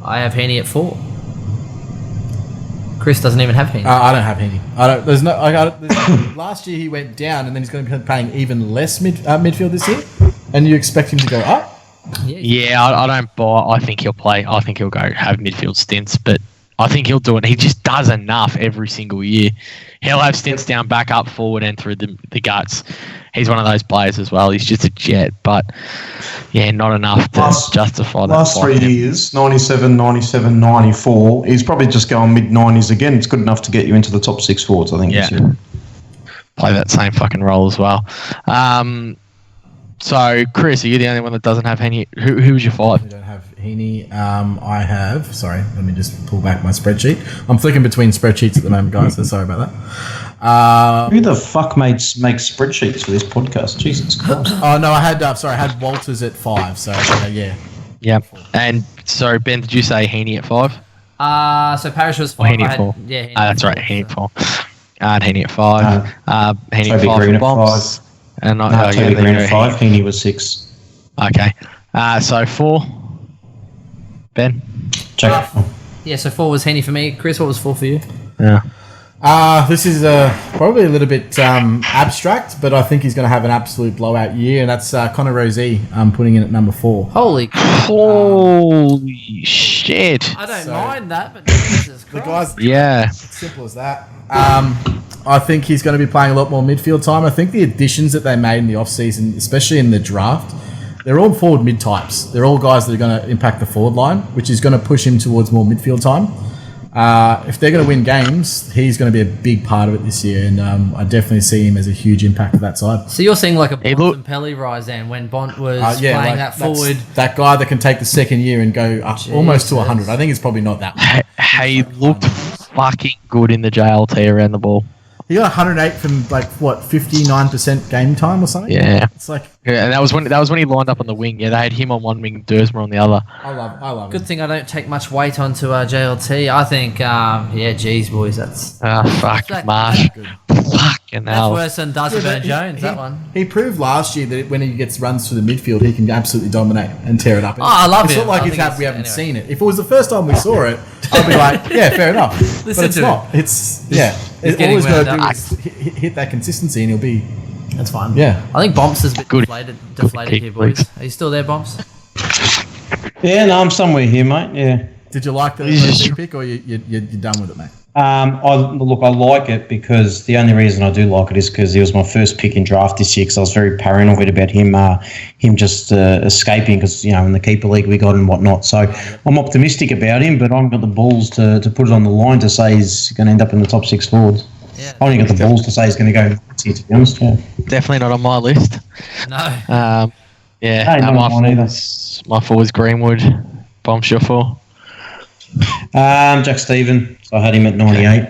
I have Heaney at 4. Chris doesn't even have Heaney. I don't have Heaney. I don't. There's no. Last year he went down, and then he's going to be paying even less midfield this year. And you expect him to go up? Yeah, I don't buy. I think he'll play. I think he'll go have midfield stints, but I think he'll do it. He just does enough every single year. He'll have stints down, back up, forward, and through the guts. He's one of those players as well. He's just a jet, but not enough to justify that. Last 3 years, 97, 97, 94. He's probably just going mid-90s again. It's good enough to get you into the top 6 forwards, I think. Yeah. Play that same fucking role as well. So, Chris, are you the only one that doesn't have Heaney? Who was your 5? I don't have Heaney. I have... Sorry, let me just pull back my spreadsheet. I'm flicking between spreadsheets at the moment, guys, so sorry about that. Who the fuck makes spreadsheets for this podcast? Jesus Christ. Oh, no, I had Walters at 5, so yeah. Yeah. And so, Ben, did you say Heaney at 5? So Parrish was 5. Heaney at 4. Yeah, Heaney that's right, Heaney at 4. I had Heaney at 5. Heaney at 5 Green for Bombs. And Toby Green at 5. Heaney was 6. Okay. So 4. Ben? Check. So 4 was Heaney for me. Chris, what was 4 for you? Yeah. This is probably a little bit abstract, but I think he's going to have an absolute blowout year, and that's Connor Rozee. I'm putting in at number 4. Holy shit. I don't mind that, but Jesus Christ. It's simple as that. I think he's going to be playing a lot more midfield time. I think the additions that they made in the offseason, especially in the draft, they're all forward mid-types. They're all guys that are going to impact the forward line, which is going to push him towards more midfield time. If they're going to win games, he's going to be a big part of it this year, and I definitely see him as a huge impact of that side. So you're seeing like a Bont and Pelly rise then when Bont was playing that forward. That guy that can take the second year and go up almost to 100. I think it's probably not that one. He looked fucking good in the JLT around the ball. He got 108 from 59% game time or something. Yeah, it's like and that was when he lined up on the wing. Yeah, they had him on one wing, Dersmer on the other. I love. Good thing I don't take much weight onto JLT. I think, geez, boys, that's Marsh. Fucking hell. That's worse than Darcy Burn-Jones. That one. He proved last year that when he gets runs through the midfield, he can absolutely dominate and tear it up. I love it. It's not like we haven't seen it. If it was the first time we saw it, I'd be like, yeah, fair enough. But it's not. It's always got to do is hit that consistency, and he'll be. That's fine. Yeah. I think Bomps is a bit deflated here, boys. Are you still there, Bomps? Yeah, no, I'm somewhere here, mate. Yeah. Did you like the pick, or you're done with it, mate? I like it because the only reason I do like it is because he was my first pick in draft this year because I was very paranoid about him just escaping because, in the keeper league we got and whatnot. So I'm optimistic about him, but I haven't got the balls to put it on the line to say he's going to end up in the top 6 forwards. Yeah. I only got the balls to say he's going to go here, to be honest. Yeah. Definitely not on my list. No. My 4 was Greenwood. Bomb shuffle. Jack Stephen. So I had him at 98.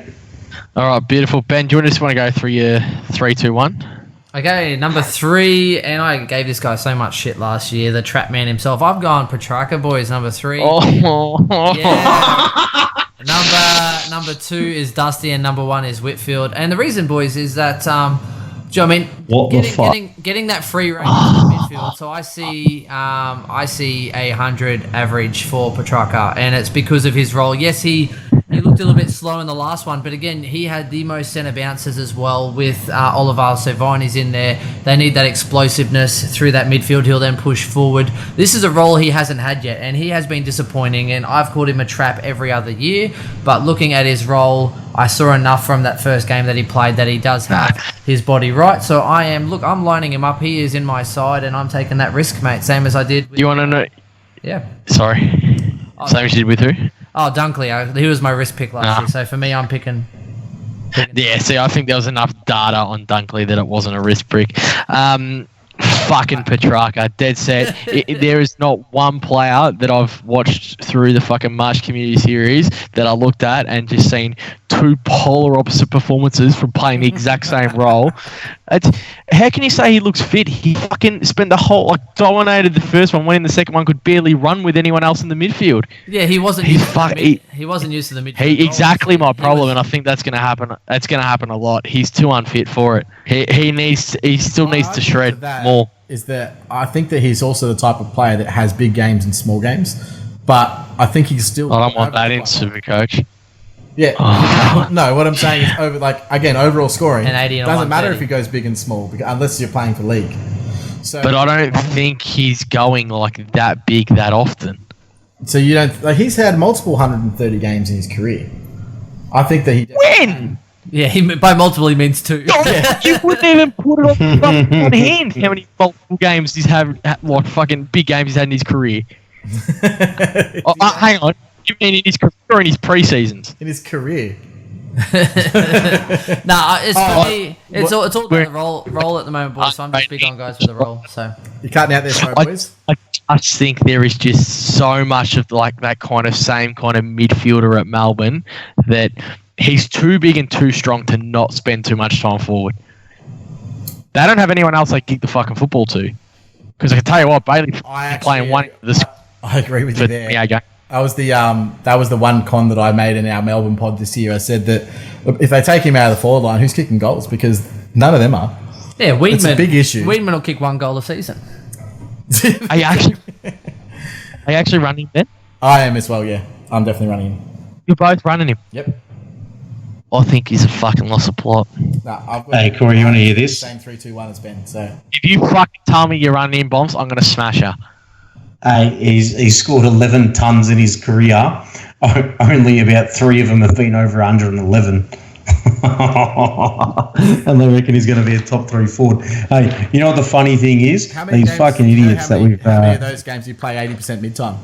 All right, beautiful. Ben, do you just want to go through your 3, 2, 1? Okay, number 3, and I gave this guy so much shit last year, the trap man himself. I've gone Petrarca, boys, number 3. Oh. Yeah. Number 2 is Dusty, and number 1 is Whitfield. And the reason, boys, is that, do you know what I mean? What the fuck? Getting that free range in the midfield. So I see a 100 average for Petrarca, and it's because of his role. Yes, he looked a little bit slow in the last one, but again, he had the most centre bounces as well with Oliver. So Viney's in there. They need that explosiveness through that midfield. He'll then push forward. This is a role he hasn't had yet, and he has been disappointing, and I've called him a trap every other year. But looking at his role, I saw enough from that first game that he played that he does have his body right. So I'm lining him up. He is in my side, and I'm taking that risk, mate. Same as I did with... You want to know? Yeah. Sorry. Same as you did with who? Oh, Dunkley. He was my risk pick last year. So for me, I'm picking. Yeah, see, I think there was enough data on Dunkley that it wasn't a risk pick. Fucking Petrarca, dead set. There is not one player that I've watched through the fucking March Community Series that I looked at and just seen two polar opposite performances from playing the exact same role. How can you say he looks fit? He fucking spent the whole, dominated the first one, winning the second one, could barely run with anyone else in the midfield. Yeah, he wasn't. He wasn't used to the midfield. Exactly my problem, and I think that's going to happen. That's going to happen a lot. He's too unfit for it. He still needs to shred more. Is that I think that he's also the type of player that has big games and small games, but I think he's still. I don't want that in SuperCoach. Yeah, no. What I'm saying is overall scoring. An 80 and doesn't matter if he goes big and small, unless you're playing for league. So, but I don't think he's going like that big that often. So you don't. He's had multiple 130 games in his career. I think that he. When? Yeah, by multiple he means 2. You wouldn't even put it on hand how many multiple games he's had, what fucking big games he's had in his career. Hang on. You mean in his career or in his pre-seasons? In his career. It's for me. It's all about the role at the moment, boys. So I'm just big on guys with the role. So you're cutting out there, boys. I just think there is just so much of like that kind of same kind of midfielder at Melbourne that he's too big and too strong to not spend too much time forward. They don't have anyone else they kick the fucking football to. Because I can tell you what, Bailey playing one. I agree with you there. Yeah, that was the one con that I made in our Melbourne pod this year. I said that if they take him out of the forward line, who's kicking goals? Because none of them are. Yeah, Weedman. It's a big issue. Weedman will kick 1 goal a season. Are you actually running then? I am as well. Yeah, I'm definitely running him. You're both running him. Yep. I think he's a fucking loss of plot. Hey, Corey, you want to hear this? Same 3-2-1 as Ben. So if you fucking tell me you're running in bombs, I'm going to smash her. Hey, he's scored 11 tons in his career. Only about 3 of them have been over 111. And they reckon he's going to be a top 3 forward. Hey, you know what the funny thing is? These fucking idiots that we've... How many of those games you play 80% mid-time?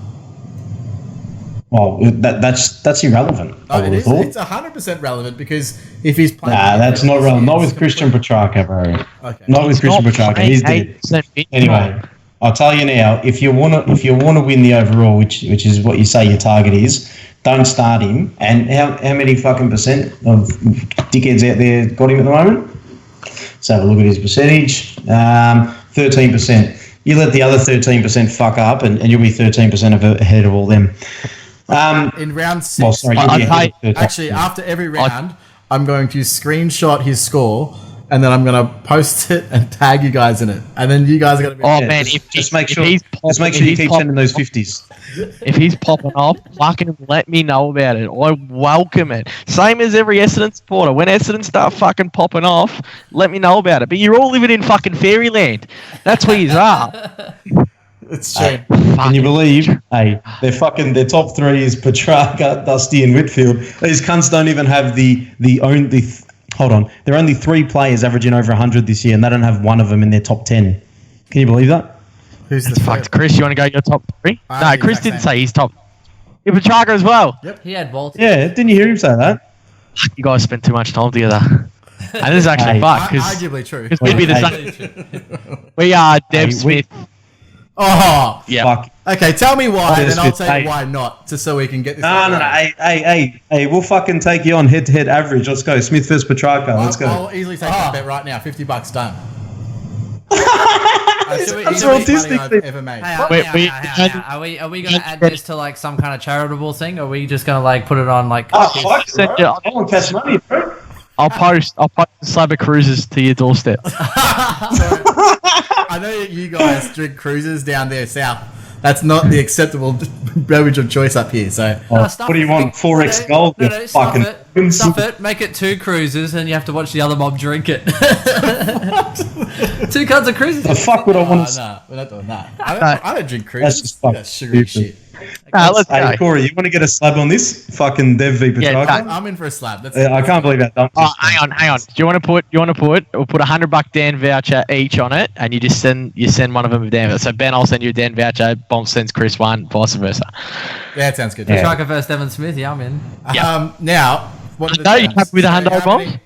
Well, that's irrelevant. It's 100% relevant because if he's playing... Nah, that's not relevant. Not with Christian Petrarca, bro. Okay. Not with Christian Petrarca. He's dead. Anyway, I'll tell you now. If you want to win the overall, which is what you say your target is, don't start him. And how many fucking percent of dickheads out there got him at the moment? Let's have a look at his percentage. 13%. You let the other 13% fuck up, and you'll be 13% ahead of all them. In round 6, actually, after every round, I'm going to screenshot his score, and then I'm going to post it and tag you guys in it, and then you guys are going to be. Oh man! Just make sure you keep sending those 50s. If he's popping off, fucking let me know about it. I welcome it. Same as every Essendon supporter. When Essendon start fucking popping off, let me know about it. But you're all living in fucking fairyland. That's where you are. It's true. Can you believe? Hey, their top 3 is Petrarca, Dusty, and Whitfield. These cunts don't even have the only. Hold on, there are only 3 players averaging over 100 this year, and they don't have one of them in their top 10. Can you believe that? Who's the fucked? Chris, you want to go your top 3? No, Chris didn't say he's top. Yeah, Petrarca as well. Yep, he had Walter. Yeah, didn't you hear him say that? You guys spent too much time together. And this is actually fucked. Arguably true. Because we'd be the same. We are Deb Smith. Oh, yeah. Fuck. Okay, tell me why, and then I'll tell you why not, just so we can get this. No. Hey, we'll fucking take you on head-to-head average. Let's go. Smith versus Petrarca. Let's go. I'll easily take that bet right now. $50 done. That's an the autistic I've thing. ever made. Hang on, Wait, hang on. Are we going to add this to like some kind of charitable thing? Or are we just going to like put it on like? Fuck, Send bro. you- I want cash money, bro. I'll post a slab of cruises to your doorstep. I know that you guys drink cruises down there south. That's not the acceptable beverage of choice up here. So What do you want? 4X gold? No, You stuff fucking it. Stuff it. Make it 2 cruises, and you have to watch the other mob drink it. 2 cans of cruises. The fuck would I want to? no, we're not doing that. I don't drink cruises. That's just fucking That's sugary stupid. shit. Let's Hey, go. Corey, you want to get a slab on this? Fucking Dev v. Yeah, Petrarca? I'm in for a slab. That's I can't believe that. Oh, hang on. Do you want to put? We'll put $100 Dan voucher each on it, and you send one of them a Dan voucher. So Ben, I'll send you a Dan voucher. Bomb sends Chris one, vice versa. Yeah, it sounds good. Yeah. Striker versus Devon Smith. Yeah, I'm in. Now, what are the No, you terms? happy with So $100 how bomb? many-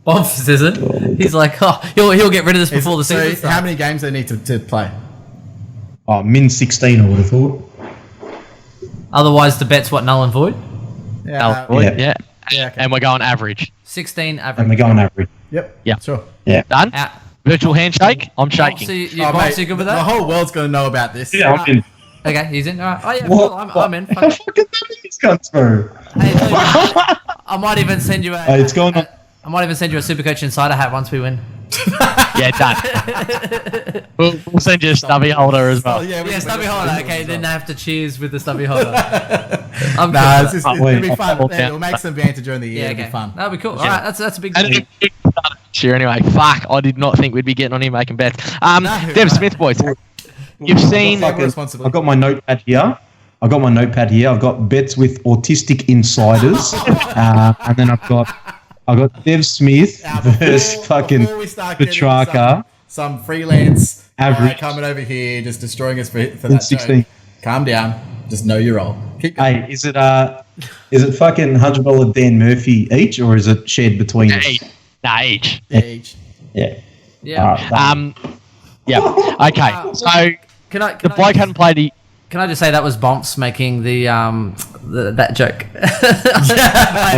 Bombs isn't. He's like, he'll get rid of this before the season So starts. how many games they need to play? Oh, min 16, I would have thought. Otherwise, the bet's what, null and void. Yeah. Yeah. Yeah, okay. And we're going average. 16 And average. we're going average. Yep. Yeah. Sure. Yeah. Done. Out. Virtual handshake. I'm shaking. So you, Oh, Bombs, mate, you good with the that? whole world's going to know about this. Yeah, I'm in. Okay, he's in. All right. Oh yeah, What? cool. I'm in. How Fuck. fucking dumb these cunts, bro? Hey, look, I might even send you a. Hey, it's going on. I might even send you a Supercoach Insider hat once we win. Yeah, done. We'll send you a stubby holder as well. Oh, yeah, Yeah, stubby holder. Okay, then I have to cheers with the stubby holder. I'm Nah, cool it's with just, Wait, it'll be fun. I'll- It'll make some banter during the that. year. Yeah, It'll okay. be fun. That'll be cool. All right, that's a big. And deal. it started this year anyway. Fuck, I did not think we'd be getting on here making bets. Dev no. Smith, boys. You've seen. Responsibility. I've got my notepad here. I've got bets with autistic insiders. And then I've got Dev Smith Now, versus fucking before we start getting Petrarca. some freelance Average. coming over here just destroying us for In that 16. joke. Calm down. Just know your role. Keep going. Hey, is it fucking $100 Dan Murphy each, or is it shared between us? Each. Nah, each. Yeah, each. Yeah. Yeah. Alright, done. Yeah. Okay. So Can I? the bloke hadn't played. Can I just say that was Bomps making that joke? I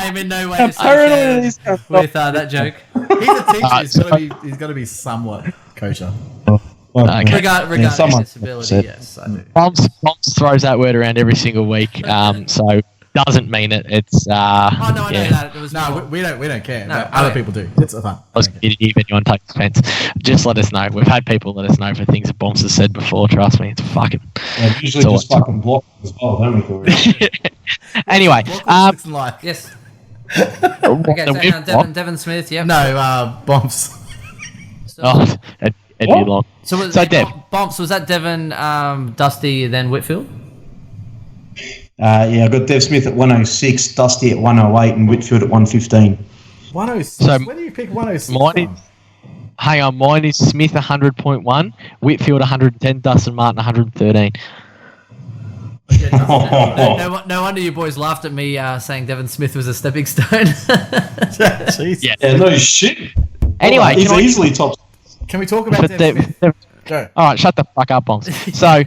am in no way associated with that joke. He's a teacher. He's got to be somewhat kosher. Okay. Regarding someone disability, said- yes, I do. Bombs throws that word around every single week. So doesn't mean it. It's Oh no, I know that. It was No, more- we don't care. No, but other okay. people do. It's fun. I was kidding if anyone takes offence. Just let us know. We've had people let us know for things that Bombs has said before. Trust me, it's fucking. Yeah, usually So just what? fucking block as well, don't we, Corey? Anyway, What's it like? Yes. what Okay, the so whip- Devon Smith. Yeah. No, bombs. So, Oh, it'd be What? long. so So, Dev. Bomps, was that Devon, Dusty, then Whitfield? Yeah, I got Dev Smith at 106, Dusty at 108, and Whitfield at 115. 106. So, Where do you pick 106 mine from? Hang on, mine is Smith 100.1, Whitfield 110, Dustin Martin 113. No wonder you boys laughed at me saying Devon Smith was a stepping stone. Jeez. Yeah. Yeah, no shit. Anyway, he's can I- easily top. Can we talk about But Dev Smith? Go. all right, shut the fuck up, Bombs. So,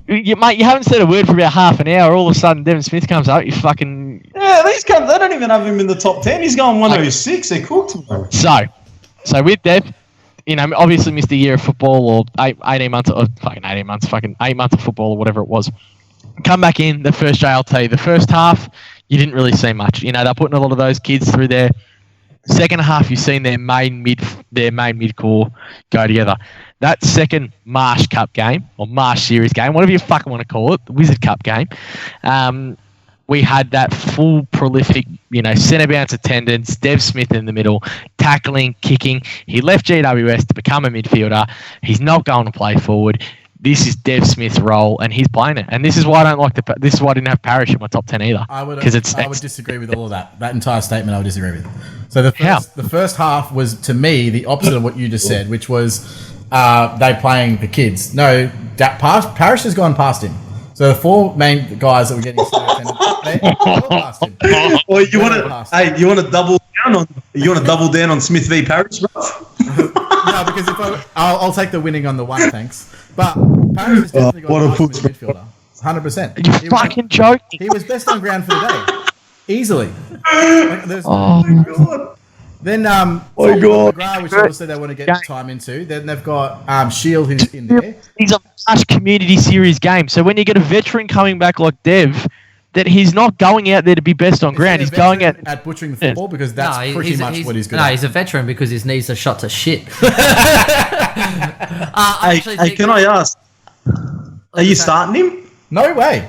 mate, you haven't said a word for about half an hour. All of a sudden, Devon Smith comes up. You fucking. Yeah, these cunts, they don't even have him in the top 10. He's going 106. They're cooked, bro. So with Dev, obviously missed a year of football or 18 months, or fucking 18 months, fucking 8 months of football or whatever it was. Come back in the first JLT. The first half, you didn't really see much. They're putting a lot of those kids through there. Second half, you've seen their main mid core go together. That second Marsh Cup game or Marsh Series game, whatever you fucking want to call it, the Wizard Cup game. We had that full prolific, centre bounce attendance, Dev Smith in the middle, tackling, kicking. He left GWS to become a midfielder. He's not going to play forward. This is Dev Smith's role, and he's playing it. And this is why I don't like this is why I didn't have Parrish in my top 10 either. I would Because I would disagree with all of that. That entire statement I would disagree with. So the first half was, to me, the opposite of what you just said, which was they playing the kids. No, Parrish has gone past him. So the four main guys that were getting they all past him. Or you want to double down on Smith v Parrish, bro? No, because if I'll take the winning on the one, thanks. But Parrish has definitely got what a a putz, midfielder, 100%. You fucking joking. He was best on ground for the day, easily. Like, there's Oh my god! Then God. McGrath, which obviously they want to get time into. Then they've got Shield, who's in there. These are such community series games. So when you get a veteran coming back like Dev, that he's not going out there to be best on ground. He's going out at butchering the football because that's pretty much what he's good No, at. he's a veteran because his knees are shot to shit. Hey, can I ask? Are you starting him? No way.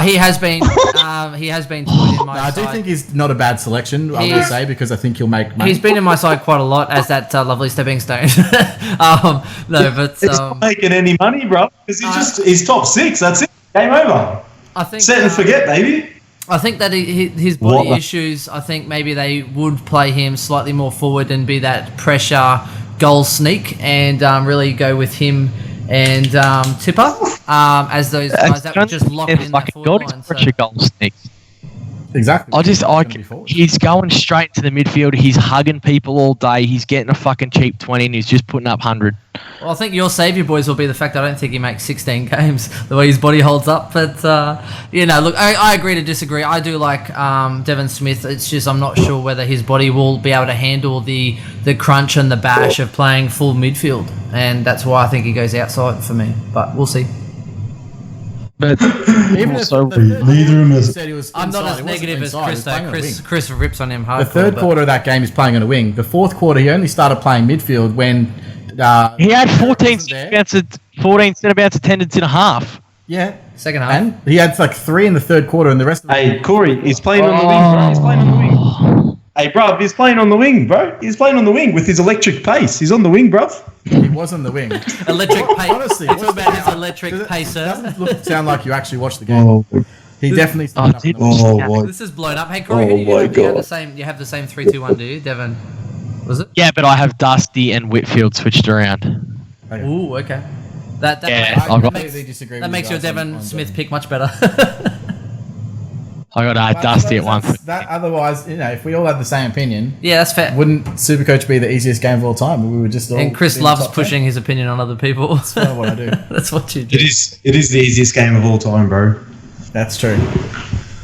He has been. He has been toyed in my I side. do think he's not a bad selection, I will say, because I think he'll make money. He's been in my side quite a lot as that lovely stepping stone. No, but He's not making any money, bro, because he's top 6. That's it. Game over. I think Set and forget, baby. I think that his body issues. I think maybe they would play him slightly more forward and be that pressure goal sneak and really go with him and Tipper as those guys that would just lock in that forward line. Pressure goal sneak. Exactly. He's going straight to the midfield. He's hugging people all day. He's getting a fucking cheap 20 and he's just putting up 100. Well, I think your saviour, boys, will be the fact that I don't think he makes 16 games, the way his body holds up. But, look, I agree to disagree. I do like Devon Smith. It's just I'm not sure whether his body will be able to handle the crunch and the bash of playing full midfield. And that's why I think he goes outside for me. But we'll see. But Even also, neither of them said he was I'm not as negative as Chris, though. Chris rips on him hard. The third quarter of that game is playing on a wing. The fourth quarter, he only started playing midfield when... he had 14 centre bounce attendance in a half. Yeah. Second half. And he had like 3 in the third quarter and the rest of Hey, Corey, he's playing on the wing, bro. He's playing on the wing. Hey, bro, he's playing on the wing, bro. He's playing on the wing with his electric pace. He's on the wing, bro. He was on the wing. Electric pace. Honestly, it's about his electric pacer. Doesn't sound like you actually watched the game. He definitely started up on the wing. This is blown up. Hey, Corey, you have the same 3-2-1, do you, Devon? Was it? Yeah, but I have Dusty and Whitfield switched around. Okay. Ooh, okay. That makes your Devon Smith pick much better. I got Dusty at one. Otherwise, if we all had the same opinion, yeah, that's fair. Wouldn't SuperCoach be the easiest game of all time? We would just all. And Chris loves pushing his opinion on other people. That's kind of what I do. That's what you do. It is the easiest game of all time, bro. That's true.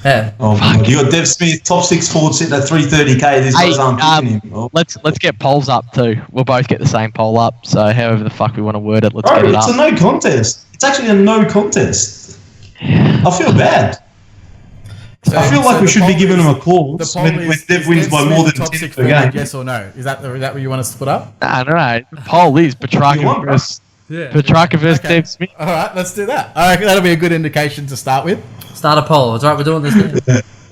Yeah. Oh my God. You got Dev Smith, top 6 forward sitting at 330k. These guys aren't picking him. Oh. Let's get polls up too. We'll both get the same poll up. So however the fuck we want to word it, let's get it up. It's a no contest. It's actually a no contest. I feel bad. I feel like we should be giving him a call when Dev wins by more than 10 per game. Yes or no? Is that what you want us to put up? I don't know. The poll is Petrarca versus Dev Smith. All right, let's do that. I reckon that'll be a good indication to start with. Start a poll. It's all right. We're doing this.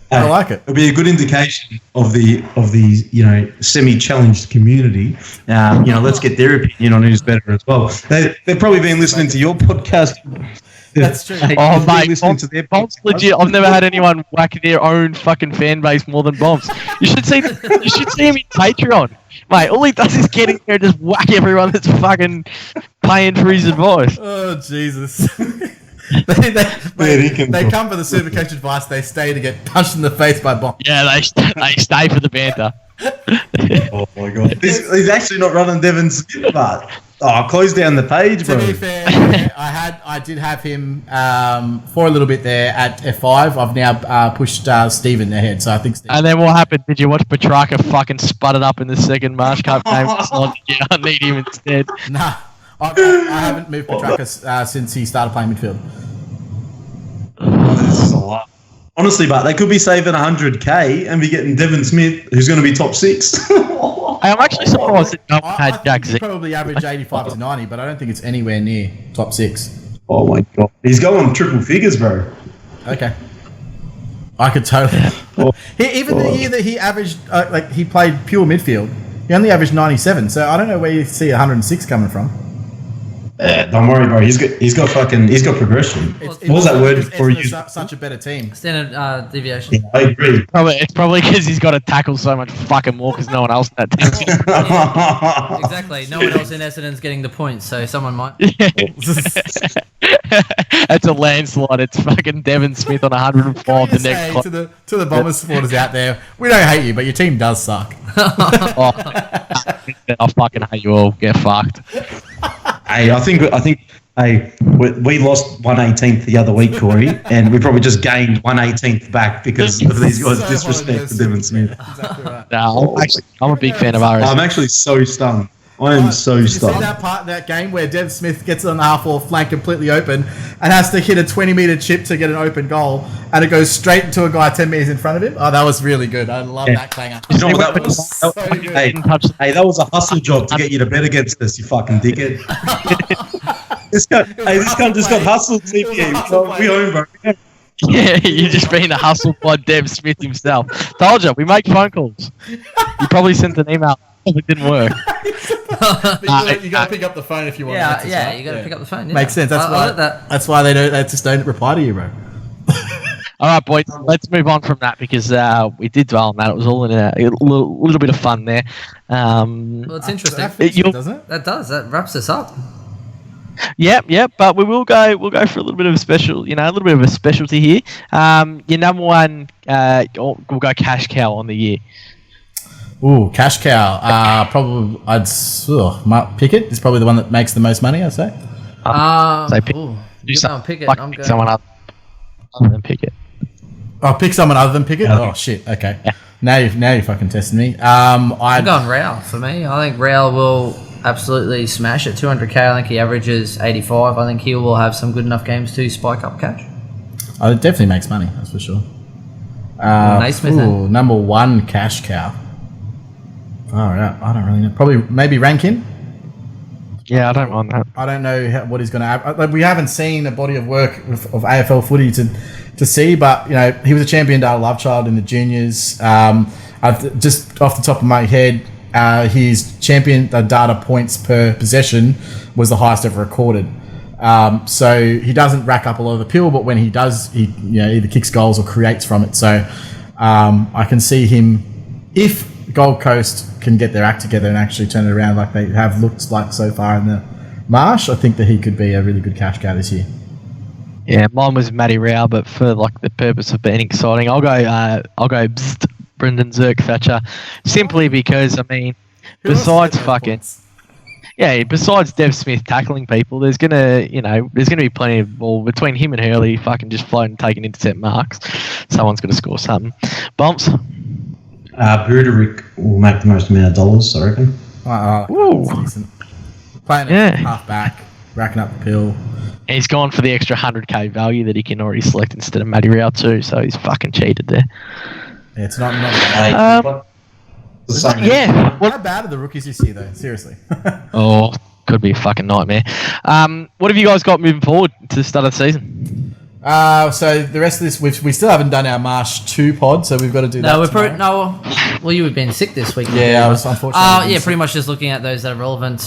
I like it. It'll be a good indication of the semi-challenged community. Let's get their opinion on who's better as well. They've probably been listening to your podcast. That's true. Oh, mate, Bombs legit. I've never had anyone whack their own fucking fan base more than Bombs. You should see him in Patreon. Mate, all he does is get in there and just whack everyone that's fucking paying for his advice. Oh, Jesus. They come for the SuperCoach advice. They stay to get punched in the face by Bombs. Yeah, they stay for the banter. Oh, my God. He's actually not running Devon Smith, but... close down the page, bro. To be fair, I did have him for a little bit there at F5. I've now pushed Stephen ahead, so I think Stephen... And then what happened? Did you watch Petrarca fucking sput it up in the second Marsh Cup game? I need him instead. Nah, I haven't moved Petrarca since he started playing midfield. This is a lot. Honestly, but they could be saving 100k and be getting Devon Smith, who's going to be top 6. I'm actually surprised that no one had Jack Z. Probably average 85 to 90, but I don't think it's anywhere near top 6. Oh my God. He's going triple figures, bro. Okay. I could totally... Even the year that he averaged, he played pure midfield, he only averaged 97, so I don't know where you see 106 coming from. Don't worry, bro. He's got progression. What was that word before you? Such a better team. Standard deviation. Yeah, I agree. It's probably because he's got to tackle so much fucking more because no one else in that team. Yeah, exactly. No one else in Essendon's getting the points, so someone might. That's a landslide. It's fucking Devon Smith on 105 the next to the Bombers supporters out there, we don't hate you, but your team does suck. I fucking hate you all. Get fucked. Hey, I think Hey, we lost 1/18th the other week, Corey, and we probably just gained 1/18th back because of these guys' disrespect for Devon Smith. Exactly right. No, I'm a big fan of RS. I'm actually so stunned. I am so Did you see stunned. that part of that game where Dev Smith gets on the half-forward flank completely open and has to hit a 20-metre chip to get an open goal, and it goes straight into a guy 10 metres in front of him? Oh, that was really good. I love that clanger. You know what that was? So good. Hey, that was a hustle job to get you to bet against us, you fucking dickhead. This guy just got hustled, TPE. We own, bro. Yeah, you're just being hustled by Dev Smith himself. Told you, we make phone calls. You probably sent an email. It didn't work. But you got to pick up the phone if you want. Yeah, you got to pick up the phone. Yeah. Makes sense. That's why they just don't reply to you, bro. All right, boys, let's move on from that because we did dwell on that. It was all in a little bit of fun there. Well, it's interesting. Doesn't it? That does. That wraps us up. Yep. But we'll go for a little bit of a special, a little bit of a specialty here. Your number one, we'll go cash cow on the year. Ooh, cash cow. Probably Mark Pickett is probably the one that makes the most money, I'd say. You go and pick it. I'm Pick going. someone other than Pickett. Oh, pick someone other than Pickett? Oh, shit. Okay. Yeah. Now you're fucking testing me. I'm going Raul for me. I think Raul will absolutely smash it. 200k. I think he averages 85. I think he will have some good enough games to spike up cash. Oh, it definitely makes money, that's for sure. Naismith then. Number one cash cow. Oh, yeah, I don't really know. Probably maybe Rankin. Yeah, I don't mind that. I don't know what he's going to have. We haven't seen a body of work of AFL footy to see, but he was a champion data love child in the juniors. I've just off the top of my head, his champion data points per possession was the highest ever recorded. So he doesn't rack up a lot of the pill, but when he does, he either kicks goals or creates from it. So I can see him, if Gold Coast can get their act together and actually turn it around like they have looked like so far in the Marsh, I think that he could be a really good cash cow this year. Yeah, mine was Matty Rao, but for the purpose of being exciting, I'll go Brendan Zerk-Thatcher, simply because besides Dev Smith tackling people, there's gonna be plenty of ball between him and Hurley, fucking just floating, taking intercept marks. Someone's gonna score something. Bumps. Buderick will make the most amount of dollars, I reckon. That's decent. Playing half back, racking up the pill. He's gone for the extra 100k value that he can already select instead of Matty Rao too, so he's fucking cheated there. Yeah, it's not. How bad are the rookies this year, though? Seriously. Could be a fucking nightmare. What have you guys got moving forward to the start of the season? So the rest of this, we still haven't done our Marsh 2 pod, so we've got to do that. Well, you have been sick this week. Yeah, I was unfortunately. Pretty much just looking at those that are relevant.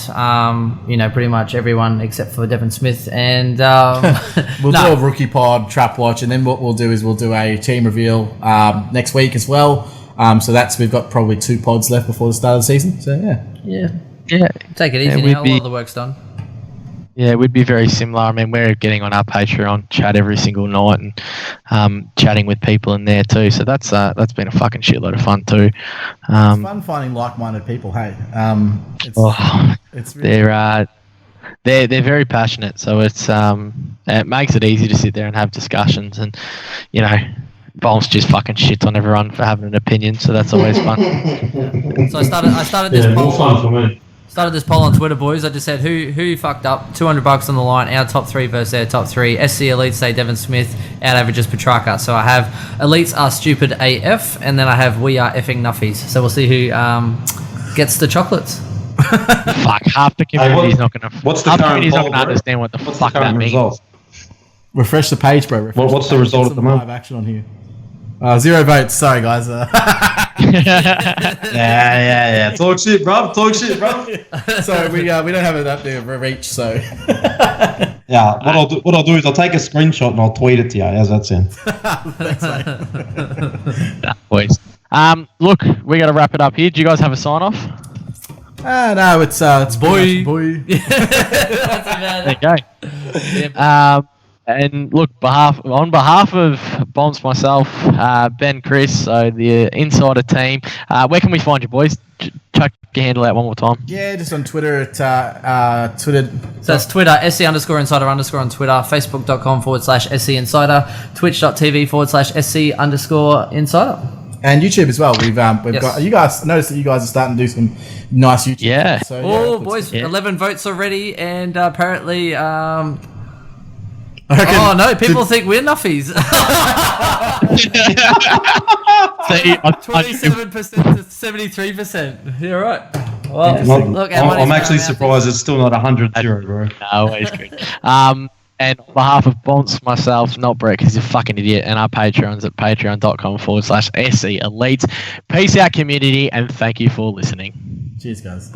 Pretty much everyone except for Devon Smith, and we'll do a rookie pod, trap watch, and then what we'll do is we'll do a team reveal next week as well. So we've got probably 2 pods left before the start of the season. So yeah. Take it easy. A lot of the work's done. Yeah, it would be very similar. We're getting on our Patreon chat every single night and chatting with people in there too. So that's been a fucking shitload of fun too. It's fun finding like-minded people. Hey, it's really they're very passionate. So it makes it easy to sit there and have discussions, and Bolts just fucking shits on everyone for having an opinion. So that's always fun. So I started this poll. More fun for me. Started this poll on Twitter, boys. I just said who fucked up. $200 on the line. Our top 3 versus their top 3. SC Elites say Devon Smith. Out averages Petrarca. So I have Elites are stupid AF, and then I have we are effing nuffies. So we'll see who gets the chocolates. Fuck, half the community's not gonna. What's the current poll, bro? Understand what the fuck that means. Result? Refresh the page, bro. What's the result at the moment? Live action on here. 0 votes. Sorry, guys. Yeah. Talk shit, bro. So we don't have it up there for reach. So yeah, what I'll do is I'll take a screenshot and I'll tweet it to you. How's that sound? Thanks, mate. Boys. Look, we got to wrap it up here. Do you guys have a sign off? No, it's boy. That's about There you go. And look, on behalf of Bombs, myself, Ben, Chris, so the Insider team, where can we find you, boys? Chuck your handle out one more time. Yeah, just on Twitter at Twitter. So that's Twitter, SC_Insider_ on Twitter, Facebook.com/SC Insider, Twitch.tv/SC Insider. And YouTube as well. We've Yes. got you guys. Noticed that you guys are starting to do some nice YouTube. Yeah. So, Oh, boys, Yeah. 11 votes already, and apparently, oh no, people think we're nuffies. 27% to 73%. You're right. Well, look, our money's I'm actually going out. surprised it's still not 100-0, bro. No, always good. And on behalf of Bonds, myself, not Brett, because he's a fucking idiot, and our Patreons at patreon.com/SC Elites. Peace out, community, and thank you for listening. Cheers, guys.